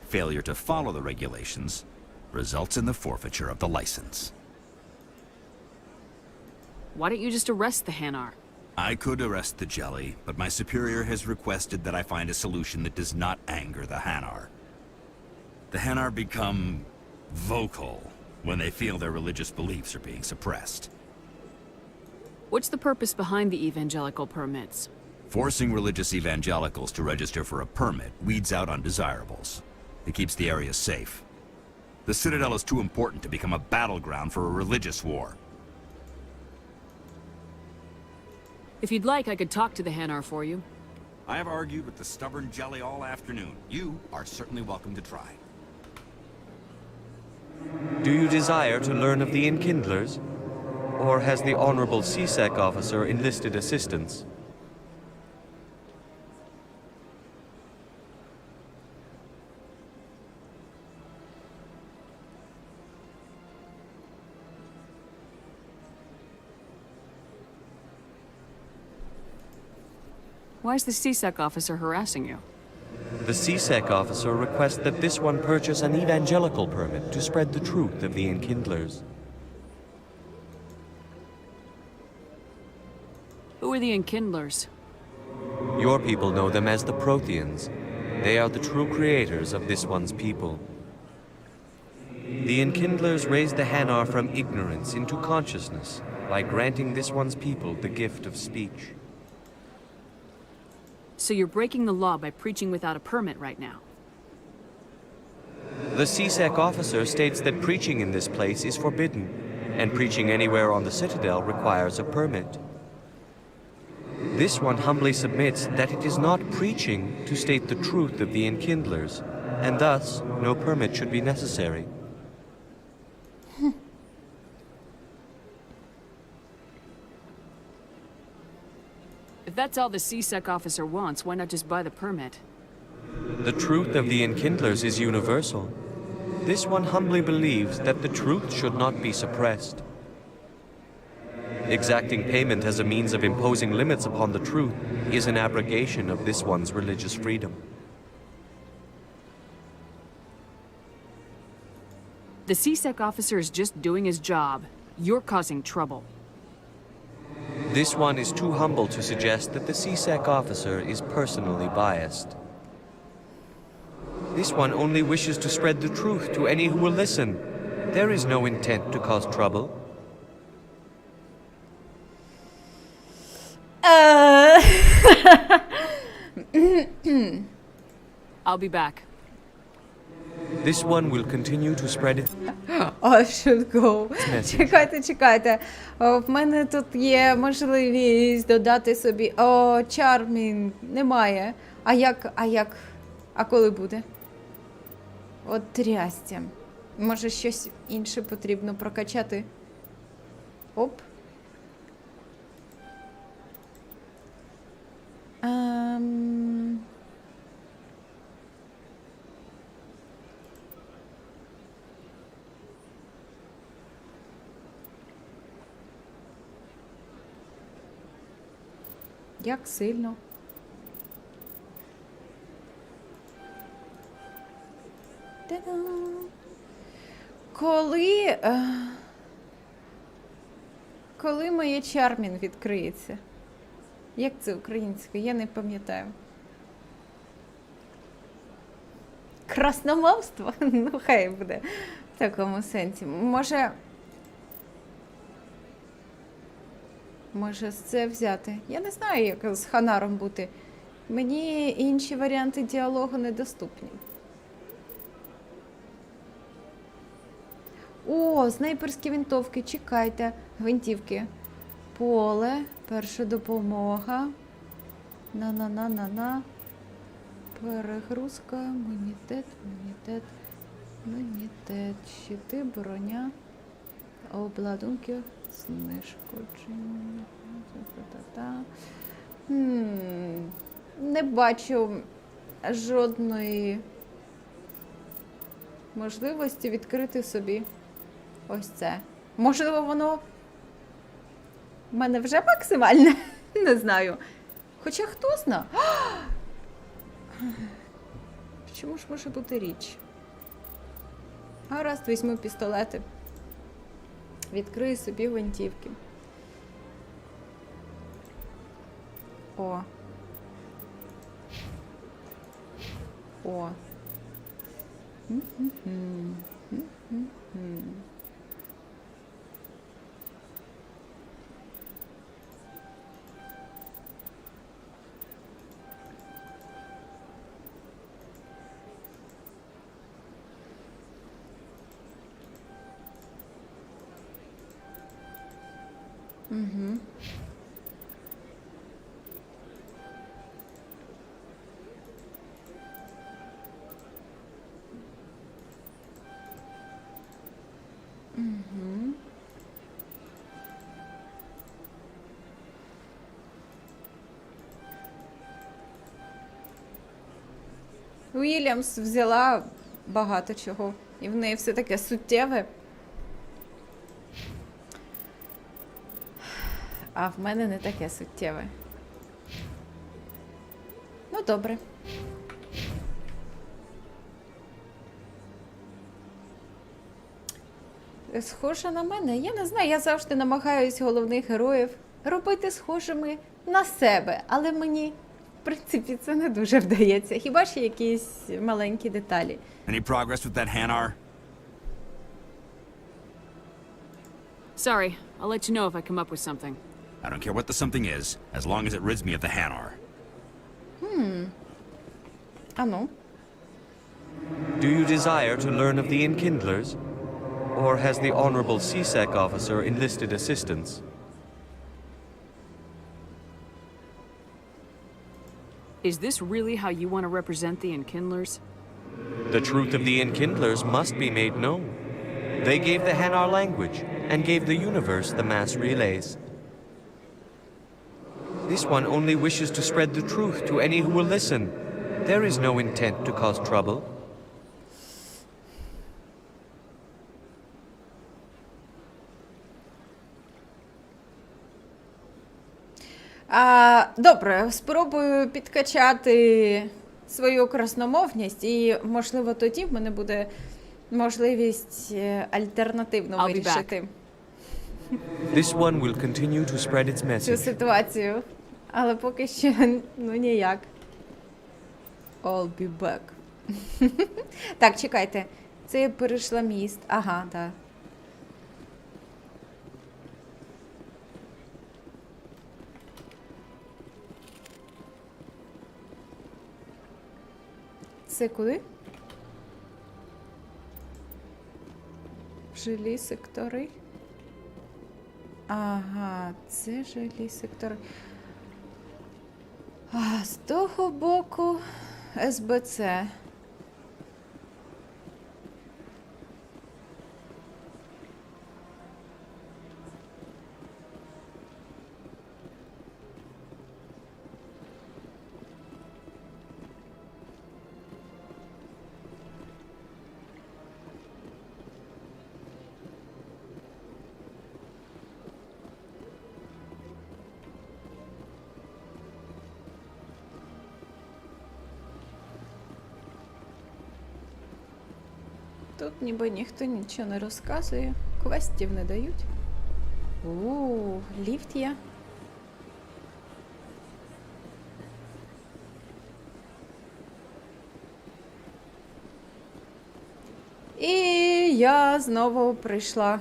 Failure to follow the regulations results in the forfeiture of the license. Why don't you just arrest the Hanar? I could arrest the jelly, but my superior has requested that I find a solution that does not anger the Hanar. The Hanar become vocal when they feel their religious beliefs are being suppressed. What's the purpose behind the evangelical permits? Forcing religious evangelicals to register for a permit weeds out undesirables. It keeps the area safe. The Citadel is too important to become a battleground for a religious war. If you'd like, I could talk to the Hanar for you. I have argued with the stubborn jelly all afternoon. You are certainly welcome to try. Do you desire to learn of the Enkindlers? Or has the Honorable CSEC officer enlisted assistance? Why is the CSEC officer harassing you? The CSEC officer requests that this one purchase an evangelical permit to spread the truth of the Enkindlers. Who are the Enkindlers? Your people know them as the Protheans. They are the true creators of this one's people. The Enkindlers raised the Hanar from ignorance into consciousness by granting this one's people the gift of speech. So you're breaking the law by preaching without a permit right now. The CSEC officer states that preaching in this place is forbidden, and preaching anywhere on the Citadel requires a permit. This one humbly submits that it is not preaching to state the truth of the Enkindlers, and thus no permit should be necessary. If that's all the CSEC officer wants, why not just buy the permit? The truth of the Enkindlers is universal. This one humbly believes that the truth should not be suppressed. Exacting payment as a means of imposing limits upon the truth is an abrogation of this one's religious freedom. The CSEC officer is just doing his job. You're causing trouble. This one is too humble to suggest that the CSEC officer is personally biased. This one only wishes to spread the truth to any who will listen. There is no intent to cause trouble. I'll be back. This one will continue to spread it. I should go. Чекайте. В мене тут є можливість додати собі. О, чармінг. Немає. А коли буде? От трястя. Може щось інше потрібно прокачати? Оп. Як сильно? Та-дам! Коли моє Чармін відкриється? Як це українською? Я не пам'ятаю. Красномовство? Ну, хай буде в такому сенсі. Може це взяти? Я не знаю, як з Ханаром бути. Мені інші варіанти діалогу недоступні. О, снайперські винтовки, чекайте. Гвинтівки. Поле, перша допомога. На-на-на-на-на. Перегрузка, імунітет. Щити, броня. Обладунки, знешкодження. Не бачу жодної можливості відкрити собі ось це. Можливо, воно в мене вже максимальне? Не знаю. Хоча хто зна? Чому ж може бути річ? Гаразд, візьму пістолети. Відкрию собі гвинтівки. О. О. Угу. Угу. Уільямс взяла багато чого, і в неї все таке суттєве. А в мене не таке суттєве. Ну, добре. Схожа на мене? Я не знаю, я завжди намагаюсь головних героїв робити схожими на себе, але мені, в принципі, це не дуже вдається. Хіба ще якісь маленькі деталі. Any progress with that Hanar? Sorry, I'll let you know if I come up with something. I don't care what the something is, as long as it rids me of the Hanar. А ну? Do you desire to learn of the Enkindlers? Or has the Honorable CSEC officer enlisted assistance? Is this really how you want to represent the Enkindlers? The truth of the Enkindlers must be made known. They gave the Hanar language, and gave the universe the mass relays. This one only wishes to spread the truth to any who will listen. There is no intent to cause trouble. Добре, спробую підкачати свою красномовність, і, можливо, тоді в мене буде можливість альтернативно вирішити This one will continue to spread its цю message. ситуацію. Але поки що, ну, ніяк. I'll be back. Так, чекайте. Це я перейшла міст. Ага, так. Це куди? Жилі сектори. Ага, це жилі сектори. А з того боку СБЦ. Тут ніби ніхто нічого не розказує. Квестів не дають. Ліфт є. І я знову прийшла.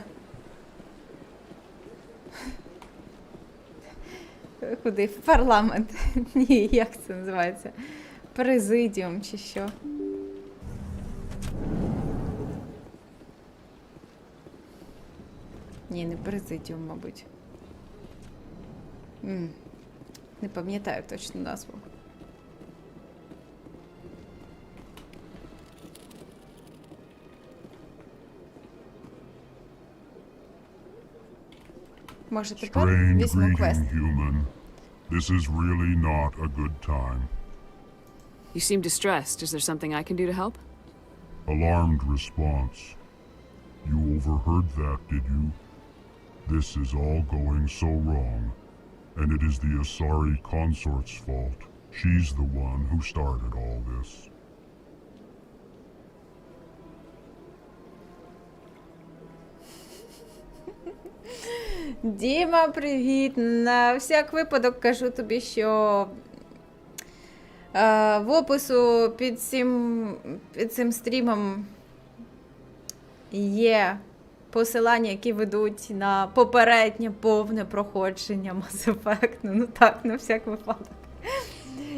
Куди? В парламент. Ні, як це називається? Президіум чи що? Ні, не президіум, мабуть. Не пам'ятаю точно назву. Може тепер візьму квест. This is really not a good time. You seem distressed. Is there something I can do to help? Alarmed response. You overheard that, did you? This is all going so wrong. And it is the Asari Consort's fault. She's the one who started all this. Діма, привіт! На всяк випадок кажу тобі, що в опису під цим стрімом є посилання, які ведуть на попереднє повне проходження Mass Effect. Ну так, на всяк випадок.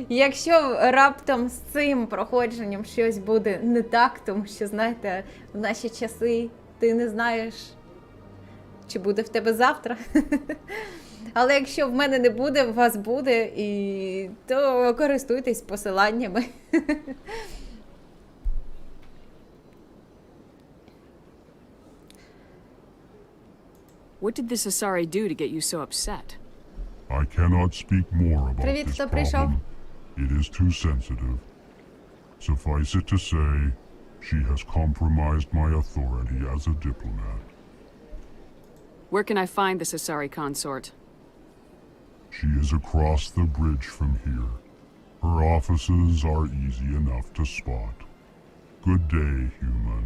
Якщо раптом з цим проходженням щось буде не так, тому що, знаєте, в наші часи ти не знаєш, чи буде в тебе завтра. Але якщо в мене не буде, у вас буде, то користуйтесь посиланнями. What did this Asari do to get you so upset? I cannot speak more about Привіт, this хто прийшов? problem. It is too sensitive. Suffice it to say, she has compromised my authority as a diplomat. Where can I find this Asari Consort? She is across the bridge from here. Her offices are easy enough to spot. Good day, human.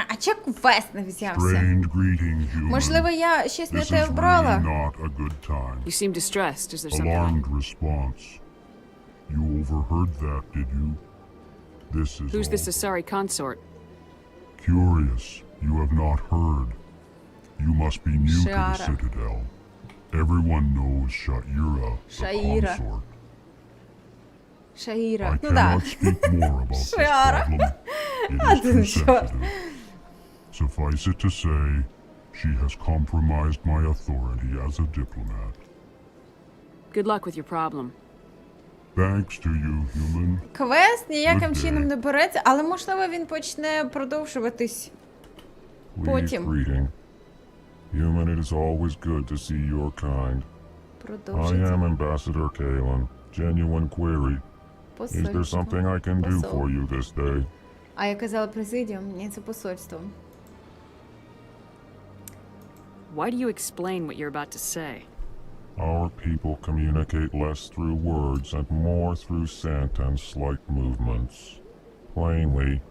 А чого квест не взявся? Strained greeting, human. Можливо, я щось не This те is вбрала? really not a good time. You seem distressed. Is there something? Alarmed response. You overheard that, did you? This is Who's this all. Asari Consort? Curious, you have not heard. You must be new to the Shara. Citadel. Everyone knows Sha'ira, the Sha'ira. consort. Шаїра. I Ну да. cannot speak more about this Shara. problem. It А is ти too що? sensitive. Suffice it to say, she has compromised my authority as a diplomat. Good luck with your problem. Thanks to you, human. Квест ніяким Good day. чином не береться, але можливо він почне продовжуватись Please потім. greeting. Human, it is always good to see your kind. I Продовжиться. am Ambassador Kalen. Genuine query. Is there Посольство. something I can do Посол. for you this day? А я казала Presidium, ні, це посольство. Why do you explain what you're about to say? Our people communicate less through words and more through scent and slight movements. Plainly,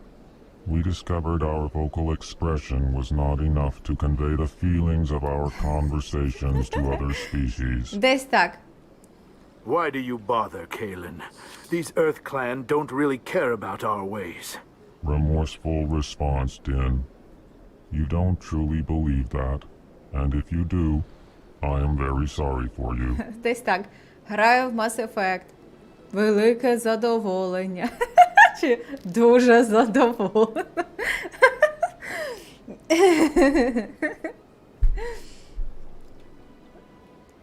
we discovered our vocal expression was not enough to convey the feelings of our conversations to other species. Десь так. Why do you bother, Kalen? These Earth Clan don't really care about our ways. Remorseful response, Din. You don't truly believe that, and if you do, I am very sorry for you. Десь так. Граю в Mass Effect. Велике задоволення. Чи дуже задоволена.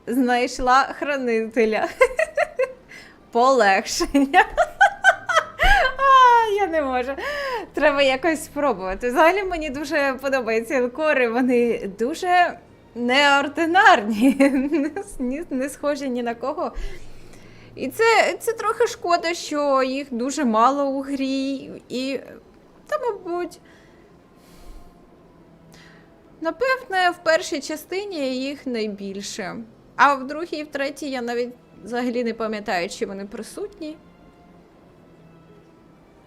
Знайшла хранителя. Полегшення. Я не можу. Треба якось спробувати. Взагалі мені дуже подобаються Alcor. Вони дуже неординарні. Не схожі ні на кого. І це трохи шкода, що їх дуже мало у грі. І, мабуть, напевне, в першій частині їх найбільше. А в другій і в третій я навіть взагалі не пам'ятаю, чи вони присутні.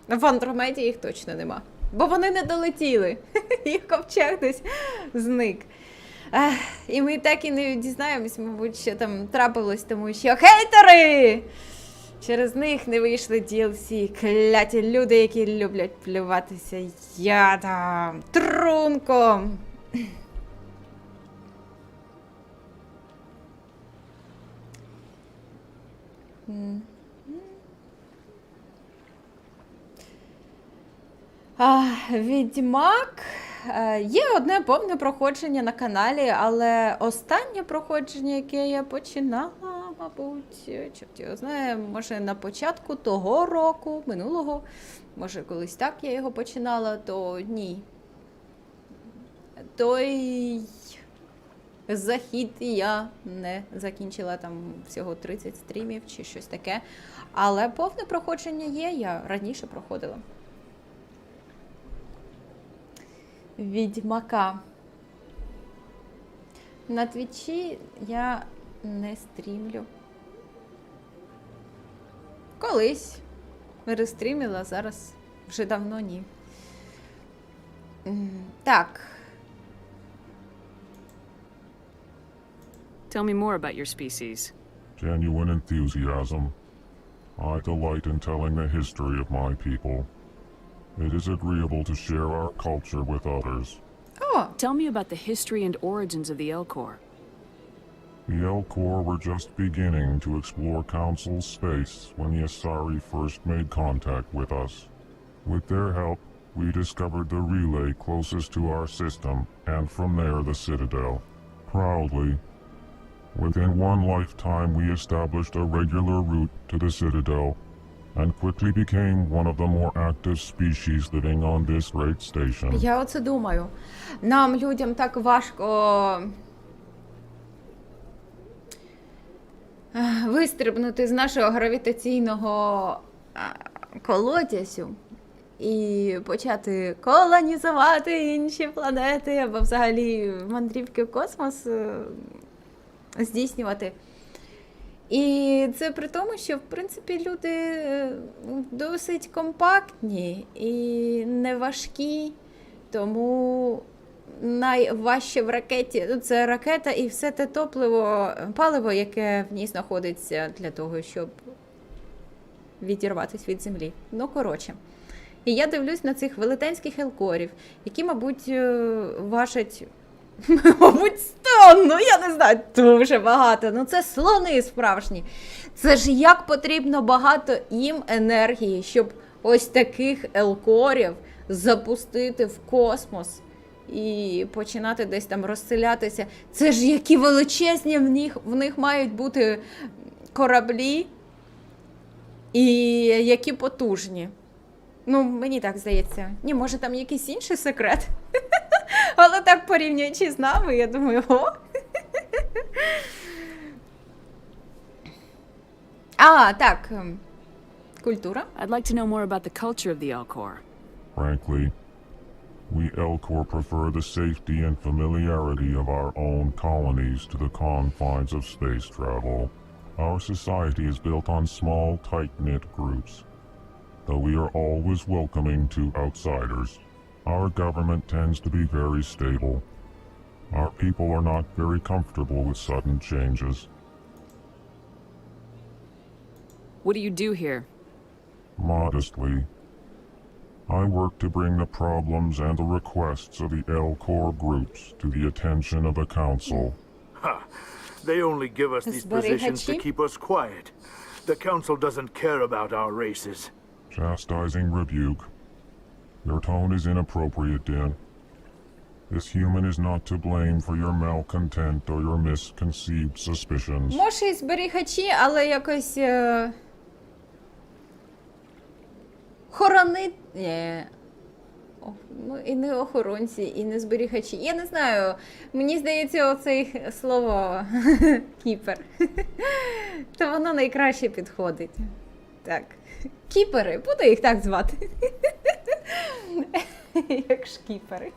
В Андромеді їх точно нема. Бо вони не долетіли. Їх ковчег десь зник. І ми так і не дізнаємось, мабуть, що там трапилось, тому що хейтери! Через них не вийшли DLC, кляті люди, які люблять плюватися ядом, трунком. Відьмак. Є одне повне проходження на каналі, але останнє проходження, яке я починала, мабуть, чорт його знає, може на початку того року, минулого, може колись так я його починала, то ні. Той захід я не закінчила, там всього 30 стрімів чи щось таке, але повне проходження є, я раніше проходила. Відьмака. На твічі я не стрімлю. Колись перестрімила, зараз вже давно ні. Так. Tell me more about your species. Genuine enthusiasm. I delight in telling the history of my people. It is agreeable to share our culture with others. Oh. Tell me about the history and origins of the Alcor. The Alcor were just beginning to explore Council's space when the Asari first made contact with us. With their help, we discovered the relay closest to our system, and from there the Citadel. Proudly, within one lifetime we established a regular route to the Citadel, and quickly became one of the more active species living on this great station. Я оце думаю. Нам, людям, так важко вистрибнути з нашого гравітаційного колодязю і почати колонізувати інші планети, або взагалі мандрівки в космос здійснювати. І це при тому, що, в принципі, люди досить компактні і не важкі, тому найважче в ракеті – це ракета і все те паливо, яке в ній знаходиться для того, щоб відірватися від землі. Ну, коротше. І я дивлюсь на цих велетенських елкорів, які, мабуть, важать... Мабуть, 100, ну я не знаю, дуже багато. Ну це слони справжні. Це ж як потрібно багато їм енергії, щоб ось таких елкорів запустити в космос і починати десь там розселятися. Це ж які величезні в них мають бути кораблі і які потужні. Ну, мені так здається. Ні, може там якийсь інший секрет? Але так порівнюючи з нами, я думаю, о! Так. Культура. I'd like to know more about the culture of the Alcor. Frankly, we Alcor prefer the safety and familiarity of our own colonies to the confines of space travel. Our society is built on small, tight-knit groups, though we are always welcoming to outsiders. Our government tends to be very stable. Our people are not very comfortable with sudden changes. What do you do here? Modestly, I work to bring the problems and the requests of the Alcor groups to the attention of the Council. Ha! They only give us these positions to keep us quiet. The Council doesn't care about our races. Chastising rebuke. Your tone is inappropriate, Din. This human is not to blame for your malcontent or your misconceived suspicions. Може і зберігачі, але якось... Ну, і не охоронці, і не зберігачі. Я не знаю, мені здається, оце слово кіпер. То воно найкраще підходить. Так. Кіпери, буду їх так звати. Як шкіпери.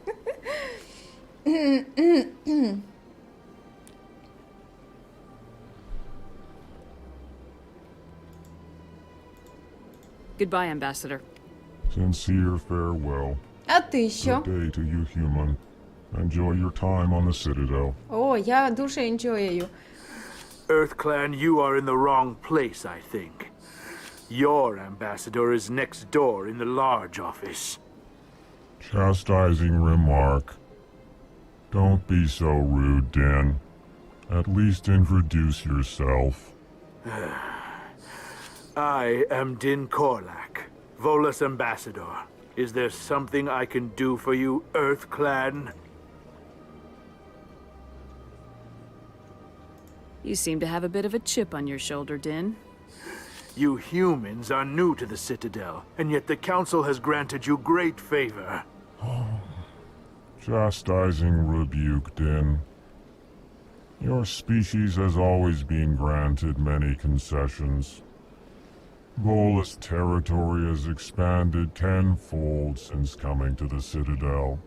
Goodbye, Ambassador. Sincere farewell. А ти що? Good day to you, human. Enjoy your time on the Citadel. О, я дуже енджоюю. EarthClan, you are in the wrong place, I think. Your ambassador is next door in the large office. Chastising remark. Don't be so rude, Din. At least introduce yourself. I am Din Korlak, Volus ambassador. Is there something I can do for you, EarthClan? You seem to have a bit of a chip on your shoulder, Din. You humans are new to the Citadel, and yet the Council has granted you great favor. Chastising rebuke, Din. Your species has always been granted many concessions. Volus territory has expanded tenfold since coming to the Citadel.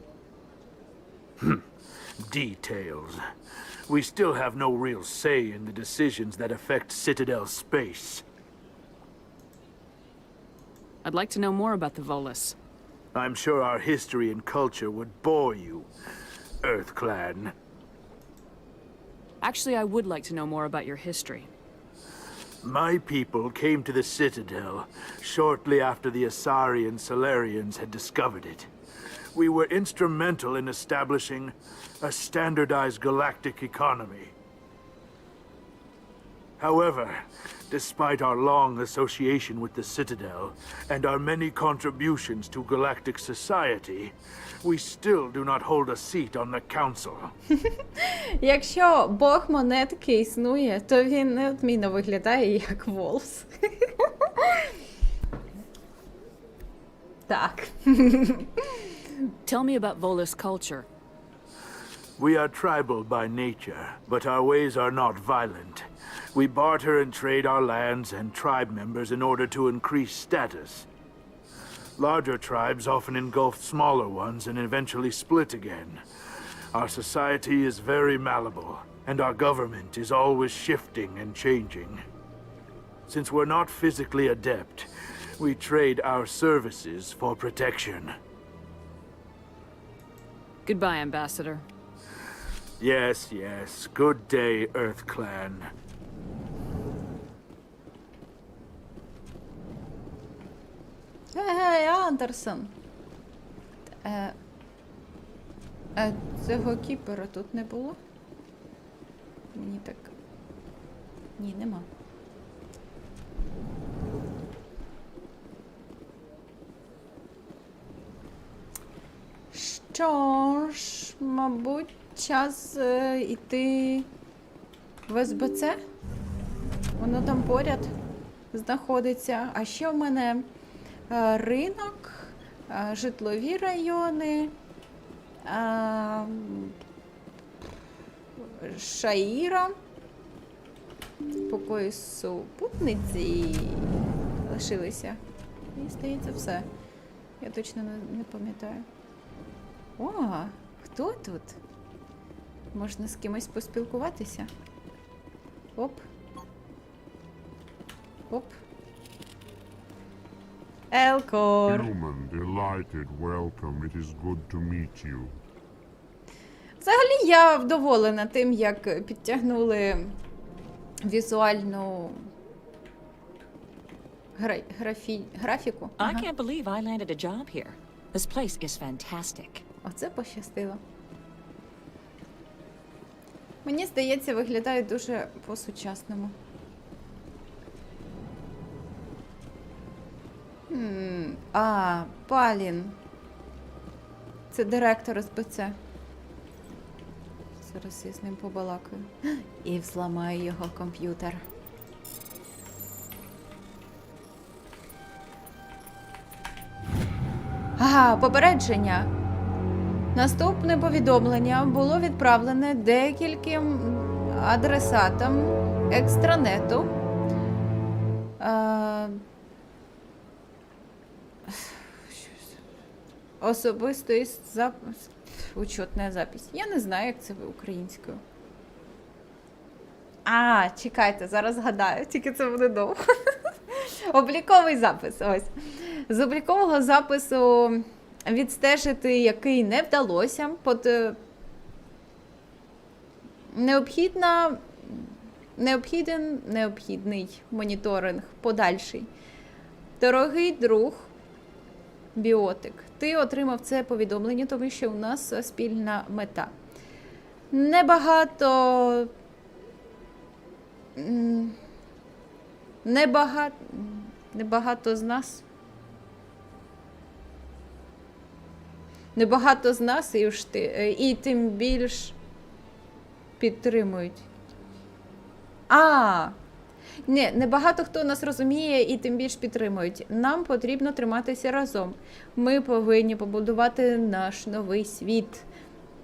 Details. We still have no real say in the decisions that affect Citadel space. I'd like to know more about the Volus. I'm sure our history and culture would bore you, EarthClan. Actually, I would like to know more about your history. My people came to the Citadel shortly after the Asari and Solarians had discovered it. We were instrumental in establishing a standardized galactic economy. However, despite our long association with the Citadel and our many contributions to galactic society, we still do not hold a seat on the Council. Якщо бог монетки існує, то він неодмінно виглядає як Волс. Так. Tell me about Volus culture. We are tribal by nature, but our ways are not violent. We barter and trade our lands and tribe members in order to increase status. Larger tribes often engulf smaller ones and eventually split again. Our society is very malleable, and our government is always shifting and changing. Since we're not physically adept, we trade our services for protection. Goodbye, Ambassador. Yes, yes. Good day, EarthClan. Гей, Андерсон. Цього кіпера тут не було? Мені так... Ні, нема. Що ж, мабуть, час іти в СБЦ? Воно там поряд знаходиться. А ще в мене ринок, житлові райони, Шаїра, покої супутниці лишилися. І, здається, все. Я точно не пам'ятаю. О, хто тут? Можна з кимось поспілкуватися? Оп. Оп. Alcor. Human, delighted welcome. It is good to meet you. Взагалі я вдоволена тим, як підтягнули візуальну графіку. I can't believe I landed a job here. This place is fantastic. Оце пощастило. Мені здається, виглядає дуже по-сучасному. Палін. Це директор СБЦ. Зараз я з ним побалакаю. І взламаю його комп'ютер. Попередження. Наступне повідомлення було відправлене декільком адресатам екстранету. Особистої запис. Учетна запись. Я не знаю, як це українською. Чекайте, зараз згадаю, тільки це буде довго. Обліковий запис, ось. З облікового запису відстежити який не вдалося. Необхідний моніторинг подальший. Дорогий друг Біотик, ти отримав це повідомлення, тому що у нас спільна мета. Небагато з нас і тим більш підтримують. Небагато хто нас розуміє і тим більш підтримують. Нам потрібно триматися разом. Ми повинні побудувати наш новий світ.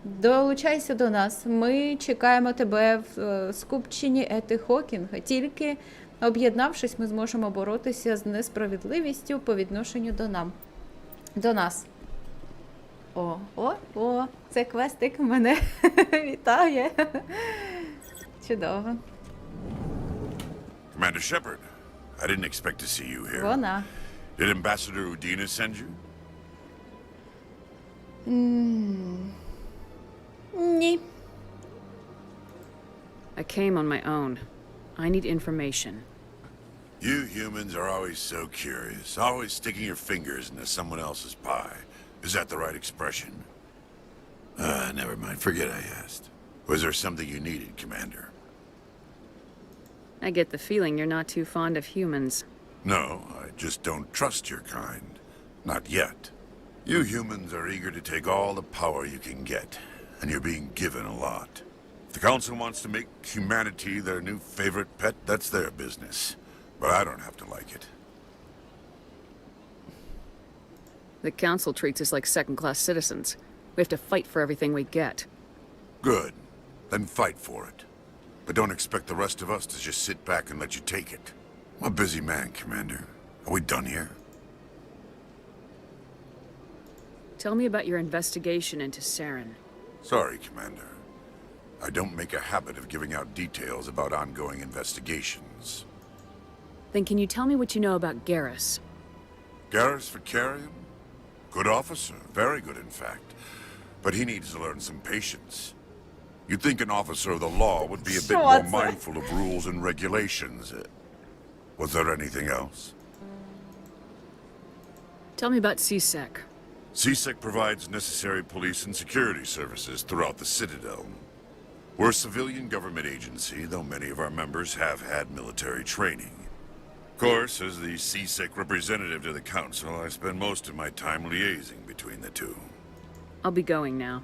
Долучайся до нас. Ми чекаємо тебе в скупченні Ети Хокінга. Тільки об'єднавшись, ми зможемо боротися з несправедливістю по відношенню до нас. Це квестик мене вітає. Чудово. Commander Shepard, I didn't expect to see you here. Вона. Did Ambassador Udina send you? Ні. I came on my own. I need information. You humans are always so curious, always sticking your fingers into someone else's pie. Is that the right expression? Never mind. Forget I asked. Was there something you needed, Commander? I get the feeling you're not too fond of humans. No, I just don't trust your kind. Not yet. You humans are eager to take all the power you can get, and you're being given a lot. If the Council wants to make humanity their new favorite pet, that's their business. But I don't have to like it. The Council treats us like second-class citizens. We have to fight for everything we get. Good. Then fight for it. But don't expect the rest of us to just sit back and let you take it. I'm a busy man, Commander. Are we done here? Tell me about your investigation into Saren. Sorry, Commander. I don't make a habit of giving out details about ongoing investigations. Then can you tell me what you know about Garrus? Garrus Vicarian? Good officer. Very good, in fact. But he needs to learn some patience. You'd think an officer of the law would be a bit more mindful of rules and regulations. Was there anything else? Tell me about CSEC. CSEC provides necessary police and security services throughout the Citadel. We're a civilian government agency, though many of our members have had military training. Of course, as the CSEC representative to the Council, I spend most of my time liaising between the two. I'll be going now.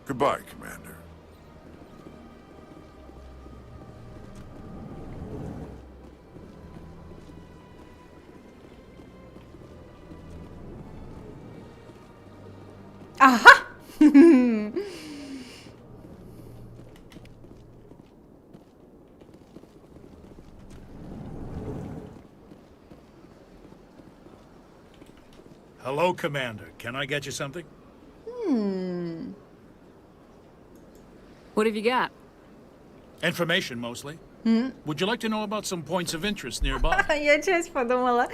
Goodbye, Commander. Ага! Hello, Commander. Can I get you something? What have you got? Information, mostly. Would you like to know about some points of interest nearby? Я щось подумала,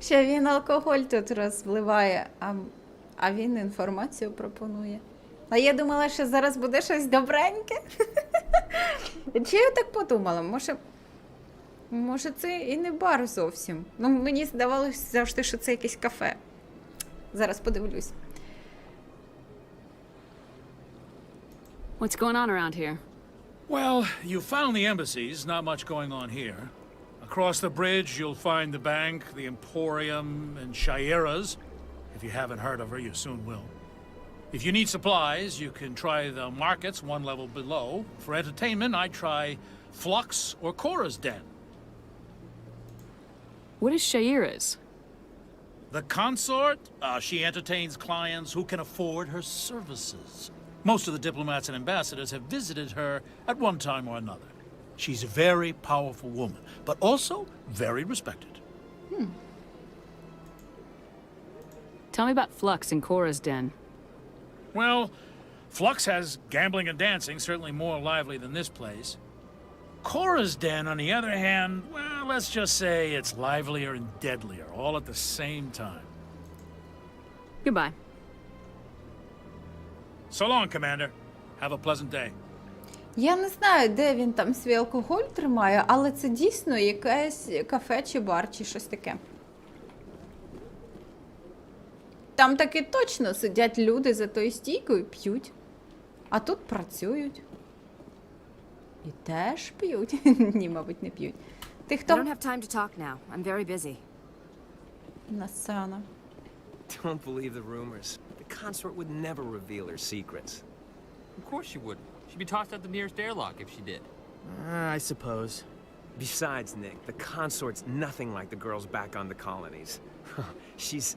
що він алкоголь тут розливає, а він інформацію пропонує. А я думала, що зараз буде щось добреньке. Чи я так подумала? Може це і не бар зовсім. Ну, мені здавалося завжди, що це якесь кафе. Зараз подивлюсь. What's going on around here? Well, you found the embassies, not much going on here. Across the bridge, you'll find the bank, the Emporium, and Shaira's. If you haven't heard of her, you soon will. If you need supplies, you can try the markets one level below. For entertainment, I'd try Flux or Cora's Den. What is Shaira's? The consort, she entertains clients who can afford her services. Most of the diplomats and ambassadors have visited her at one time or another. She's a very powerful woman, but also very respected. Tell me about Flux and Cora's Den. Well, Flux has gambling and dancing, certainly more lively than this place. Cora's Den, on the other hand, well, let's just say it's livelier and deadlier, all at the same time. Goodbye. So long, Commander. Have a pleasant day. Я не знаю, де він там свій алкоголь тримає, але це дійсно якесь кафе чи бар, чи щось таке. Там таки точно сидять люди за тою стійкою і п'ють. А тут працюють. І теж п'ють. Ні, мабуть, не п'ють. Ти хто? I don't have time to talk now. I'm very busy. Насана. Don't believe the rumors. The consort would never reveal her secrets. Of course she wouldn't. She'd be tossed out the nearest airlock if she did. I suppose. Besides, Nick, the consort's nothing like the girls back on the colonies. She's...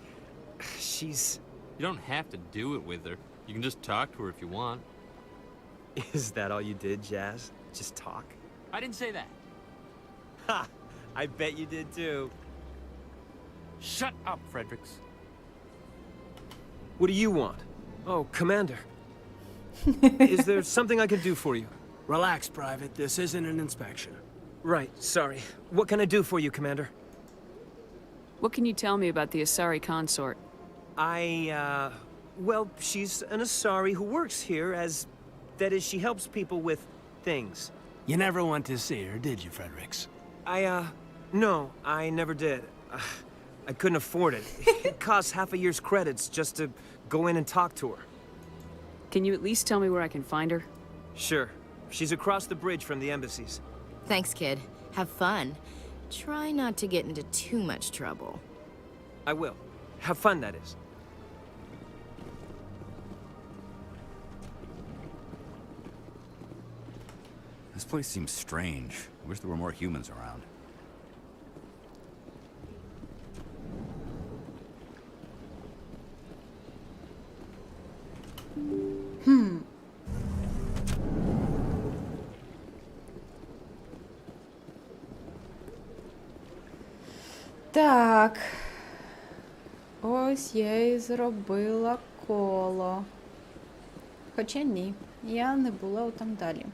You don't have to do it with her. You can just talk to her if you want. Is that all you did, Jazz? Just talk? I didn't say that. Ha! I bet you did too. Shut up, Fredericks. What do you want? Oh, Commander. Is there something I can do for you? Relax, Private. This isn't an inspection. Right, sorry. What can I do for you, Commander? What can you tell me about the Asari Consort? Well, she's an Asari who works here as... That is, she helps people with things. You never went to see her, did you, Fredericks? No, I never did. I couldn't afford it. It costs half a year's credits just to go in and talk to her. Can you at least tell me where I can find her? Sure. She's across the bridge from the embassies. Thanks, kid. Have fun. Try not to get into too much trouble. I will. Have fun, that is. This place seems strange. I wish there were more humans around. Так. Ось я і зробила коло. Хоча ні, я не була там далі.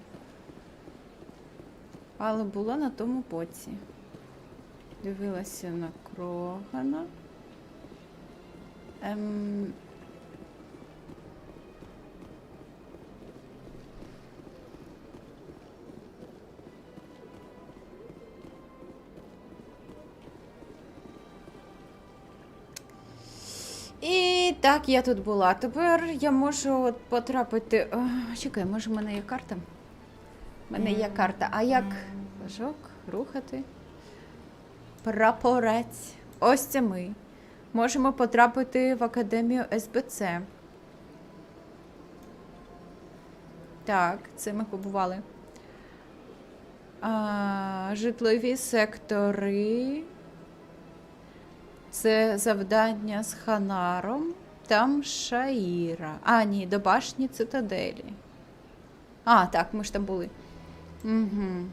Але була на тому боці. Дивилася на Крогана. І так, я тут була. Тепер я можу потрапити... Чекай, може в мене є карта? У мене є карта. А як? Флажок, рухати. Прапорець. Ось це ми. Можемо потрапити в Академію СБЦ. Так, це ми побували. Житлові сектори. Це завдання з Ханаром. Там Шаїра. Ні, до башні Цитаделі. Так, ми ж там були. Угу.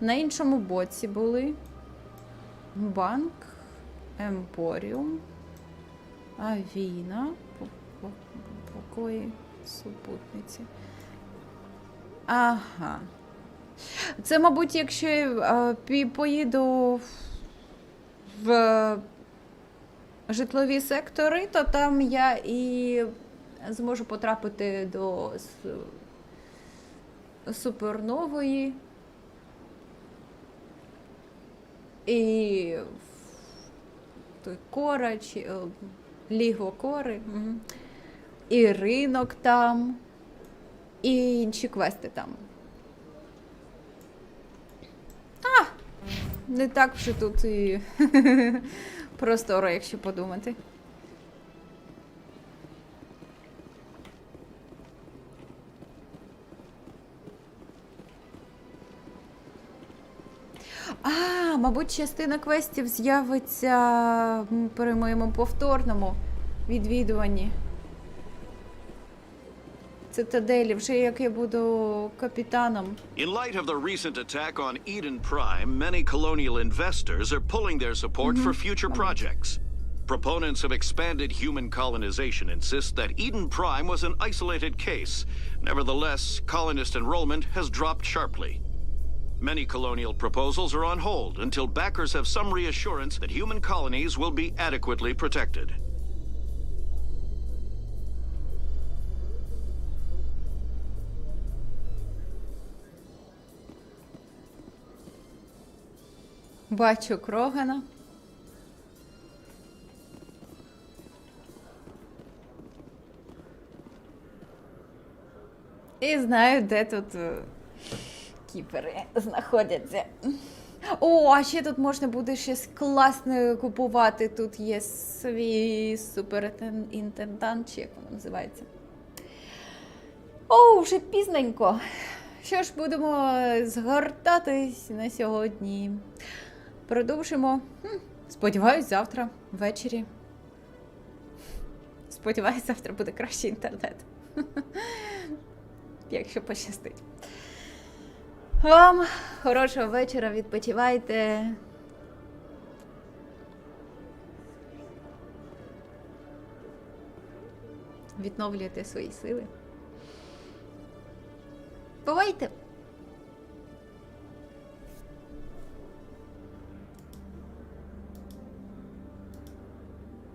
На іншому боці були. Банк, Емпоріум, Авіна, покої супутниці. Ага. Це, мабуть, якщо я поїду в житлові сектори, то там я і зможу потрапити до супернової і той Кора, чи Лігво Кори, і ринок там, і інші квести там. Не так вже тут і просторо, якщо подумати. Мабуть, частина квестів з'явиться при моєму повторному відвідуванні Цитаделі, вже як я буду капітаном. In light of the recent attack on Eden Prime, many colonial investors are pulling their support for future projects. Proponents of expanded human colonization insist that Eden Prime was an isolated case. Nevertheless, colonist enrollment has dropped sharply. Many colonial proposals are on hold until backers have some reassurance that human colonies will be adequately protected. Бачу Крогана. І знаю, де тут кіпери знаходяться. О, а ще тут можна буде щось класне купувати. Тут є свій суперінтендант, чи як воно називається. О, вже пізненько. Що ж, будемо згортатись на сьогодні. Продовжимо. Сподіваюсь, завтра ввечері. Сподіваюсь, завтра буде кращий інтернет. Якщо пощастить. Вам хорошого вечора, відпочивайте. Відновлюйте свої сили. Бувайте!